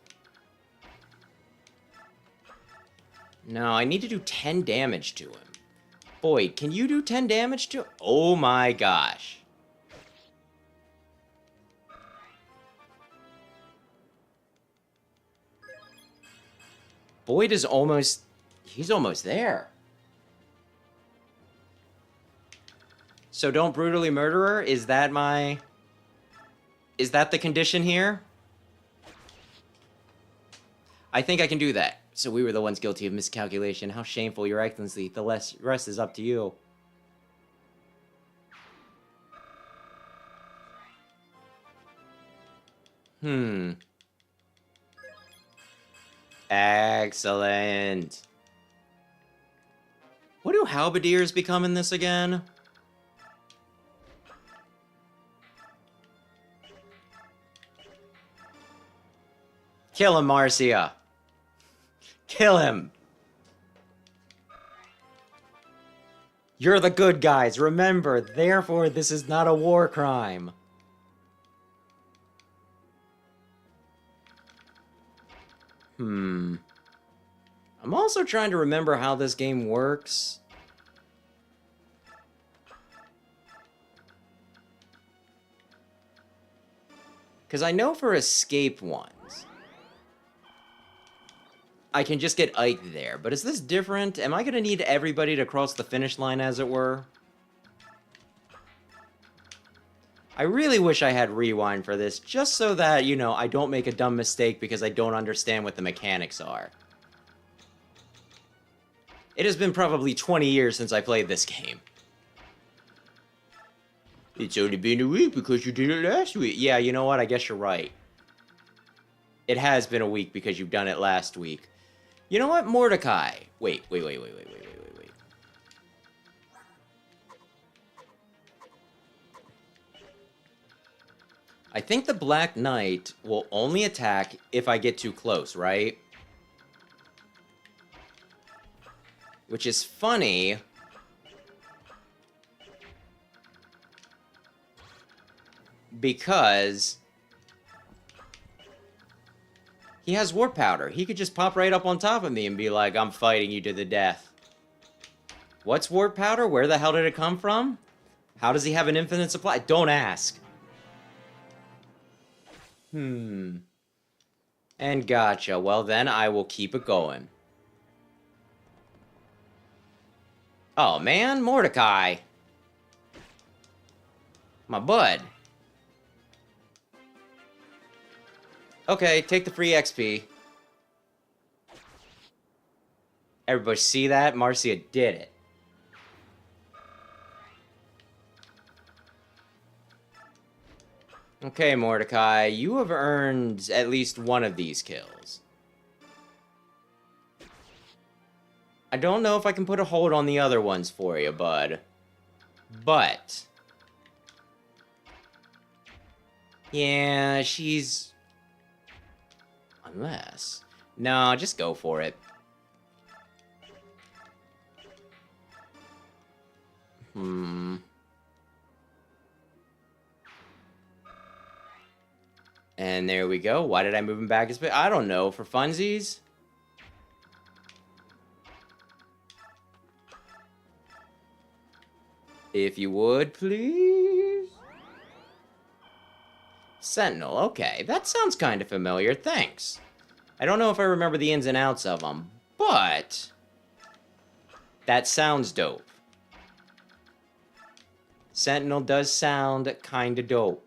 No, I need to do 10 damage to him. Boyd, can you do 10 damage to him? Oh my gosh. Boyd is almost... He's almost there. So don't brutally murder her? Is that my... Is that the condition here? I think I can do that. So we were the ones guilty of miscalculation. How shameful, Your Excellency. The rest is up to you. Excellent. What do halberdiers become in this again? Kill him, Marcia. Kill him. You're the good guys. Remember, therefore, this is not a war crime. I'm also trying to remember how this game works. Because I know for escape ones, I can just get Ike there. But is this different? Am I going to need everybody to cross the finish line, as it were? I really wish I had rewind for this, just so that, you know, I don't make a dumb mistake because I don't understand what the mechanics are. It has been probably 20 years since I played this game. It's only been a week because you did it last week. Yeah, you know what? I guess you're right. It has been a week because you've done it last week. You know what? Mordecai. Wait. I think the Black Knight will only attack if I get too close, right? Which is funny. Because He has warp powder. He could just pop right up on top of me and be like, I'm fighting you to the death. What's warp powder? Where the hell did it come from? How does he have an infinite supply? Don't ask. And gotcha. Well, then I will keep it going. Oh, man. Mordecai. My bud. Okay, take the free XP. Everybody see that? Marcia did it. Okay, Mordecai, you have earned at least one of these kills. I don't know if I can put a hold on the other ones for you, bud. But... yeah, she's... unless... no, just go for it. And there we go. Why did I move him back? I don't know. For funsies? If you would, please. Sentinel. Okay, that sounds kind of familiar. Thanks. I don't know if I remember the ins and outs of them, but... that sounds dope. Sentinel does sound kinda dope.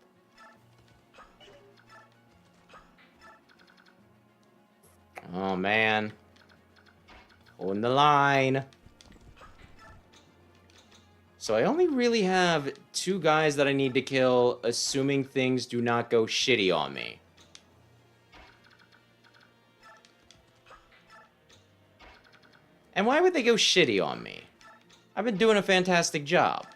Oh, man. On the line. So I only really have 2 guys that I need to kill, assuming things do not go shitty on me. And why would they go shitty on me? I've been doing a fantastic job.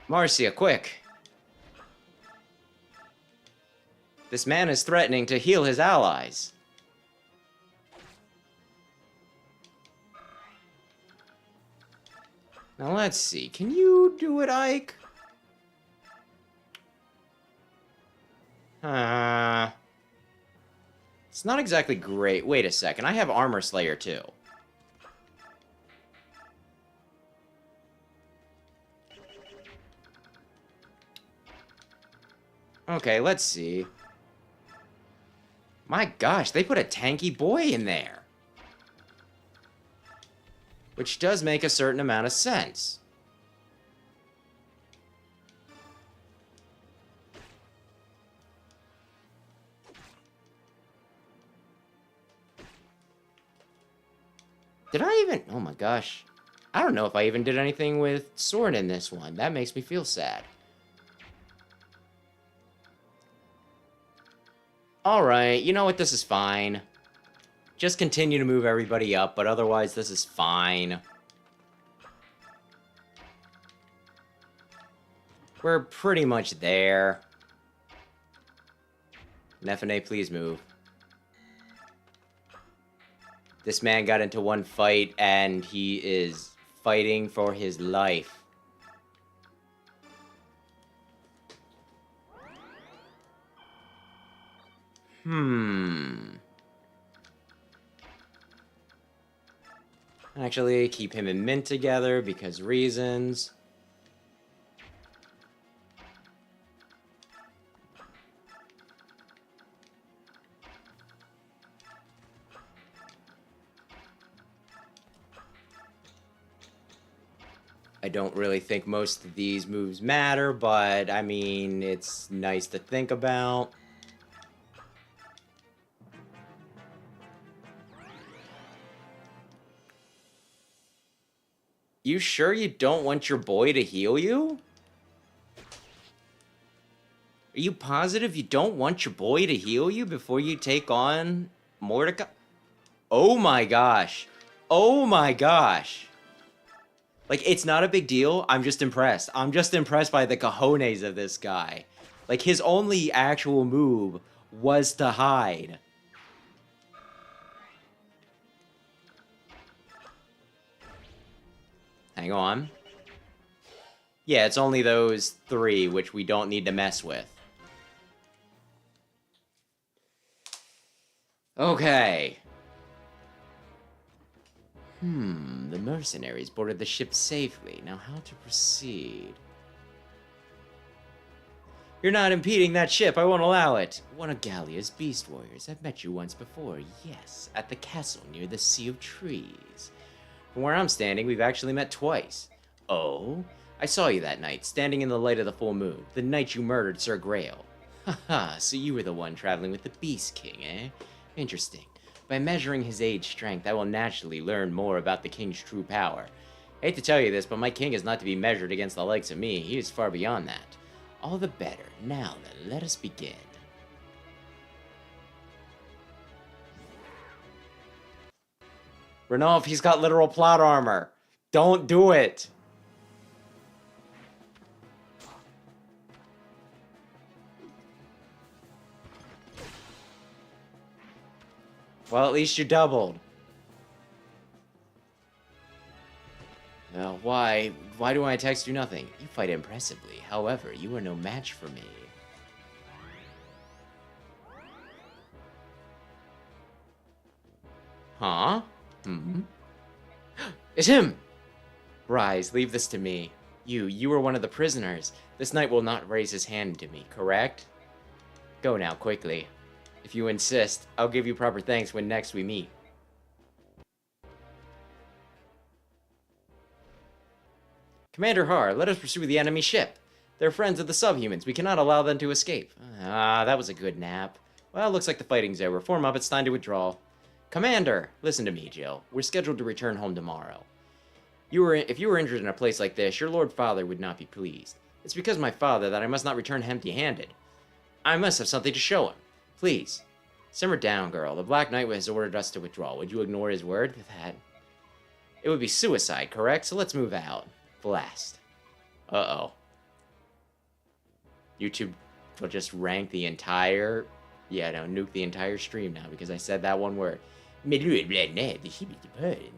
Marcia, quick. This man is threatening to heal his allies. Now let's see. Can you do it, Ike? It's not exactly great. Wait a second. I have Armor Slayer too. Okay, let's see. My gosh, they put a tanky boy in there. Which does make a certain amount of sense. Did I even... oh my gosh. I don't know if I even did anything with sword in this one. That makes me feel sad. Alright, you know what? This is fine. Just continue to move everybody up, but otherwise this is fine. We're pretty much there. Nefene, please move. This man got into one fight, and he is fighting for his life. Actually, keep him and Mint together because reasons. I don't really think most of these moves matter, but I mean, it's nice to think about. You sure you don't want your boy to heal you? Are you positive you don't want your boy to heal you before you take on Mordecai? Oh my gosh. Oh my gosh. Like, it's not a big deal. I'm just impressed. I'm just impressed by the cojones of this guy. Like, his only actual move was to hide. Hang on. Yeah, it's only those 3, which we don't need to mess with. Okay. The mercenaries boarded the ship safely. Now how to proceed? You're not impeding that ship. I won't allow it. One of Gallia's beast warriors. I've met you once before. Yes, at the castle near the Sea of Trees. From where I'm standing, we've actually met twice. Oh? I saw you that night, standing in the light of the full moon. The night you murdered Sir Greil. Haha, so you were the one traveling with the Beast King, eh? Interesting. By measuring his age strength, I will naturally learn more about the king's true power. I hate to tell you this, but my king is not to be measured against the likes of me. He is far beyond that. All the better. Now then, let us begin. Renolf, he's got literal plot armor. Don't do it. Well, at least you doubled. Why do I text you nothing? You fight impressively. However, you are no match for me. Huh? It's him! Rise, leave this to me. You were one of the prisoners. This knight will not raise his hand to me, correct? Go now, quickly. If you insist, I'll give you proper thanks when next we meet. Commander Har, let us pursue the enemy ship. They're friends of the subhumans. We cannot allow them to escape. Ah, that was a good nap. Well, looks like the fighting's over. Form up, it's time to withdraw. Commander! Listen to me, Jill. We're scheduled to return home tomorrow. If you were injured in a place like this, your Lord Father would not be pleased. It's because of my father that I must not return empty-handed. I must have something to show him. Please. Simmer down, girl. The Black Knight has ordered us to withdraw. Would you ignore his word? It would be suicide, correct? So let's move out. Blast. Uh-oh. YouTube will just rank the entire... Yeah, no, nuke the entire stream now because I said that one word. My Lord Black Knight, the ship is departed.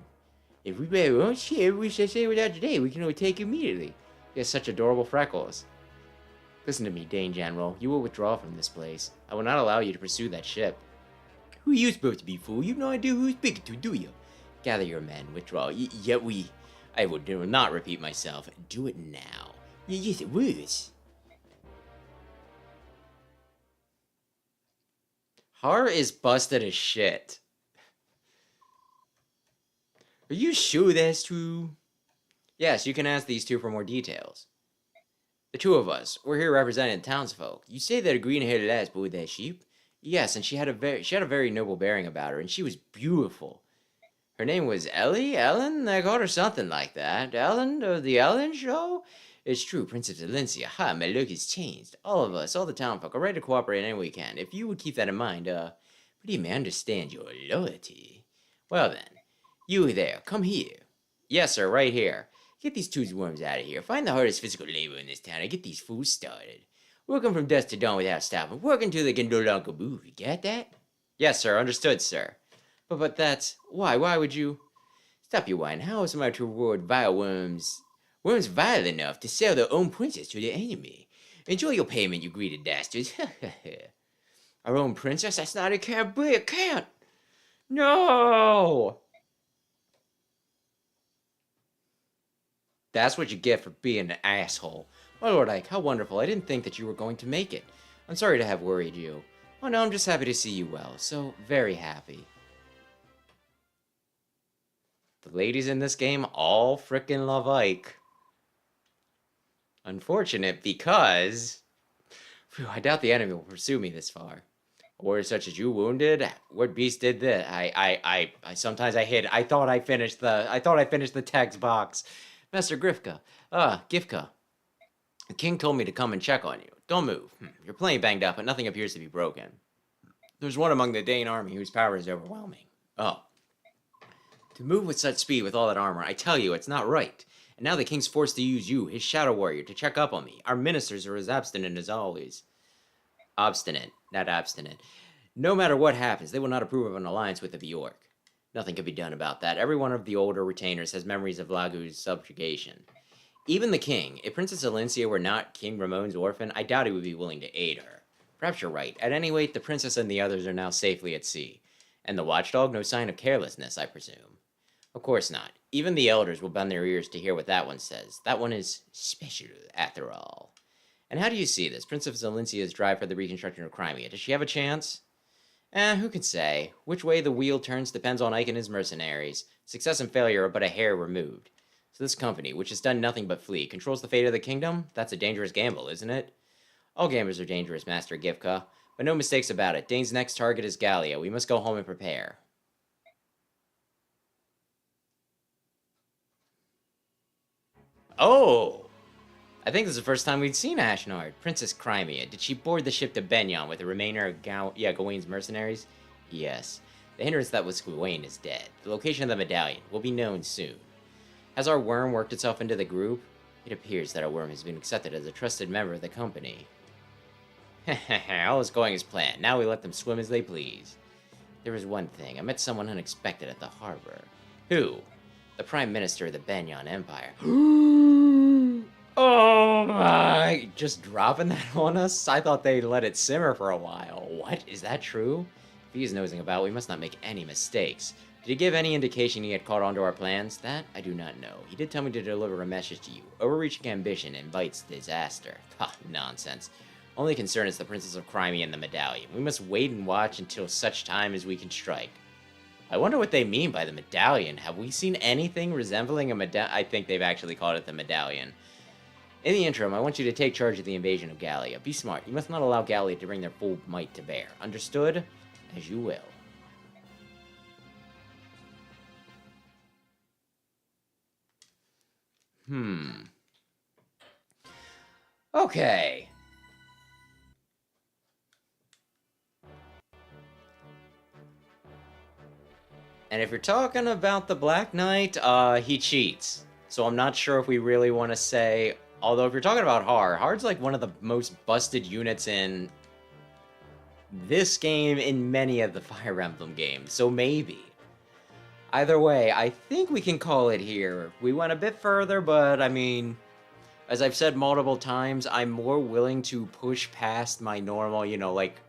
If we buy our own ship, we shall sail without delay. We can overtake immediately. He has such adorable freckles. Listen to me, Dane General. You will withdraw from this place. I will not allow you to pursue that ship. Who are you supposed to be, fool? You have no idea who you're speaking to, do you? Gather your men, withdraw. Yet we... I will not repeat myself. Do it now. Yes, it was. Har is busted as shit. Are you sure that's true? Yes, you can ask these two for more details. The two of us, we're here representing the townsfolk. You say that a green-haired lass bought that sheep? Yes, and she had a very noble bearing about her, and she was beautiful. Her name was Ellie? Ellen? I called her something like that. Ellen of the Ellen Show? It's true, Princess Valencia. Ha, my look has changed. All of us, all the townfolk, are ready to cooperate any way we can. If you would keep that in mind, but you may understand your loyalty. Well then, you there, come here. Yes, sir, right here. Get these two worms out of here. Find the hardest physical labor in this town and get these fools started. Working from dusk to dawn without stopping. Working till they can no longer move. You get that? Yes, sir. Understood, sir. But that's... Why would you... Stop your whine. How am I to reward vile worms vile enough to sell their own princess to their enemy? Enjoy your payment, you greedy dastards. Our own princess? That's not... It can't be. It can't. No! That's what you get for being an asshole. My lord Ike, how wonderful. I didn't think that you were going to make it. I'm sorry to have worried you. Oh no, I'm just happy to see you well. So very happy. The ladies in this game all frickin' love Ike. Unfortunate because... Phew, I doubt the enemy will pursue me this far. Warriors such as you wounded? What beast did this? Sometimes I hid. I thought I finished the text box. Master Grifka. Gifka. The king told me to come and check on you. Don't move. You're plenty banged up, but nothing appears to be broken. There's one among the Dane army whose power is overwhelming. Oh. To move with such speed with all that armor, I tell you, it's not right. And now the king's forced to use you, his shadow warrior, to check up on me. Our ministers are as obstinate as always. Obstinate, not abstinent. No matter what happens, they will not approve of an alliance with the Bjork. Nothing could be done about that. Every one of the older retainers has memories of Lagu's subjugation. Even the king. If Princess Alencia were not King Ramon's orphan, I doubt he would be willing to aid her. Perhaps you're right. At any rate, the princess and the others are now safely at sea. And the watchdog, no sign of carelessness, I presume. Of course not. Even the elders will bend their ears to hear what that one says. That one is special, after all. And how do you see this? Princess Alencia's drive for the reconstruction of Crimea. Does she have a chance? Who can say? Which way the wheel turns depends on Ike and his mercenaries. Success and failure are but a hair removed. So this company, which has done nothing but flee, controls the fate of the kingdom? That's a dangerous gamble, isn't it? All gamblers are dangerous, Master Gifka. But no mistakes about it. Dane's next target is Gallia. We must go home and prepare. Oh! I think this is the first time we'd seen Ashnard. Princess Crimea. Did she board the ship to Benyon with the remainder of Gawain's mercenaries? Yes. The hindrance that was Gawain is dead. The location of the medallion will be known soon. Has our worm worked itself into the group? It appears that our worm has been accepted as a trusted member of the company. All is going as planned. Now we let them swim as they please. There is one thing. I met someone unexpected at the harbor. Who? The Prime Minister of the Benyon Empire. Oh my! Just dropping that on us? I thought they'd let it simmer for a while. What? Is that true? If he is nosing about, we must not make any mistakes. Did he give any indication he had caught on to our plans? That I do not know. He did tell me to deliver a message to you. Overreaching ambition invites disaster. Ha, nonsense. Only concern is the Princess of Crimea and the medallion. We must wait and watch until such time as we can strike. I wonder what they mean by the medallion. Have we seen anything resembling a medallion? I think they've actually called it the medallion. In the interim, I want you to take charge of the invasion of Gallia. Be smart. You must not allow Gallia to bring their full might to bear. Understood? As you will. Okay. And if you're talking about the Black Knight, he cheats. So I'm not sure if we really want to say... Although if you're talking about Hard's like one of the most busted units in this game in many of the Fire Emblem games. So maybe. Either way, I think we can call it here. We went a bit further, but I mean... As I've said multiple times, I'm more willing to push past my normal, you know, like...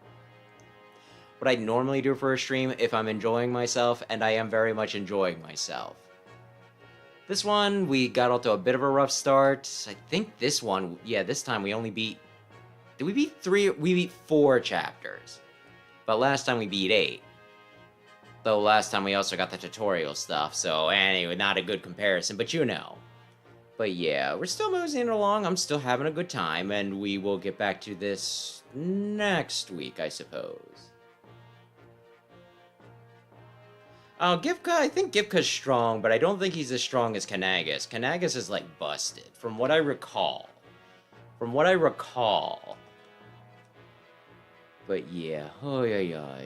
what I'd normally do for a stream if I'm enjoying myself, and I am very much enjoying myself. This one, we got off to a bit of a rough start. I think this one, yeah, this time we only beat... Did we beat 3? We beat 4 chapters. But last time we beat 8. Though last time we also got the tutorial stuff, so anyway, not a good comparison, but you know. But yeah, we're still moseying along, I'm still having a good time, and we will get back to this next week, I suppose. Gifka, I think Gifka's strong, but I don't think he's as strong as Kanagas. Kanagas is, like, busted, from what I recall. But yeah,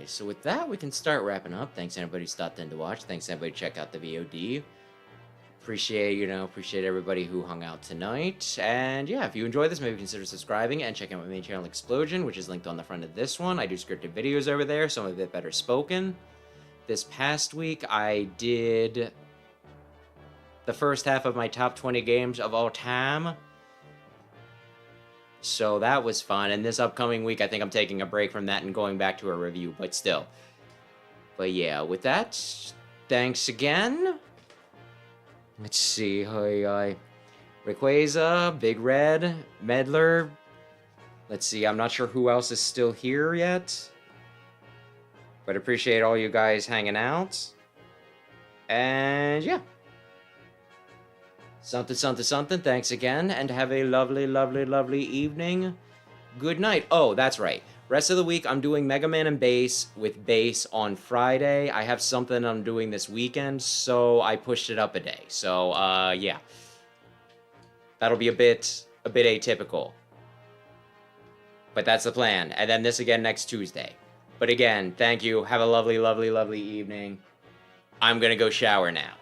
so with that, we can start wrapping up. Thanks everybody who stopped in to watch. Thanks everybody who checked out the VOD. Appreciate everybody who hung out tonight. And yeah, if you enjoyed this, maybe consider subscribing and checking out my main channel, Explosion, which is linked on the front of this one. I do scripted videos over there, some a bit better spoken. This past week, I did the first half of my top 20 games of all time. So that was fun. And this upcoming week, I think I'm taking a break from that and going back to a review, but still. But yeah, with that, thanks again. Let's see, Rayquaza, Big Red, Medler. Let's see, I'm not sure who else is still here yet. But appreciate all you guys hanging out. And yeah. Something. Thanks again. And have a lovely evening. Good night. Oh, that's right. Rest of the week, I'm doing Mega Man and Bass with Bass on Friday. I have something I'm doing this weekend, so I pushed it up a day. So, yeah. That'll be a bit atypical. But that's the plan. And then this again next Tuesday. But again, thank you. Have a lovely evening. I'm gonna go shower now.